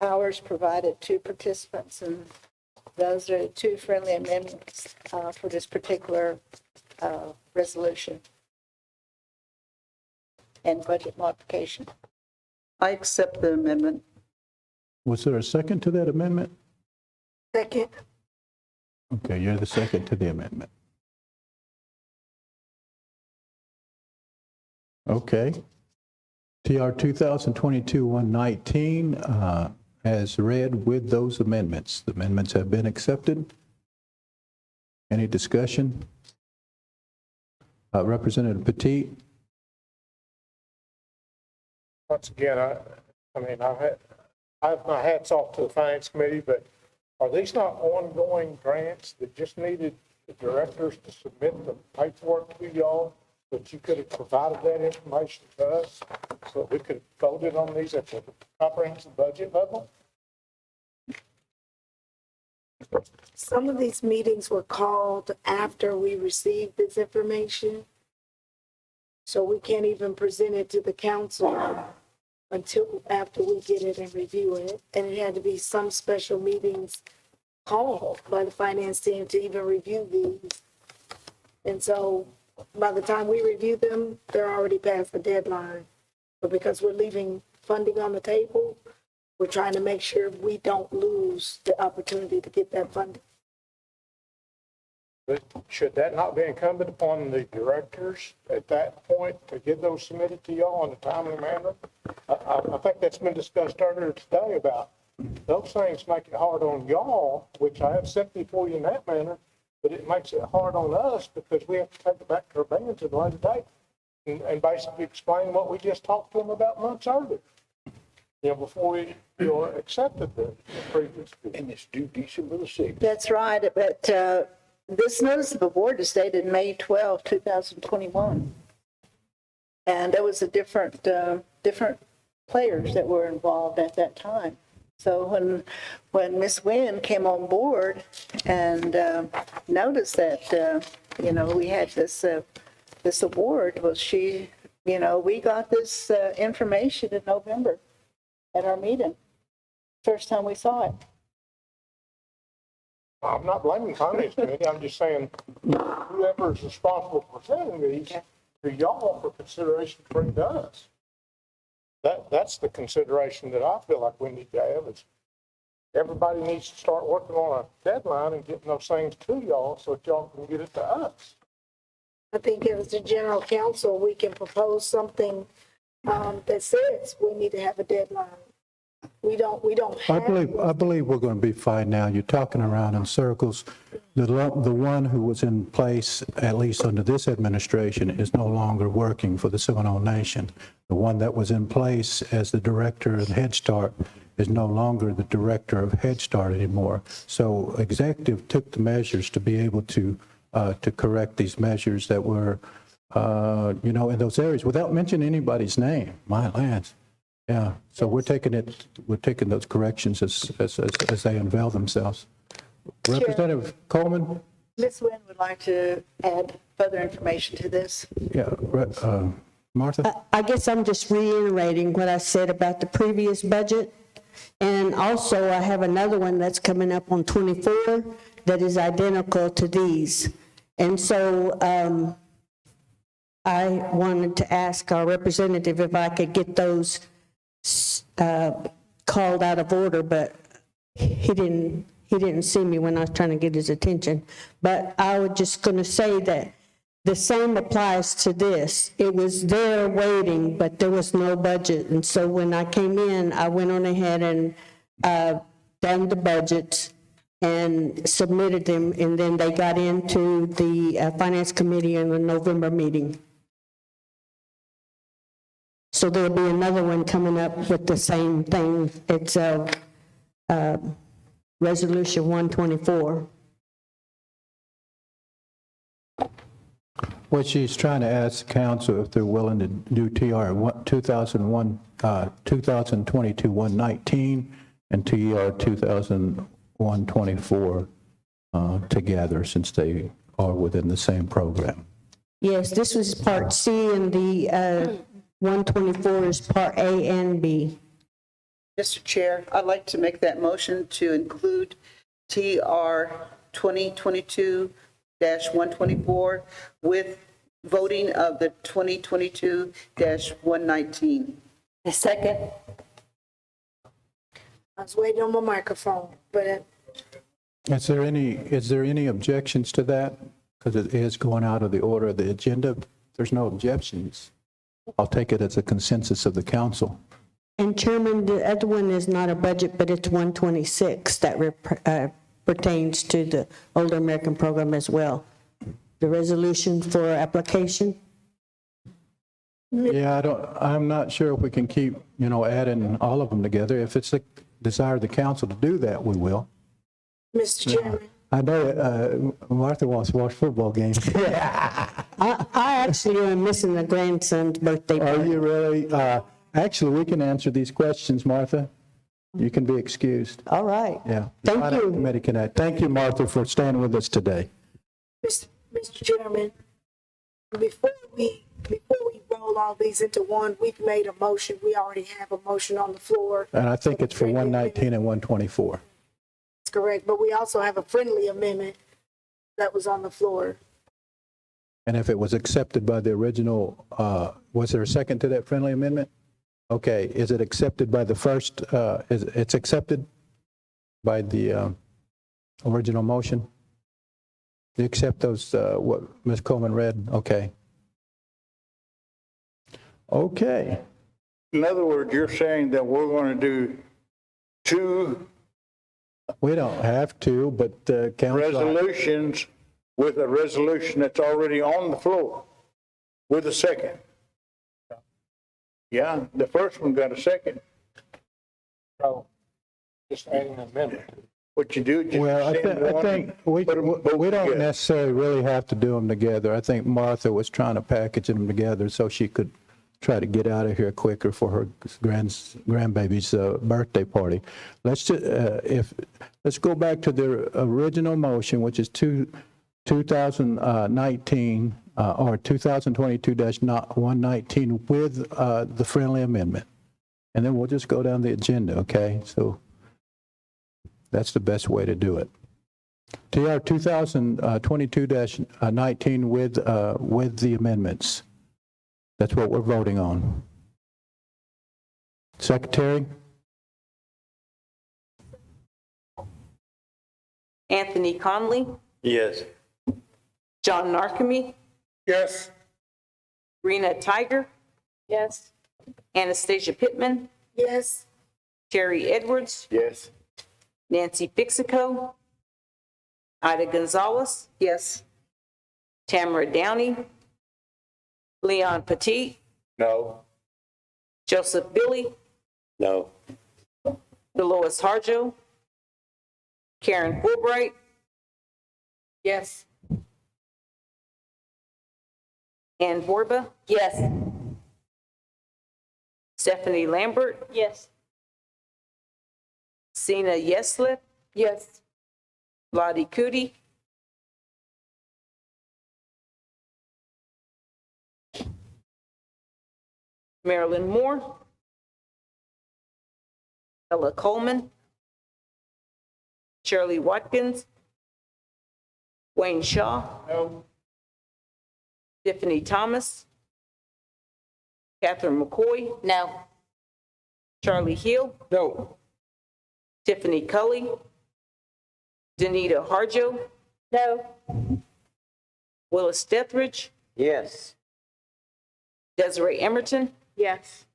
hours provided to participants. And those are the two friendly amendments for this particular resolution and budget modification. I accept the amendment. Was there a second to that amendment? Second. Okay, you're the second to the amendment. Okay. TR 2022-119 as read with those amendments. The amendments have been accepted. Any discussion? Representative Petit? Once again, I mean, I have my hats off to the Finance Committee, but are these not ongoing grants that just needed the directors to submit the paperwork to y'all, that you could have provided that information to us so that we could have voted on these at the comprehensive budget level? Some of these meetings were called after we received this information. So we can't even present it to the council until after we get it and review it. And it had to be some special meetings called by the finance team to even review these. And so by the time we review them, they're already past the deadline. But because we're leaving funding on the table, we're trying to make sure we don't lose the opportunity to get that funding. But should that not be incumbent upon the directors at that point to get those submitted to y'all in a timely manner? I think that's been discussed earlier today about those things make it hard on y'all, which I have sympathy for you in that manner, but it makes it hard on us because we have to take it back to our bands at a later date and basically explain what we just talked to them about months earlier. You know, before we accepted the previous. And it's due December the 6th. That's right, but this notice of award is dated May 12, 2021. And there was a different players that were involved at that time. So when Ms. Wynn came on board and noticed that, we had this award, well, she, we got this information in November at our meeting. First time we saw it. I'm not blaming the Finance Committee, I'm just saying whoever is responsible for sending these to y'all for consideration to bring to us. That's the consideration that I feel like we need to have is everybody needs to start working on a deadline and getting those things to y'all so that y'all can get it to us. I think as the general counsel, we can propose something that says we need to have a deadline. We don't I have. believe we're going to be fine now. You're talking around in circles. The one who was in place, at least under this administration, is no longer working for the Seminole Nation. The one that was in place as the director of Head Start is no longer the director of Head Start anymore. So executive took the measures to be able to correct these measures that were in those areas without mentioning anybody's name. My lands. Yeah, so we're taking those corrections as they unveil themselves. Representative Coleman? Ms. Nguyen would like to add further information to this. Yeah, Martha? I guess I'm just reiterating what I said about the previous budget. And also, I have another one that's coming up on 24 that is identical to these. And so I wanted to ask our representative if I could get those called out of order, but he didn't see me when I was trying to get his attention. But I was just going to say that the same applies to this. It was there waiting, but there was no budget. And so when I came in, I went on ahead and done the budgets and submitted them, and then they got into the Finance Committee in the November meeting. So there'll be another one coming up with the same thing. It's Resolution 124. What she's trying to ask the council if they're willing to do TR 2022-119 and TR 2001-24 together, since they are within the same program. Yes, this was Part C, and the 124 is Part A and B. Mr. Chair, I'd like to make that motion to include TR 2022-124 with voting of the 2022-119. A second. I was waiting on my microphone, but Is there any objections to that? Because it is going out of the order of the agenda. If there's no objections, I'll take it as a consensus of the council. And Chairman, the other one is not a budget, but it's 126 that pertains to the Older American Program as well. The resolution for application. Yeah, I'm not sure if we can keep, adding all of them together. If it's the desire of the council to do that, we will. Mr. Chairman. I know Martha wants to watch football games. I actually am missing the grandson's birthday party. Are you really? Actually, we can answer these questions, Martha. You can be excused. All right. Yeah. Thank you. Committee can add. Thank you, Martha, for staying with us today. Mr. Chairman, before we roll all these into one, we've made a motion. We already have a motion on the floor. And I think it's for 119 and 124. That's correct, but we also have a friendly amendment that was on the floor. And if it was accepted by the original, was there a second to that friendly amendment? Okay, is it accepted by the first, it's accepted by the original motion? You accept those, what Ms. Coleman read? Okay. Okay. In other words, you're saying that we're going to do two We don't have to, but council. resolutions with a resolution that's already on the floor with a second. Yeah, the first one got a second. So, just adding an amendment. What you do, just Well, I send one, think we put 'em both don't together. necessarily really have to do them together. I think Martha was trying to package them together so she could try to get out of here quicker for her grandbaby's birthday party. Let's go back to the original motion, which is 2019 or 2022-119 with the friendly amendment, and then we'll just go down the agenda. Okay, so that's the best way to do it. TR 2022-19 with the amendments. That's what we're voting on. Secretary? Anthony Conley, Yes. John Narkemy, Yes. Rena Tiger, Yes. Anastasia Pittman, Yes. Terry Edwards, Yes. Nancy Pixico, Ida Gonzalez, Yes. Tamara Downey, Leon Petit, No. Joseph Billy, No. Dolores Harjo, Karen Fulbright, Yes. Ann Borba, Yes. Stephanie Lambert, Yes. Sina Yeslip, Yes. Lottie Cootie, Marilyn Moore, Ella Coleman, Shirley Watkins, Wayne Shaw, No. Tiffany Thomas, Catherine McCoy, No. Charlie Hill, No. Tiffany Cully, Danita Harjo, No. Willis Dethridge, Yes. Desiree Emerton. Yes.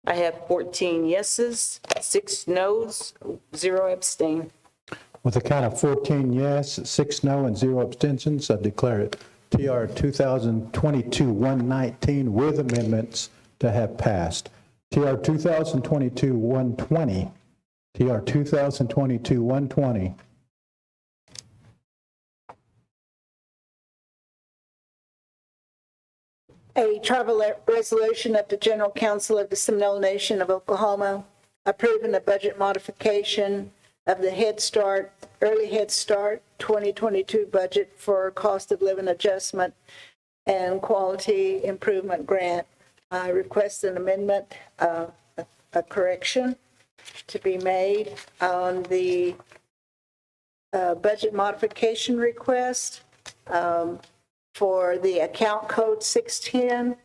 I have 14 yeses, 6 noes, 0 abstain. With a count of 14 yes, 6 no, and 0 abstentions, I declare it TR 2022-119 with amendments to have passed. TR 2022-120. TR 2022-120. A tribal resolution of the General Council of the Seminole Nation of Oklahoma approving a budget modification of the Head Start, Early Head Start 2022 budget for cost of living adjustment and quality improvement grant. I request an amendment, a correction to be made on the budget modification request. For the account code 610,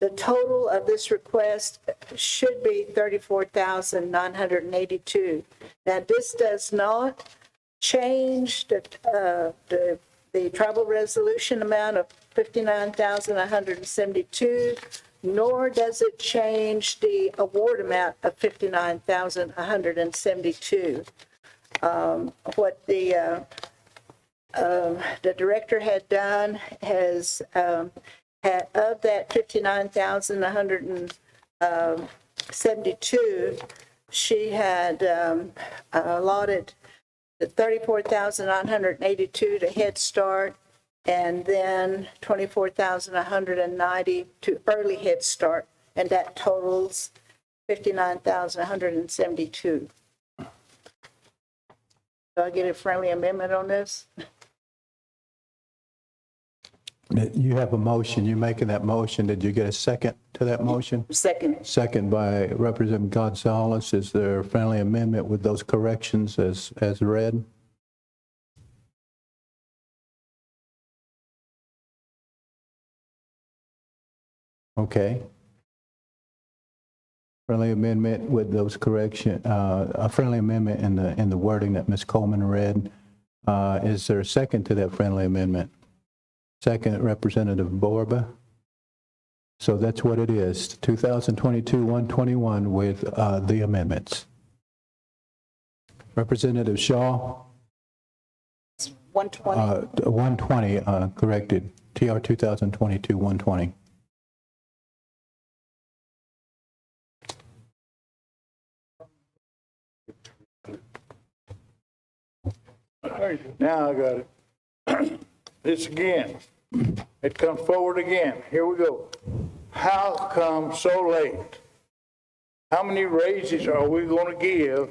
the total of this request should be $34,982. Now, this does not change the tribal resolution amount of $59,172, nor does it change the award amount of $59,172. What the director had done has, had of that $59,172, she had allotted the $34,982 to Head Start, and then $24,190 to Early Head Start, and that totals $59,172. Do I get a friendly amendment on this? You have a motion. You're making that motion. Did you get a second to that motion? Second. Second by Representative Gonzalez. Is there a friendly amendment with those corrections as read? Okay. Friendly amendment with those correction, a friendly amendment in the wording that Ms. Coleman read. Is there a second to that friendly amendment? Second, Representative Borba. So that's what it is, 2022-121 with the amendments. Representative Shaw? 120. 120, corrected, TR 2022-120. Now I got it. This again. It comes forward again. Here we go. How come so late? How many raises are we going to give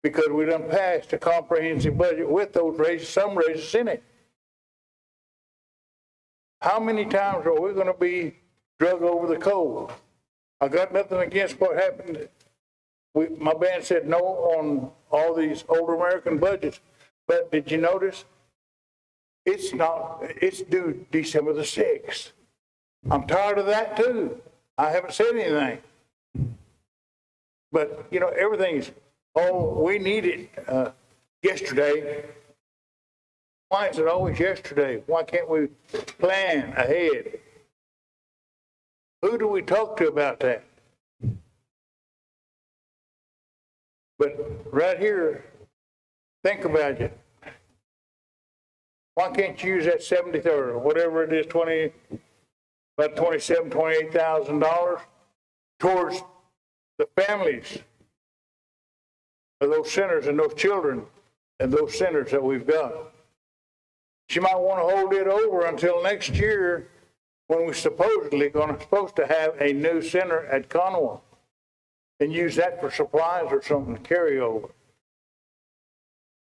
because we done passed a comprehensive budget with those raises, some raises in it? How many times are we going to be drug over the coals? I got nothing against what happened. My band said no on all these older American budgets, but did you notice? It's due December the 6th. I'm tired of that too. I haven't said anything. But, you know, everything's, we need it yesterday. Why is it always yesterday? Why can't we plan ahead? Who do we talk to about that? But right here, think about it. Why can't you use that 73rd or whatever it is, about $27,000, $28,000 towards the families of those sinners and those children and those sinners that we've got? She might want to hold it over until next year when we're supposed to have a new center at Conoway and use that for supplies or something to carry over.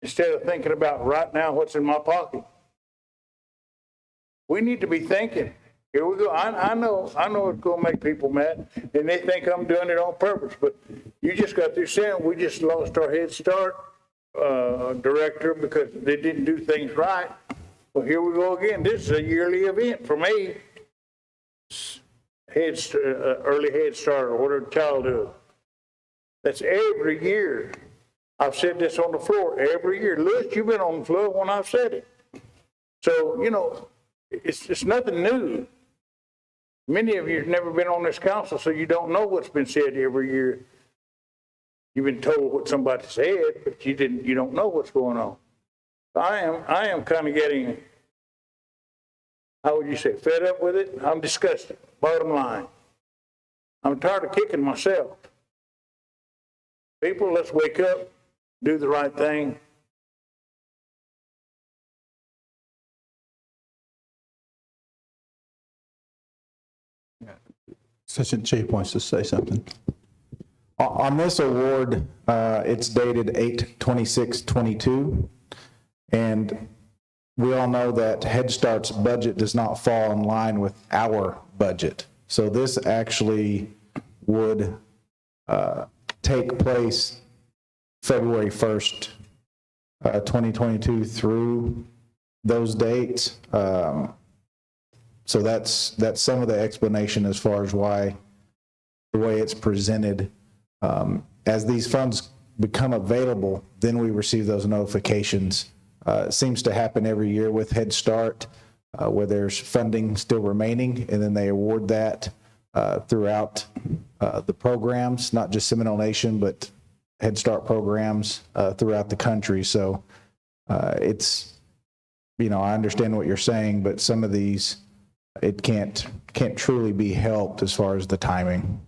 Instead of thinking about right now what's in my pocket. We need to be thinking. Here we go. I know it's going to make people mad, and they think I'm doing it on purpose, but you just got through saying we just lost our Head Start director because they didn't do things right. Well, here we go again. This is a yearly event for me. Early Head Start or whatever childhood. That's every year. I've said this on the floor every year. Lewis, you've been on the floor when I've said it. So, you know, it's nothing new. Many of you have never been on this council, so you don't know what's been said every year. You've been told what somebody said, but you don't know what's going on. I am kind of getting, how would you say, fed up with it. I'm disgusted, bottom line. I'm tired of kicking myself. People, let's wake up, do the right thing. Assistant Chief wants to say something. On this award, it's dated 8/26/22, and we all know that Head Start's budget does not fall in line with our budget. So this actually would take place February 1st, 2022 through those dates. So that's some of the explanation as far as why the way it's presented. As these funds become available, then we receive those notifications. It seems to happen every year with Head Start, where there's funding still remaining, and then they award that throughout the programs, not just Seminole Nation, but Head Start programs throughout the country. So it's, you know, I understand what you're saying, but some of these, it can't truly be helped as far as the timing.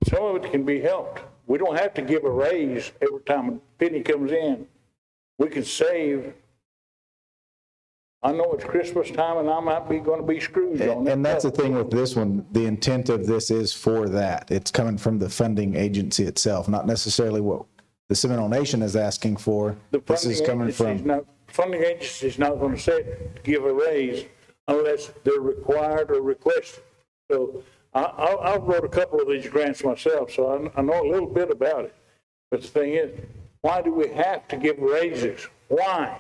Some of it can be helped. We don't have to give a raise every time a penny comes in. We can save. I know it's Christmas time and I might be going to be screwed on it. And that's the thing with this one, the intent of this is for that. It's coming from the funding agency itself, not necessarily what the Seminole Nation is asking for. This is coming from. Funding agency is not going to give a raise unless they're required or requested. So I wrote a couple of these grants myself, so I know a little bit about it. But the thing is, why do we have to give raises? Why?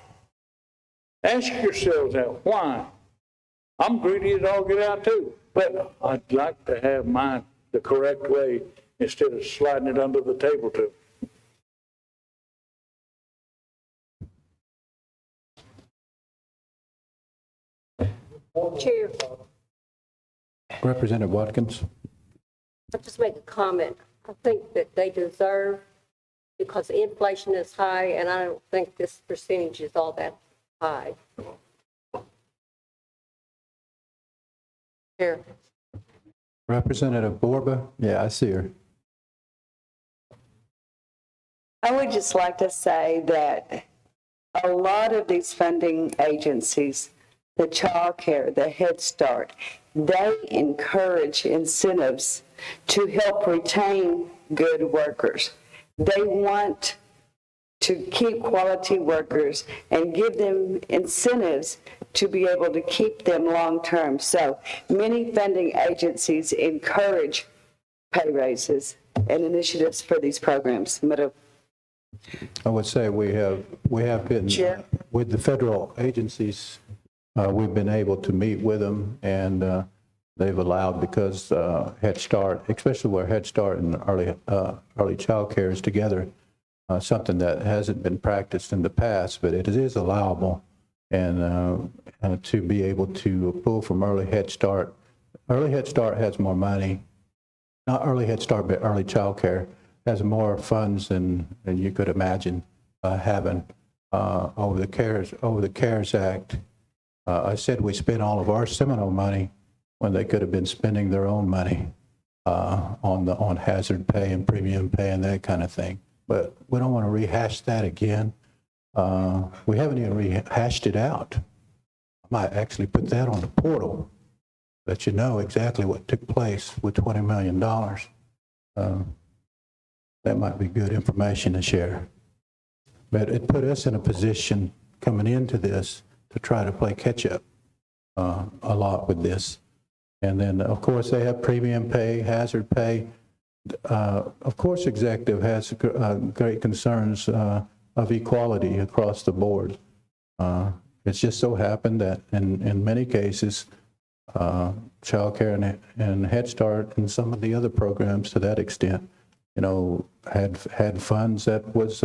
Ask yourselves that. Why? I'm greedy as all get out too, but I'd like to have mine the correct way instead of sliding it under the table too. Chair, Representative Watkins. I'll just make a comment. I think that they deserve, because inflation is high, and I don't think this percentage is all that high. Here. Representative Borba, yeah, I see her. I would just like to say that a lot of these funding agencies, the child care, the Head Start, they encourage incentives to help retain good workers. They want to keep quality workers and give them incentives to be able to keep them long-term. So many funding agencies encourage pay raises and initiatives for these programs. I would say we have been, with the federal agencies, we've been able to meet with them, and they've allowed, because Head Start, especially where Head Start and early child care is together, something that hasn't been practiced in the past, but it is allowable, and to be able to pull from early Head Start. Early Head Start has more money, not early Head Start, but early child care has more funds than you could imagine having over the CARES Act. I said we spent all of our Seminole money when they could have been spending their own money on hazard pay and premium pay and that kind of thing. But we don't want to rehash that again. We haven't even rehashed it out. I might actually put that on the portal, let you know exactly what took place with $20 million. That might be good information to share. But it put us in a position coming into this to try to play catch-up a lot with this. And then, of course, they have premium pay, hazard pay. Of course, executive has great concerns of equality across the board. It's just so happened that in many cases, child care and Head Start and some of the other programs to that extent, you know, had funds that was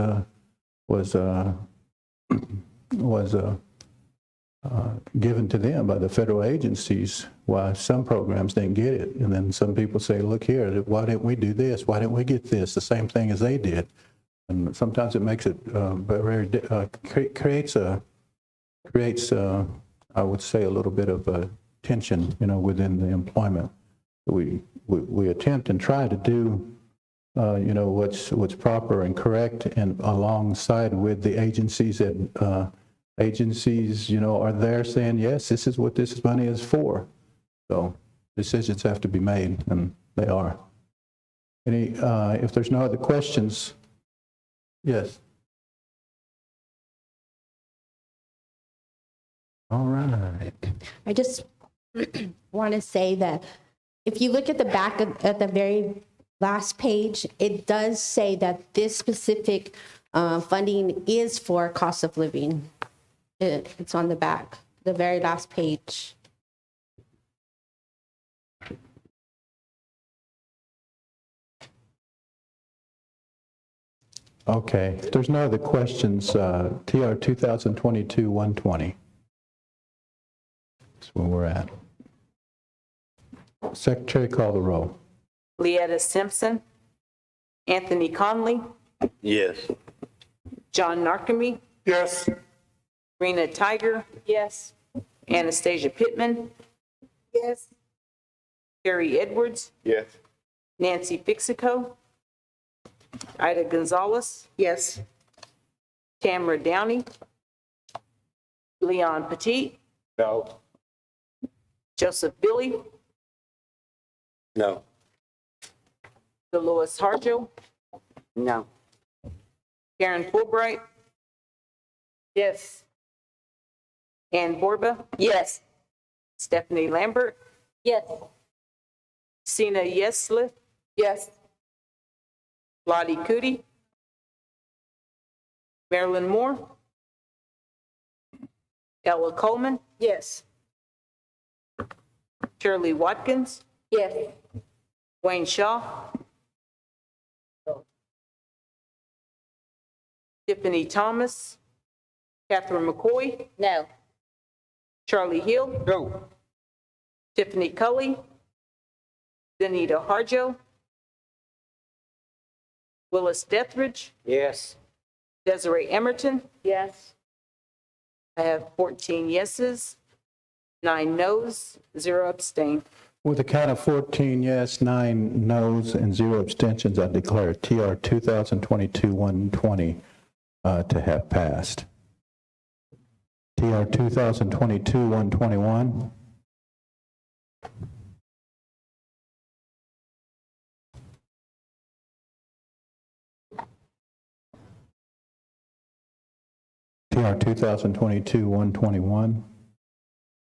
given to them by the federal agencies, while some programs didn't get it. And then some people say, look here, why didn't we do this? Why didn't we get this? The same thing as they did. And sometimes it makes it creates I would say a little bit of tension, you know, within the employment. We attempt and try to do you know, what's proper and correct, and alongside with the agencies that agencies, you know, are there saying, yes, this is what this money is for. So decisions have to be made, and they are. If there's no other questions, yes. All right. I just want to say that if you look at the back at the very last page, it does say that this specific funding is for cost of living. It's on the back, the very last page. Okay, if there's no other questions, TR 2022-120. That's where we're at. Secretary, call the roll. Leetta Simpson, Anthony Conley, Yes. John Narkemy, Yes. Rena Tiger, Yes. Anastasia Pittman, Yes. Harry Edwards, Yes. Nancy Fixico, Ida Gonzalez, Yes. Tamara Downey, Leon Petit, No. Joseph Billy, No. Dolores Harjo, No. Karen Fulbright, Yes. Ann Borba, Yes. Stephanie Lambert, Yes. Sina Yesley, Yes. Lottie Cootie, Marilyn Moore, Ella Coleman, Yes. Shirley Watkins, Yes. Wayne Shaw, Tiffany Thomas, Catherine McCoy, No. Charlie Hill, No. Tiffany Cully, Danita Harjo, Willis Dethridge, Yes. Desiree Emerton. Yes. I have 14 yeses, 9 noes, 0 abstain. With a count of 14 yes, 9 noes, and 0 abstentions, I declare TR 2022-120 to have passed. TR 2022-121. TR 2022-121.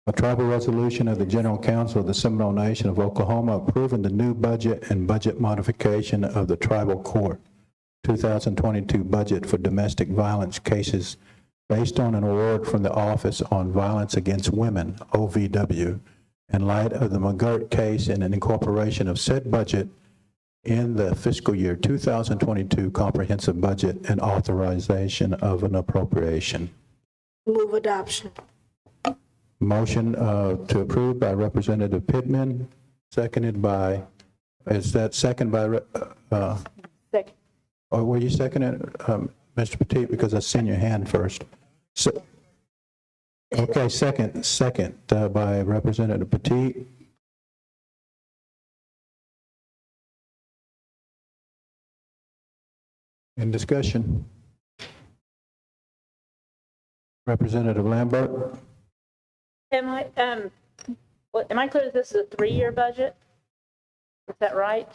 A tribal resolution of the General Council of the Seminole Nation of Oklahoma approving the new budget and budget modification of the Tribal Court 2022 budget for domestic violence cases based on an award from the Office on Violence Against Women, OVW, in light of the McGirt case and an incorporation of said budget in the fiscal year 2022 comprehensive budget and authorization of an appropriation. Move adoption. Motion to approve by Representative Pittman, seconded by, is that second by, Second. or were you seconded, Mr. Petit, because I seen your hand first? So, okay, second by Representative Petit. In discussion? Representative Lambert? Am I clear that this is a 3-year budget? Is that right?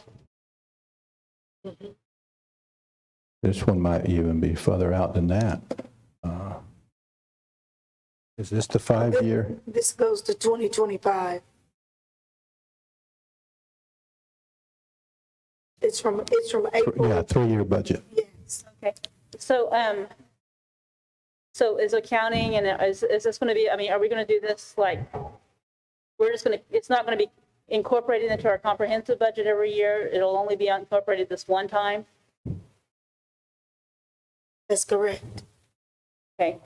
This one might even be further out than that. Is this the 5-year? This goes to 2025. It's from April. Yeah, 3-year budget. Yes. Okay. So, is accounting and is this going to be, I mean, are we going to do this like, it's not going to be incorporated into our comprehensive budget every year? It'll only be incorporated this one time? That's correct. Okay.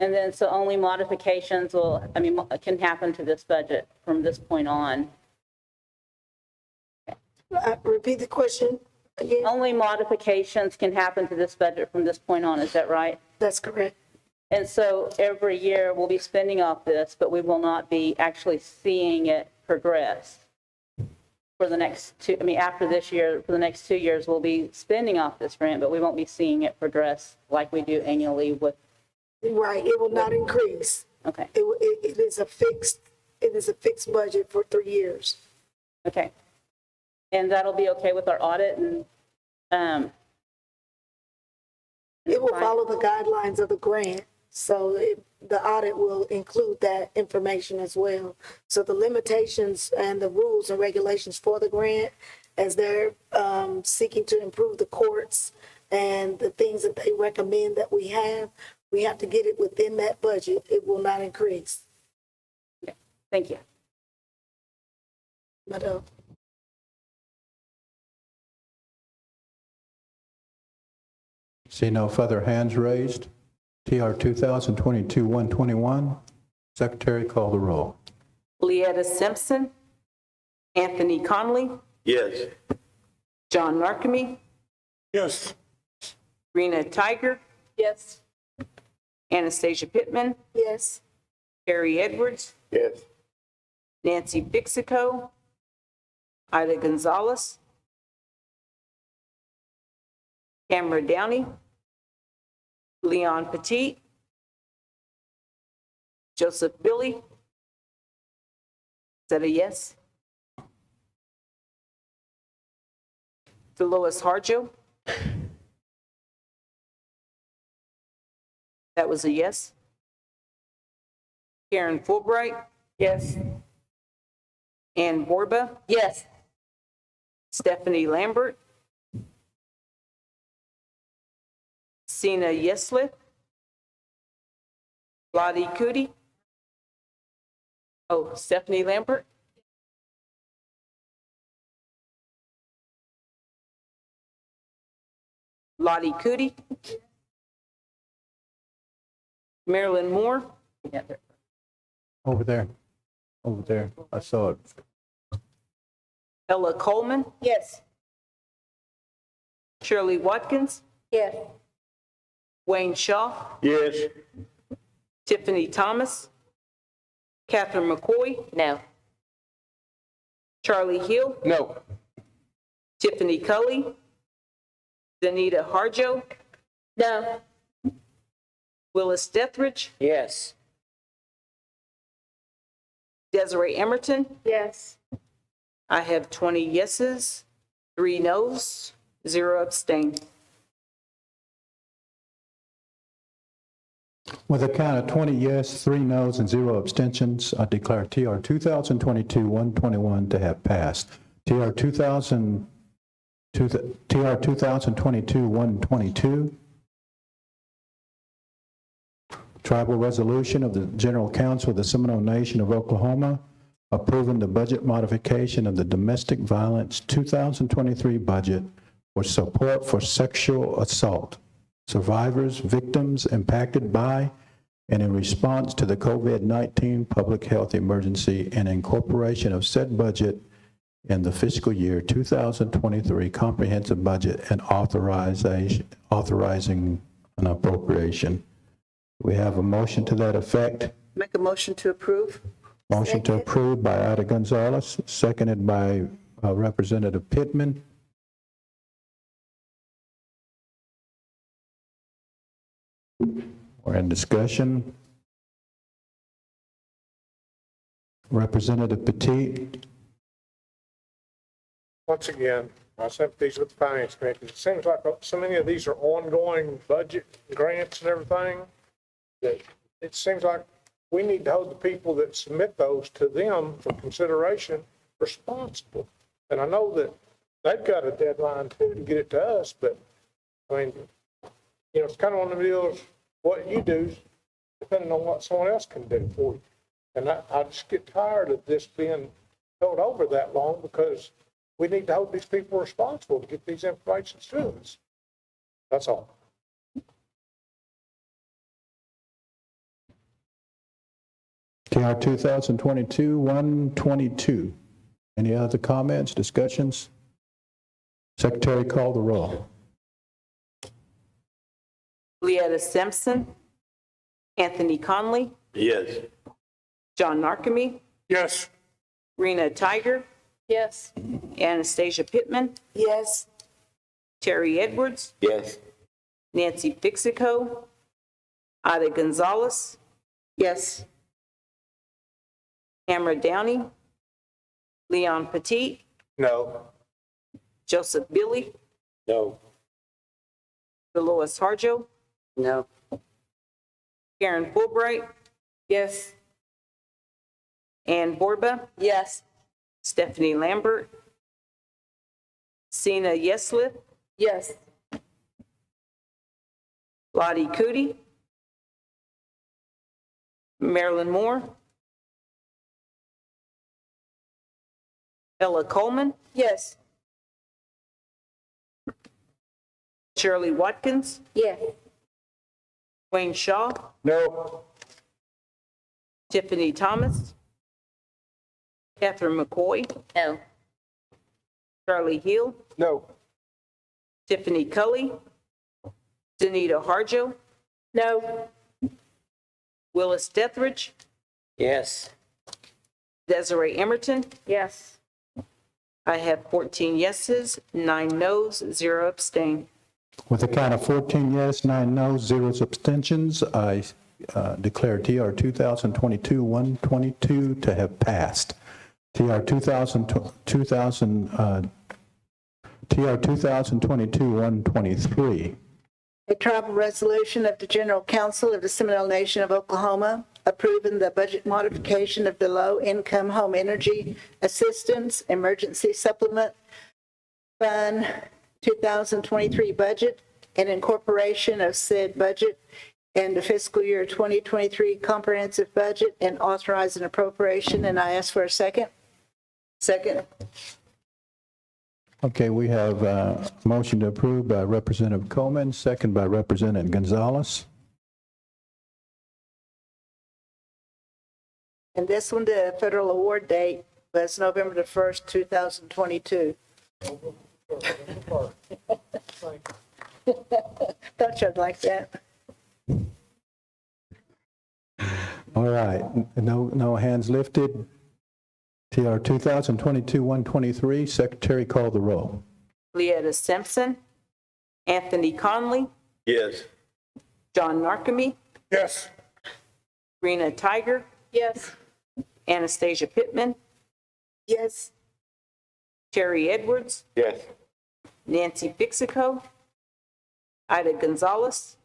And then, so only modifications can happen to this budget from this point on? Repeat the question again. Only modifications can happen to this budget from this point on, is that right? That's correct. And so every year we'll be spending off this, but we will not be actually seeing it progress for the next after this year, for the next 2 years, we'll be spending off this grant, but we won't be seeing it progress like we do annually with. Right, it will not increase. Okay. It is a fixed budget for 3 years. Okay. And that'll be okay with our audit and, it will follow the guidelines of the grant, so the audit will include that information as well. So the limitations and the rules and regulations for the grant, as they're seeking to improve the courts and the things that they recommend that we have to get it within that budget. It will not increase. Okay. Thank you. Madam. See no further hands raised. TR 2022-121. Secretary, call the roll. Leetta Simpson. Anthony Conley. Yes. John Narkemy. Yes. Rena Tiger. Yes. Anastasia Pittman. Yes. Harry Edwards. Yes. Nancy Bixico. Ida Gonzalez. Camera Downey. Leon Petit. Joseph Billy. Is that a yes? Dolores Harjo. That was a yes. Karen Fulbright. Yes. Ann Borba. Yes. Stephanie Lambert. Sina Yeslith. Lottie Cootie. Oh, Stephanie Lambert. Lottie Cootie. Marilyn Moore. Yeah. Over there. Over there. I saw it. Ella Coleman. Yes. Shirley Watkins. Yes. Wayne Shaw. Yes. Tiffany Thomas. Catherine McCoy. No. Charlie Hill. No. Tiffany Cully. Danita Harjo. No. Willis Dethridge. Yes. Desiree Emerton. Yes. I have 20 yeses, 3 noes, 0 abstain. With a count of 20 yes, 3 noes, and 0 abstentions, I declare TR 2022-121 to have passed. TR 2022-122, Tribal Resolution of the General Council of the Seminole Nation of Oklahoma approving the budget modification of the Domestic Violence 2023 budget for support for sexual assault survivors, victims impacted by, and in response to the COVID-19 public health emergency, and incorporation of said budget in the fiscal year 2023 comprehensive budget and authorizing an appropriation. We have a motion to that effect. Make a motion to approve. Motion to approve by Ida Gonzalez, seconded by Representative Pittman. We're in discussion. Representative Petit. Once again, my sympathies with the finance committee. It seems like so many of these are ongoing budget grants and everything, that it seems like we need to hold the people that submit those to them for consideration responsible. And I know that they've got a deadline too to get it to us, but I mean, it's kind of one of the deals, what you do, depending on what someone else can do for you. And I just get tired of this being held over that long, because we need to hold these people responsible to get these information to us. That's all. TR 2022-122. Any other comments, discussions? Secretary, call the roll. Leetta Simpson. Anthony Conley. Yes. John Narkemy. Yes. Rena Tiger. Yes. Anastasia Pittman. Yes. Terry Edwards. Yes. Nancy Fixico. Ada Gonzalez. Yes. Tamara Downey. Leon Petit. No. Joseph Billy. No. Dolores Harjo. No. Karen Fulbright. Yes. Ann Borba. Yes. Stephanie Lambert. Sina Yeslith. Yes. Lottie Cootie. Marilyn Moore. Ella Coleman. Yes. Shirley Watkins. Yes. Wayne Shaw. No. Tiffany Thomas. Catherine McCoy. No. Charlie Hill. No. Tiffany Cully. Danita Harjo. No. Willis Dethridge. Yes. Desiree Emerton. Yes. I have 14 yeses, 9 noes, 0 abstain. With a count of 14 yes, 9 no, 0 abstentions, I declare TR 2022-122 to have passed. TR 2022-123. A tribal resolution of the General Council of the Seminole Nation of Oklahoma approving the budget modification of the Low-Income Home Energy Assistance Emergency Supplement Fund 2023 budget and incorporation of said budget and the fiscal year 2023 comprehensive budget, and authorize an appropriation. And I ask for a second. Second. Okay, we have a motion to approve by Representative Coleman, second by Representative Gonzalez. And this one, the federal award date was November the 1st, 2022. Thought you'd like that. All right, no hands lifted. TR 2022-123, Secretary, call the roll. Leetta Simpson. Anthony Conley. Yes. John Narkemy. Yes. Rena Tiger. Yes. Anastasia Pittman. Yes. Terry Edwards. Yes. Nancy Fixico. Ida Gonzalez.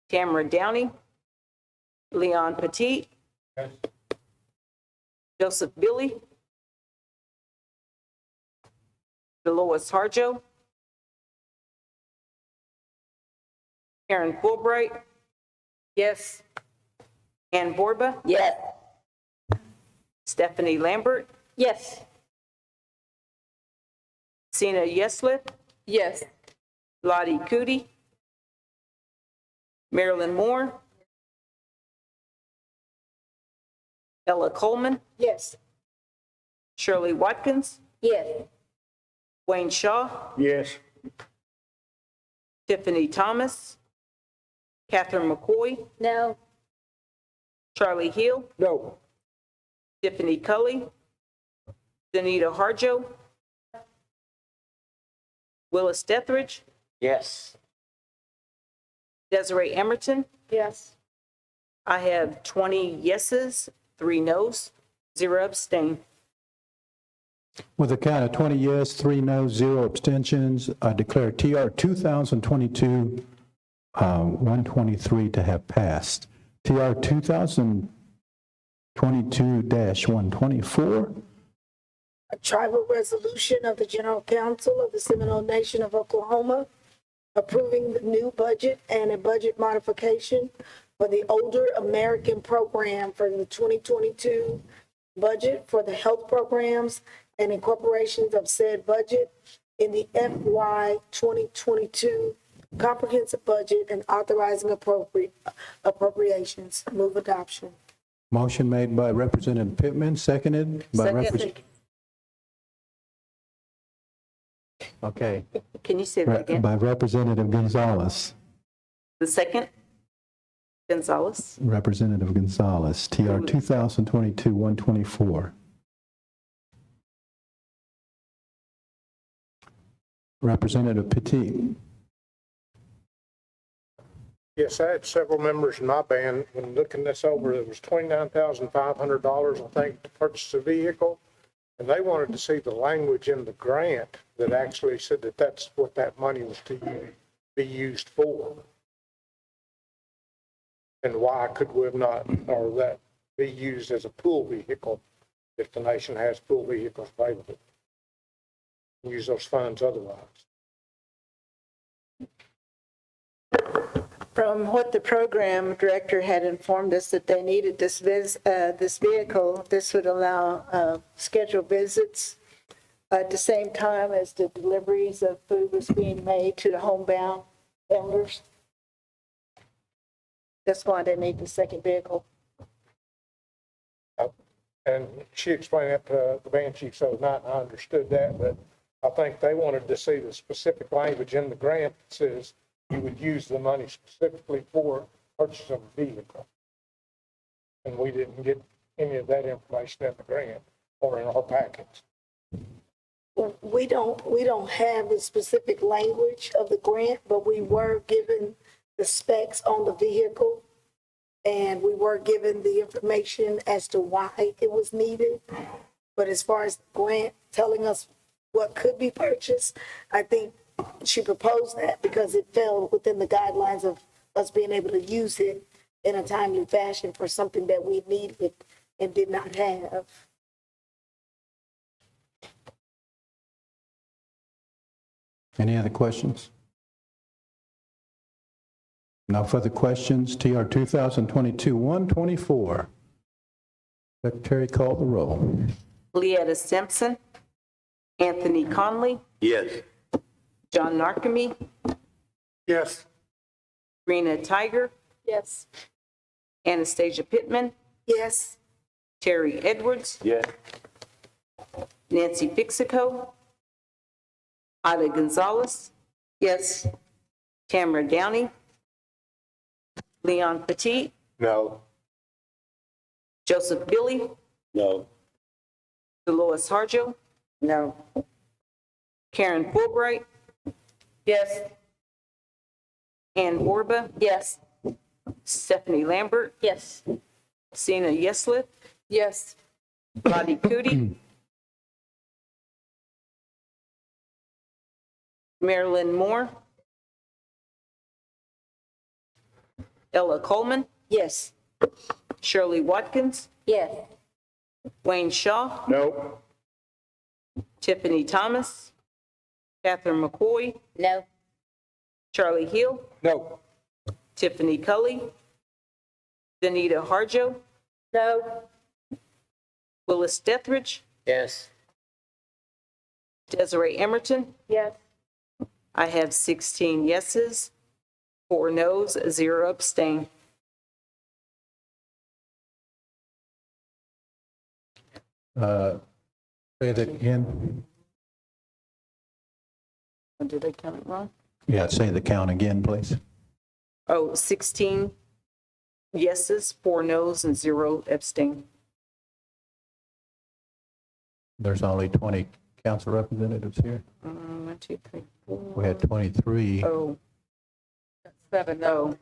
Tamara Downey. Leon Petit. Yes. Joseph Billy. Dolores Harjo. Karen Fulbright. Yes. Ann Borba. Yes. Stephanie Lambert. Yes. Sina Yeslith. Yes. Lottie Cootie. Marilyn Moore. Ella Coleman. Yes. Shirley Watkins. Yes. Wayne Shaw. Yes. Tiffany Thomas. Catherine McCoy. No. Charlie Hill. No. Tiffany Cully. Danita Harjo. Willis Dethridge. Yes. Desiree Emerton. Yes. I have 20 yeses, 3 nos, 0 abstain. With a count of 20 yes, 3 no, 0 abstentions, I declare TR 2022-123 to have passed. TR 2022-124. A tribal resolution of the General Council of the Seminole Nation of Oklahoma approving the new budget and a budget modification for the Older American Program for the 2022 budget for the health programs and incorporations of said budget in the FY 2022 comprehensive budget and authorizing appropriations. Move adoption. Motion made by Representative Pittman, seconded by Representative. Okay. Can you say that again? By Representative Gonzalez. The second? Gonzalez. Representative Gonzalez, TR 2022-124. Representative Petit. Yes, I had several members in my band, when looking this over, it was $29,500, I think, to purchase a vehicle. And they wanted to see the language in the grant that actually said that that's what that money was to be used for. And why could we have not, or that be used as a pool vehicle if the nation has pool vehicles available? Use those funds otherwise. From what the program director had informed us that they needed this vehicle, this would allow scheduled visits at the same time as the deliveries of food was being made to the homebound elders. That's why they need the second vehicle. And she explained that to the band chief the other night, and I understood that, but I think they wanted to see the specific language in the grant that says you would use the money specifically for purchase of a vehicle. And we didn't get any of that information in the grant or in our packets. We don't have the specific language of the grant, but we were given the specs on the vehicle, and we were given the information as to why it was needed. But as far as the grant telling us what could be purchased, I think she proposed that because it fell within the guidelines of us being able to use it in a timely fashion for something that we needed and did not have. Any other questions? No further questions. TR 2022-124. Secretary, call the roll. Leetta Simpson. Anthony Conley. Yes. John Narkemy. Yes. Rena Tiger. Yes. Anastasia Pittman. Yes. Terry Edwards. Yes. Nancy Fixico. Ada Gonzalez. Yes. Tamara Downey. Leon Petit. No. Joseph Billy. No. Dolores Harjo. No. Karen Fulbright. Yes. Ann Orba. Yes. Stephanie Lambert. Yes. Sina Yeslith. Yes. Lottie Cootie. Marilyn Moore. Ella Coleman. Yes. Shirley Watkins. Yes. Wayne Shaw. No. Tiffany Thomas. Catherine McCoy. No. Charlie Hill. No. Tiffany Cully. Danita Harjo. No. Willis Dethridge. Yes. Desiree Emerton. Yes. I have 16 yeses, 4 noes, 0 abstain. Say that again. Did I count it wrong? Yeah, say the count again, please. Oh, 16 yeses, 4 noes, and 0 abstain. There's only 20 council representatives here. 1, 2, 3, 4. We had 23. Oh, Oh,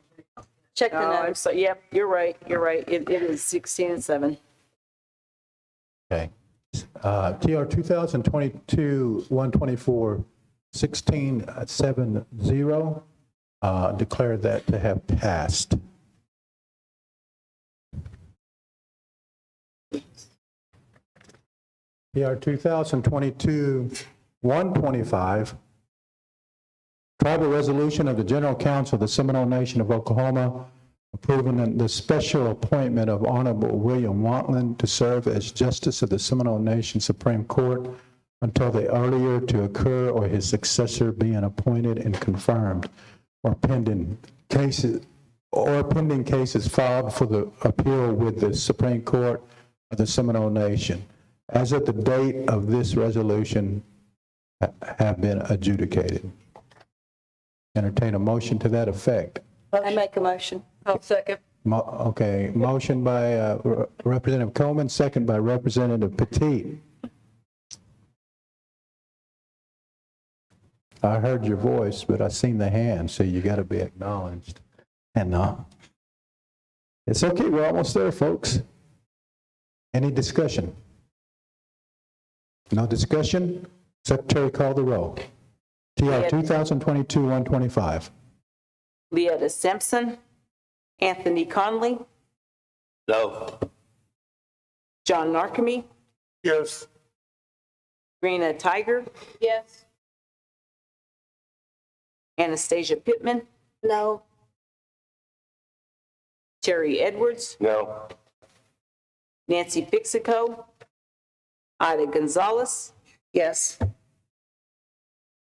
Check the I'm notes. so, yep, you're right. It is 16 and 7. Okay. TR 2022-124, 1670, declare that to have passed. TR 2022-125, tribal resolution of the General Council of the Seminole Nation of Oklahoma approving the special appointment of Honorable William Wantland to serve as Justice of the Seminole Nation Supreme Court until the earlier to occur or his successor being appointed and confirmed, or pending cases filed for the appeal with the Supreme Court of the Seminole Nation. As of the date of this resolution have been adjudicated. Entertain a motion to that effect. I make a motion. I'll second. Okay, motion by Representative Coleman, second by Representative Petit. I heard your voice, but I seen the hand, so you got to be acknowledged. And it's okay, we're almost there, folks. Any discussion? No discussion? Secretary, call the roll. TR 2022-125. Leetta Simpson. Anthony Conley. No. John Narkemy. Yes. Rena Tiger. Yes. Anastasia Pittman. No. Terry Edwards. No. Nancy Pixico. Ida Gonzalez. Yes.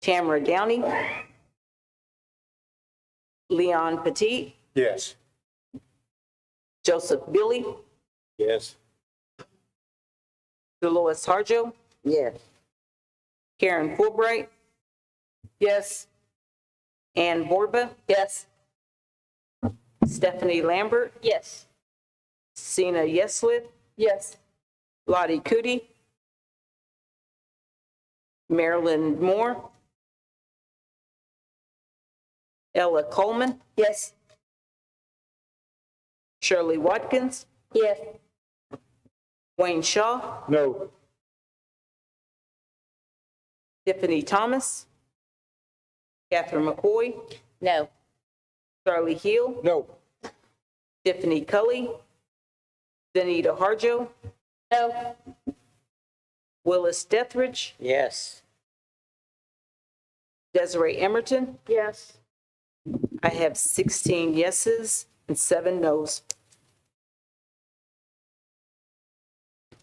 Tamara Downey. Leon Petit. Yes. Joseph Billy. Yes. Dolores Harjo. Yes. Karen Fulbright. Yes. Ann Borba. Yes. Stephanie Lambert. Yes. Sina Yeslip. Yes. Lottie Cootie. Marilyn Moore. Ella Coleman. Yes. Shirley Watkins. Yes. Wayne Shaw. No. Tiffany Thomas. Catherine McCoy. No. Charlie Hill. No. Tiffany Cully. Danita Harjo. No. Willis Dethridge. Yes. Desiree Emerton. Yes. I have 16 yeses and 7 nos.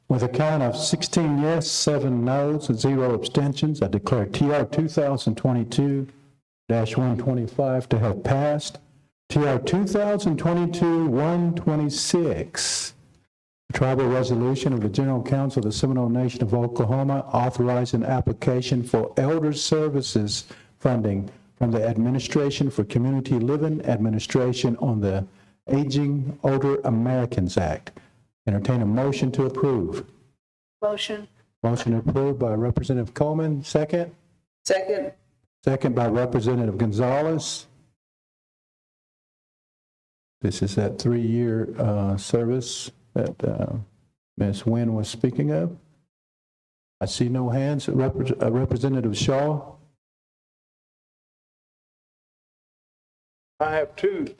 With a count of 16 yes, 7 noes, and 0 abstentions, I declare TR 2022-125 to have passed. TR 2022-126, tribal resolution of the General Council of the Seminole Nation of Oklahoma authorizing application for elder services funding from the Administration for Community Living Administration on the Aging Older Americans Act. Entertain a motion to approve. Motion. Motion approved by Representative Coleman, second. Second. Second by Representative Gonzalez. This is that 3-year service that Ms. Nguyen was speaking of. I see no hands. Representative Shaw? I have 2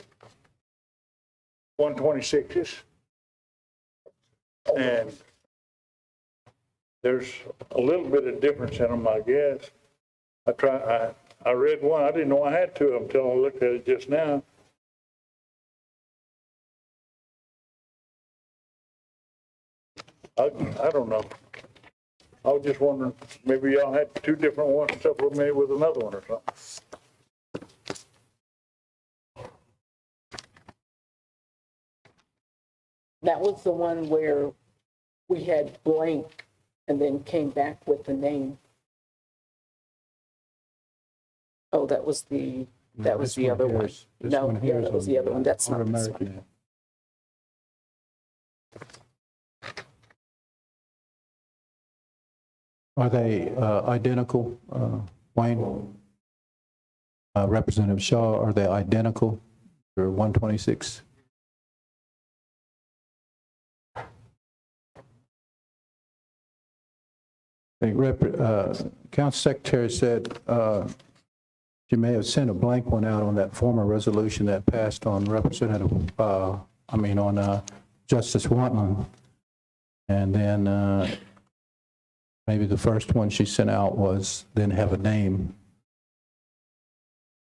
126s. And there's a little bit of difference in them, I guess. I read one, I didn't know I had 2 of them until I looked at it just now. I don't know. I was just wondering, maybe y'all had 2 different ones, except for maybe with another one or something. That was the one where we had blank and then came back with the name. Oh, that was the other one. No, yeah, that was the other one. That's not this one. Are they identical, Wayne? Representative Shaw, are they identical for 126? Council Secretary said she may have sent a blank one out on that former resolution that passed on Justice Wantland. And then maybe the first one she sent out was didn't have a name.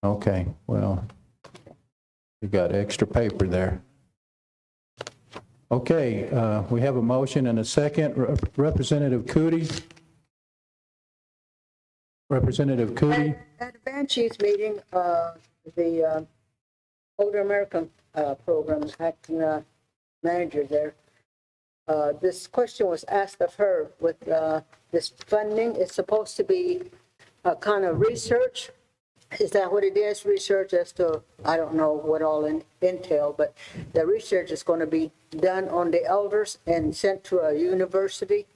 Okay, well, you got extra paper there. Okay, we have a motion and a second. Representative Cootie? Representative Cootie? At the band chiefs meeting, the Older American Program acting manager there, this question was asked of her with this funding. It's supposed to be a kind of research. Is that what it is? Research as to, I don't know what all entail, but the research is going to be done on the elders and sent to a university.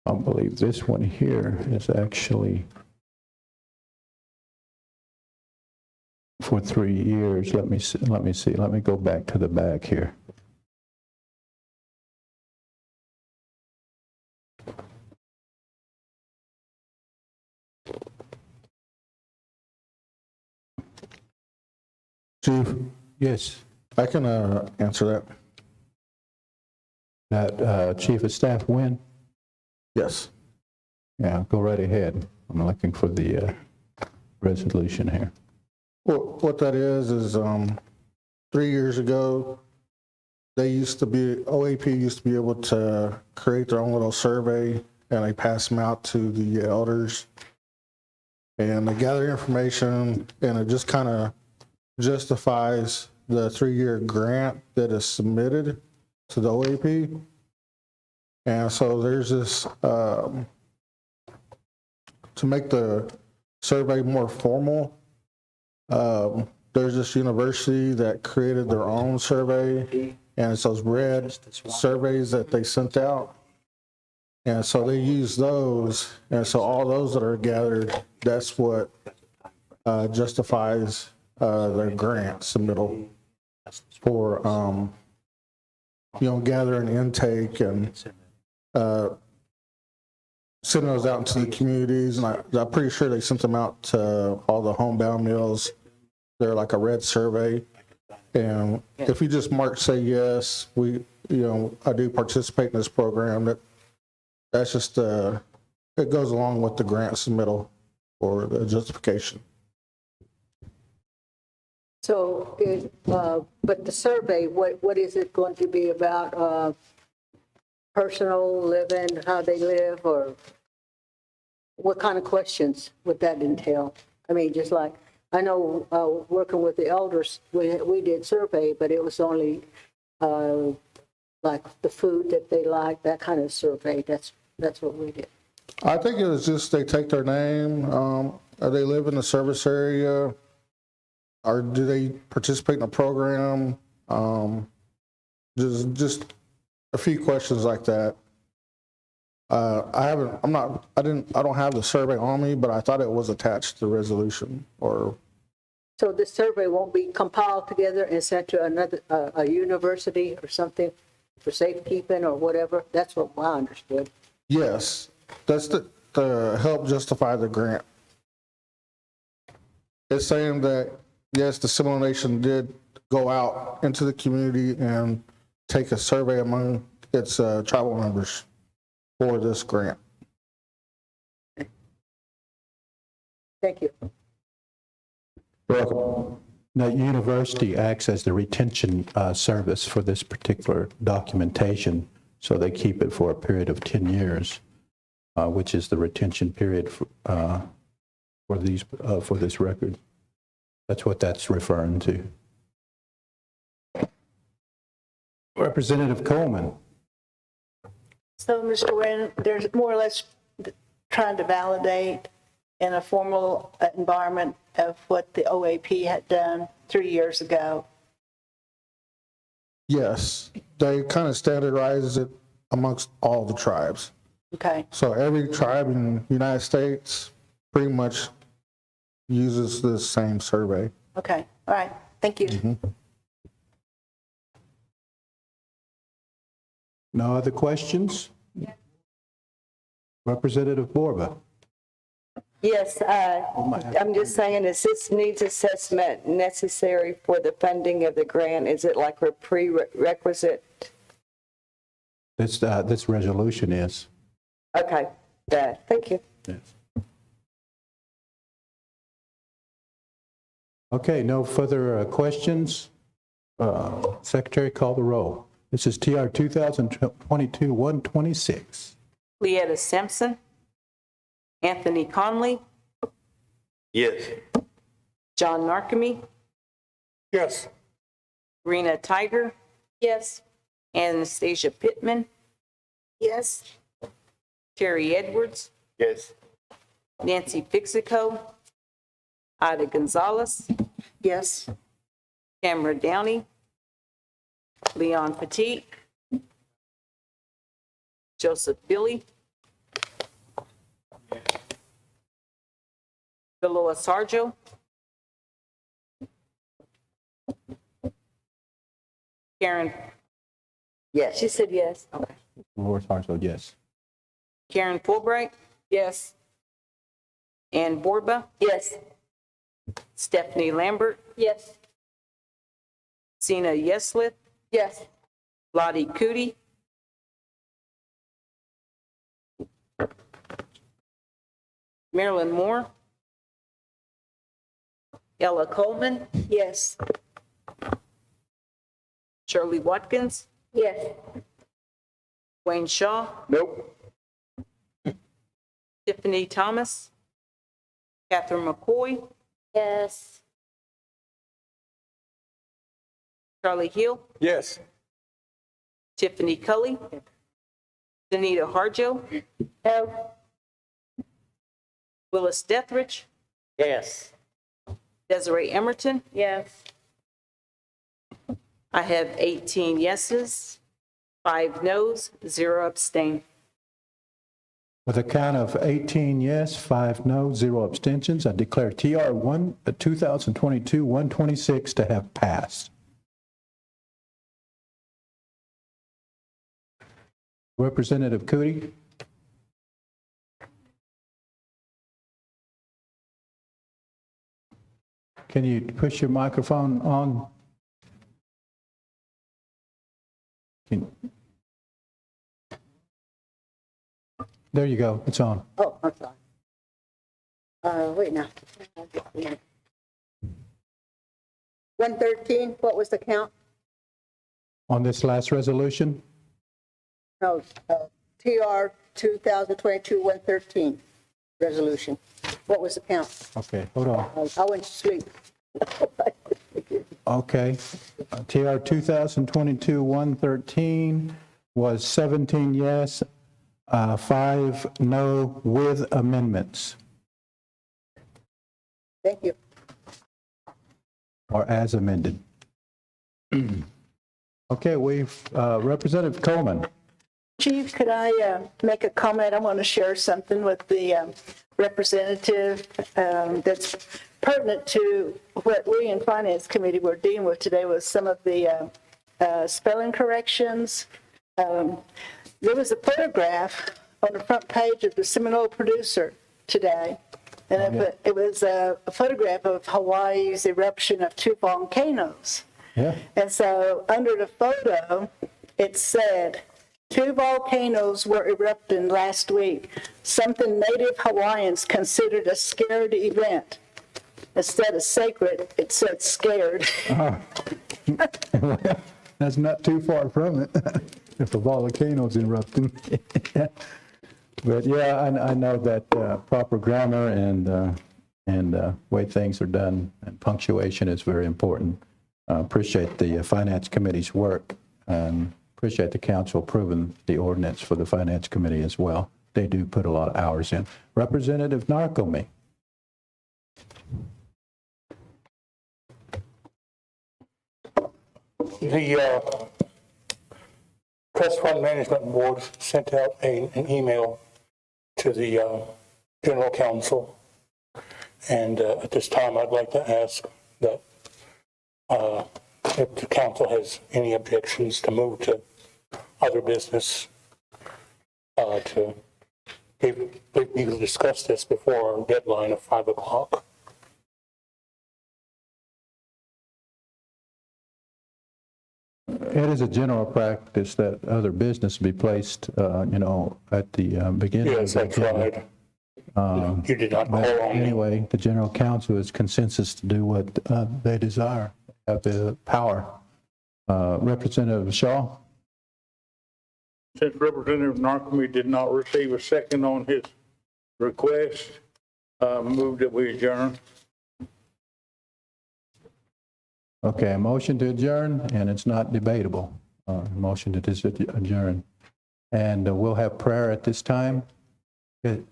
I believe this one here is actually for 3 years. Let me see. Let me go back to the back here. Chief? Yes. I can answer that. That Chief of Staff Wynn? Yes. Yeah, go right ahead. I'm looking for the resolution here. Well, what that is 3 years ago, OAP used to be able to create their own little survey, and they pass them out to the elders. And they gather information, and it just kind of justifies the 3-year grant that is submitted to the OAP. And so there's this, to make the survey more formal, there's this university that created their own survey, and it's those red surveys that they sent out. And so they use those, and so all those that are gathered, that's what justifies their grant submittal for, gathering intake and sending those out into the communities. And I'm pretty sure they sent them out to all the homebound mills. They're like a red survey. And if you just say yes, I do participate in this program, that's just, it goes along with the grant submittal or the justification. So, but the survey, what is it going to be about? Personal living, how they live, or what kind of questions would that entail? I mean, just like, I know working with the elders, we did survey, but it was only like the food that they like, that kind of survey. That's what we did. I think it was just they take their name, they live in the service area, or do they participate in a program? Just a few questions like that. I don't have the survey on me, but I thought it was attached to the resolution. Or so the survey won't be compiled together and sent to another a university or something for safekeeping or whatever. That's what I understood. Yes, that's to help justify the grant. It's saying that yes, the Seminole Nation did go out into the community and take a survey among its tribal members for this grant. Thank you. You're welcome. The university acts as the retention service for this particular documentation, so they keep it for a period of 10 years, which is the retention period for this record. That's what that's referring to. Representative Coleman. So, Mr. Wynn, there's more or less trying to validate in a formal environment of what the OAP had done 3 years ago. Yes, they kind of standardize it amongst all the tribes. Okay, So every tribe in the United States pretty much uses the same survey. okay, all right, thank you. No other questions? Representative Borba? Yes, I'm just saying, is this needs assessment necessary for the funding of the grant? Is it like a prerequisite? This resolution is. Okay, thank you. Yes. Okay, no further questions. Secretary, call the roll. This is TR 2022-126. Leetta Simpson. Anthony Conley. Yes. John Narkemy. Yes. Rena Tiger. Yes. Anastasia Pittman. Yes. Terry Edwards. Yes. Nancy Fixico. Ida Gonzalez. Yes. Tamara Downey. Leon Petit. Joseph Billy. Beloa Sarjo. Karen. Yes. She said yes. Okay. Lord Hartsfield, yes. Karen Fulbright. Yes. Ann Borba. Yes. Stephanie Lambert. Yes. Sina Yeslith. Yes. Lottie Cootie. Marilyn Moore. Ella Coleman. Yes. Shirley Watkins. Yes. Wayne Shaw. Nope. Tiffany Thomas. Catherine McCoy. Yes. Charlie Hill. Yes. Tiffany Cully. Danita Harjo. No. Willis Dethridge. Yes. Desiree Emerton. Yes. I have 18 yeses, 5 noes, 0 abstain. With a count of 18 yes, 5 no, 0 abstentions, I declare TR 2022-126 to have passed. Representative Cootie? Can you push your microphone on? There you go, it's on. Oh, I'm sorry. Wait now. 113, what was the count? On this last resolution? No, TR 2022-113 resolution. What was the count? Okay, hold on. I went to sleep. Okay. TR 2022-113 was 17 yes, 5 no with amendments, Thank you. or as amended. Okay, Representative Coleman. Chief, could I make a comment? I want to share something with the representative that's pertinent to what we in Finance Committee were dealing with today with some of the spelling corrections. There was a photograph on the front page of the Seminole Producer today, and it was a photograph of Hawaii's eruption of 2 volcanoes. Yeah. And so under the photo, it said, 2 volcanoes were erupting last week, something native Hawaiians considered a scared event. Instead of sacred, it said scared. That's not too far from it, if the volcano's erupting. But yeah, I know that proper grammar and way things are done and punctuation is very important. Appreciate the Finance Committee's work and appreciate the council approving the ordinance for the Finance Committee as well. They do put a lot of hours in. Representative Narkome. Trust Fund Management Board sent out an email to the General Counsel. And at this time, I'd like to ask that if the council has any objections to move to other business, we will discuss this before our deadline of 5 o'clock. It is a general practice that other business be placed, at the beginning. Yes, that's right. You did not call on me. Anyway, the general counsel is consensus to do what they desire, have the power. Representative Shaw? Since Representative Narcomi did not receive a second on his request, move that we adjourn. Okay, a motion to adjourn, and it's not debatable. Motion to adjourn. And we'll have prayer at this time. You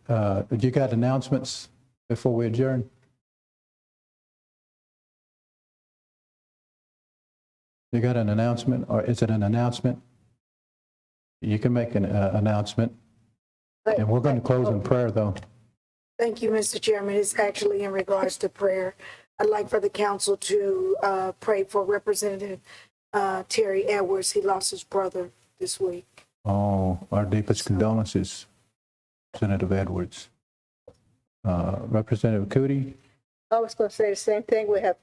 got announcements before we adjourn? You got an announcement, or is it an announcement? You can make an announcement. And we're going to close in prayer, though. Thank you, Mr. Chairman. It's actually in regards to prayer. I'd like for the council to pray for Representative Terry Edwards. He lost his brother this week. Oh, our deepest condolences, Representative Edwards. Representative Cootie? I was going to say the same thing. We have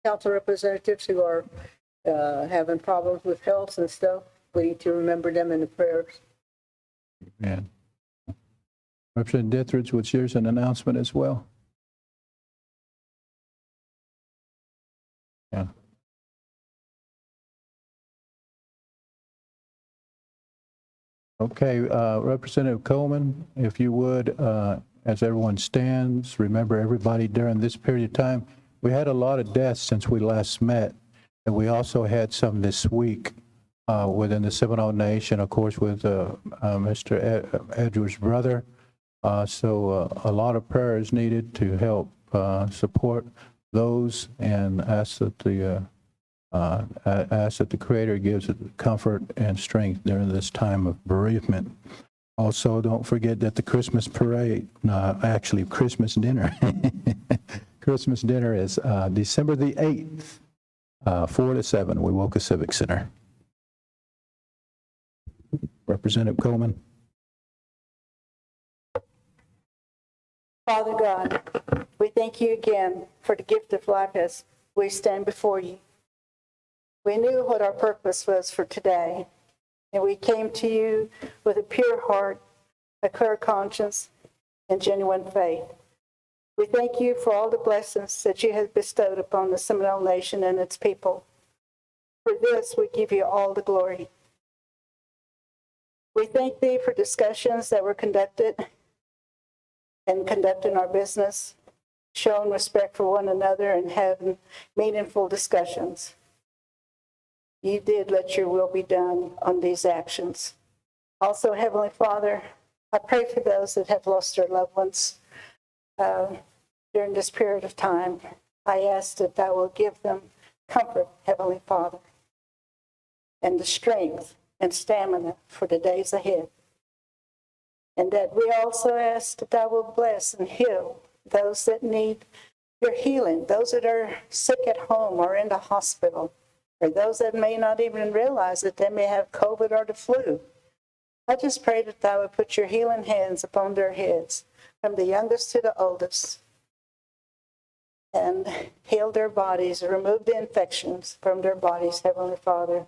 council representatives who are having problems with health and stuff. We need to remember them in the prayers. Yeah. Representative Dithridge, what's yours, an announcement as well? Yeah. Okay, Representative Coleman, if you would, as everyone stands, remember everybody during this period of time. We had a lot of deaths since we last met, and we also had some this week within the Seminole Nation, of course, with Mr. Edwards' brother. So a lot of prayer is needed to help support those, and ask that the Creator gives it comfort and strength during this time of bereavement. Also, don't forget that the Christmas parade, actually Christmas dinner, Christmas dinner is December the 8th, 4 to 7, Wewoka Civic Center. Representative Coleman. Father God, we thank you again for the gift of life as we stand before you. We knew what our purpose was for today, and we came to you with a pure heart, a clear conscience, and genuine faith. We thank you for all the blessings that you have bestowed upon the Seminole Nation and its people. For this, we give you all the glory. We thank thee for discussions that were conducted and conducting our business, showing respect for one another, and having meaningful discussions. You did let your will be done on these actions. Also, Heavenly Father, I pray for those that have lost their loved ones during this period of time. I ask that thou will give them comfort, Heavenly Father, and the strength and stamina for the days ahead. And that we also ask that thou will bless and heal those that need your healing, those that are sick at home or in the hospital, or those that may not even realize that they may have COVID or the flu. I just pray that thou would put your healing hands upon their heads, from the youngest to the oldest, and heal their bodies, remove the infections from their bodies, Heavenly Father.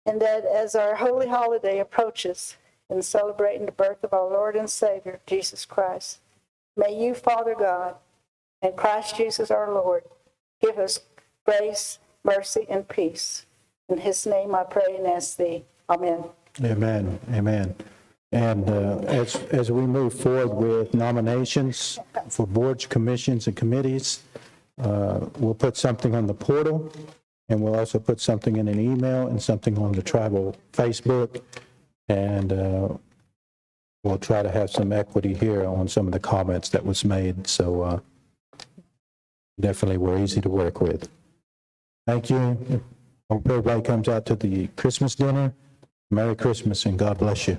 And that as our holy holiday approaches, in celebrating the birth of our Lord and Savior, Jesus Christ, may you, Father God, and Christ Jesus our Lord, give us grace, mercy, and peace. In his name I pray and ask thee. Amen. Amen. Amen. And as we move forward with nominations for boards, commissions, and committees, we'll put something on the portal, and we'll also put something in an email and something on the tribal Facebook. And we'll try to have some equity here on some of the comments that was made. So definitely we're easy to work with. Thank you. Hope everybody comes out to the Christmas dinner. Merry Christmas and God bless you.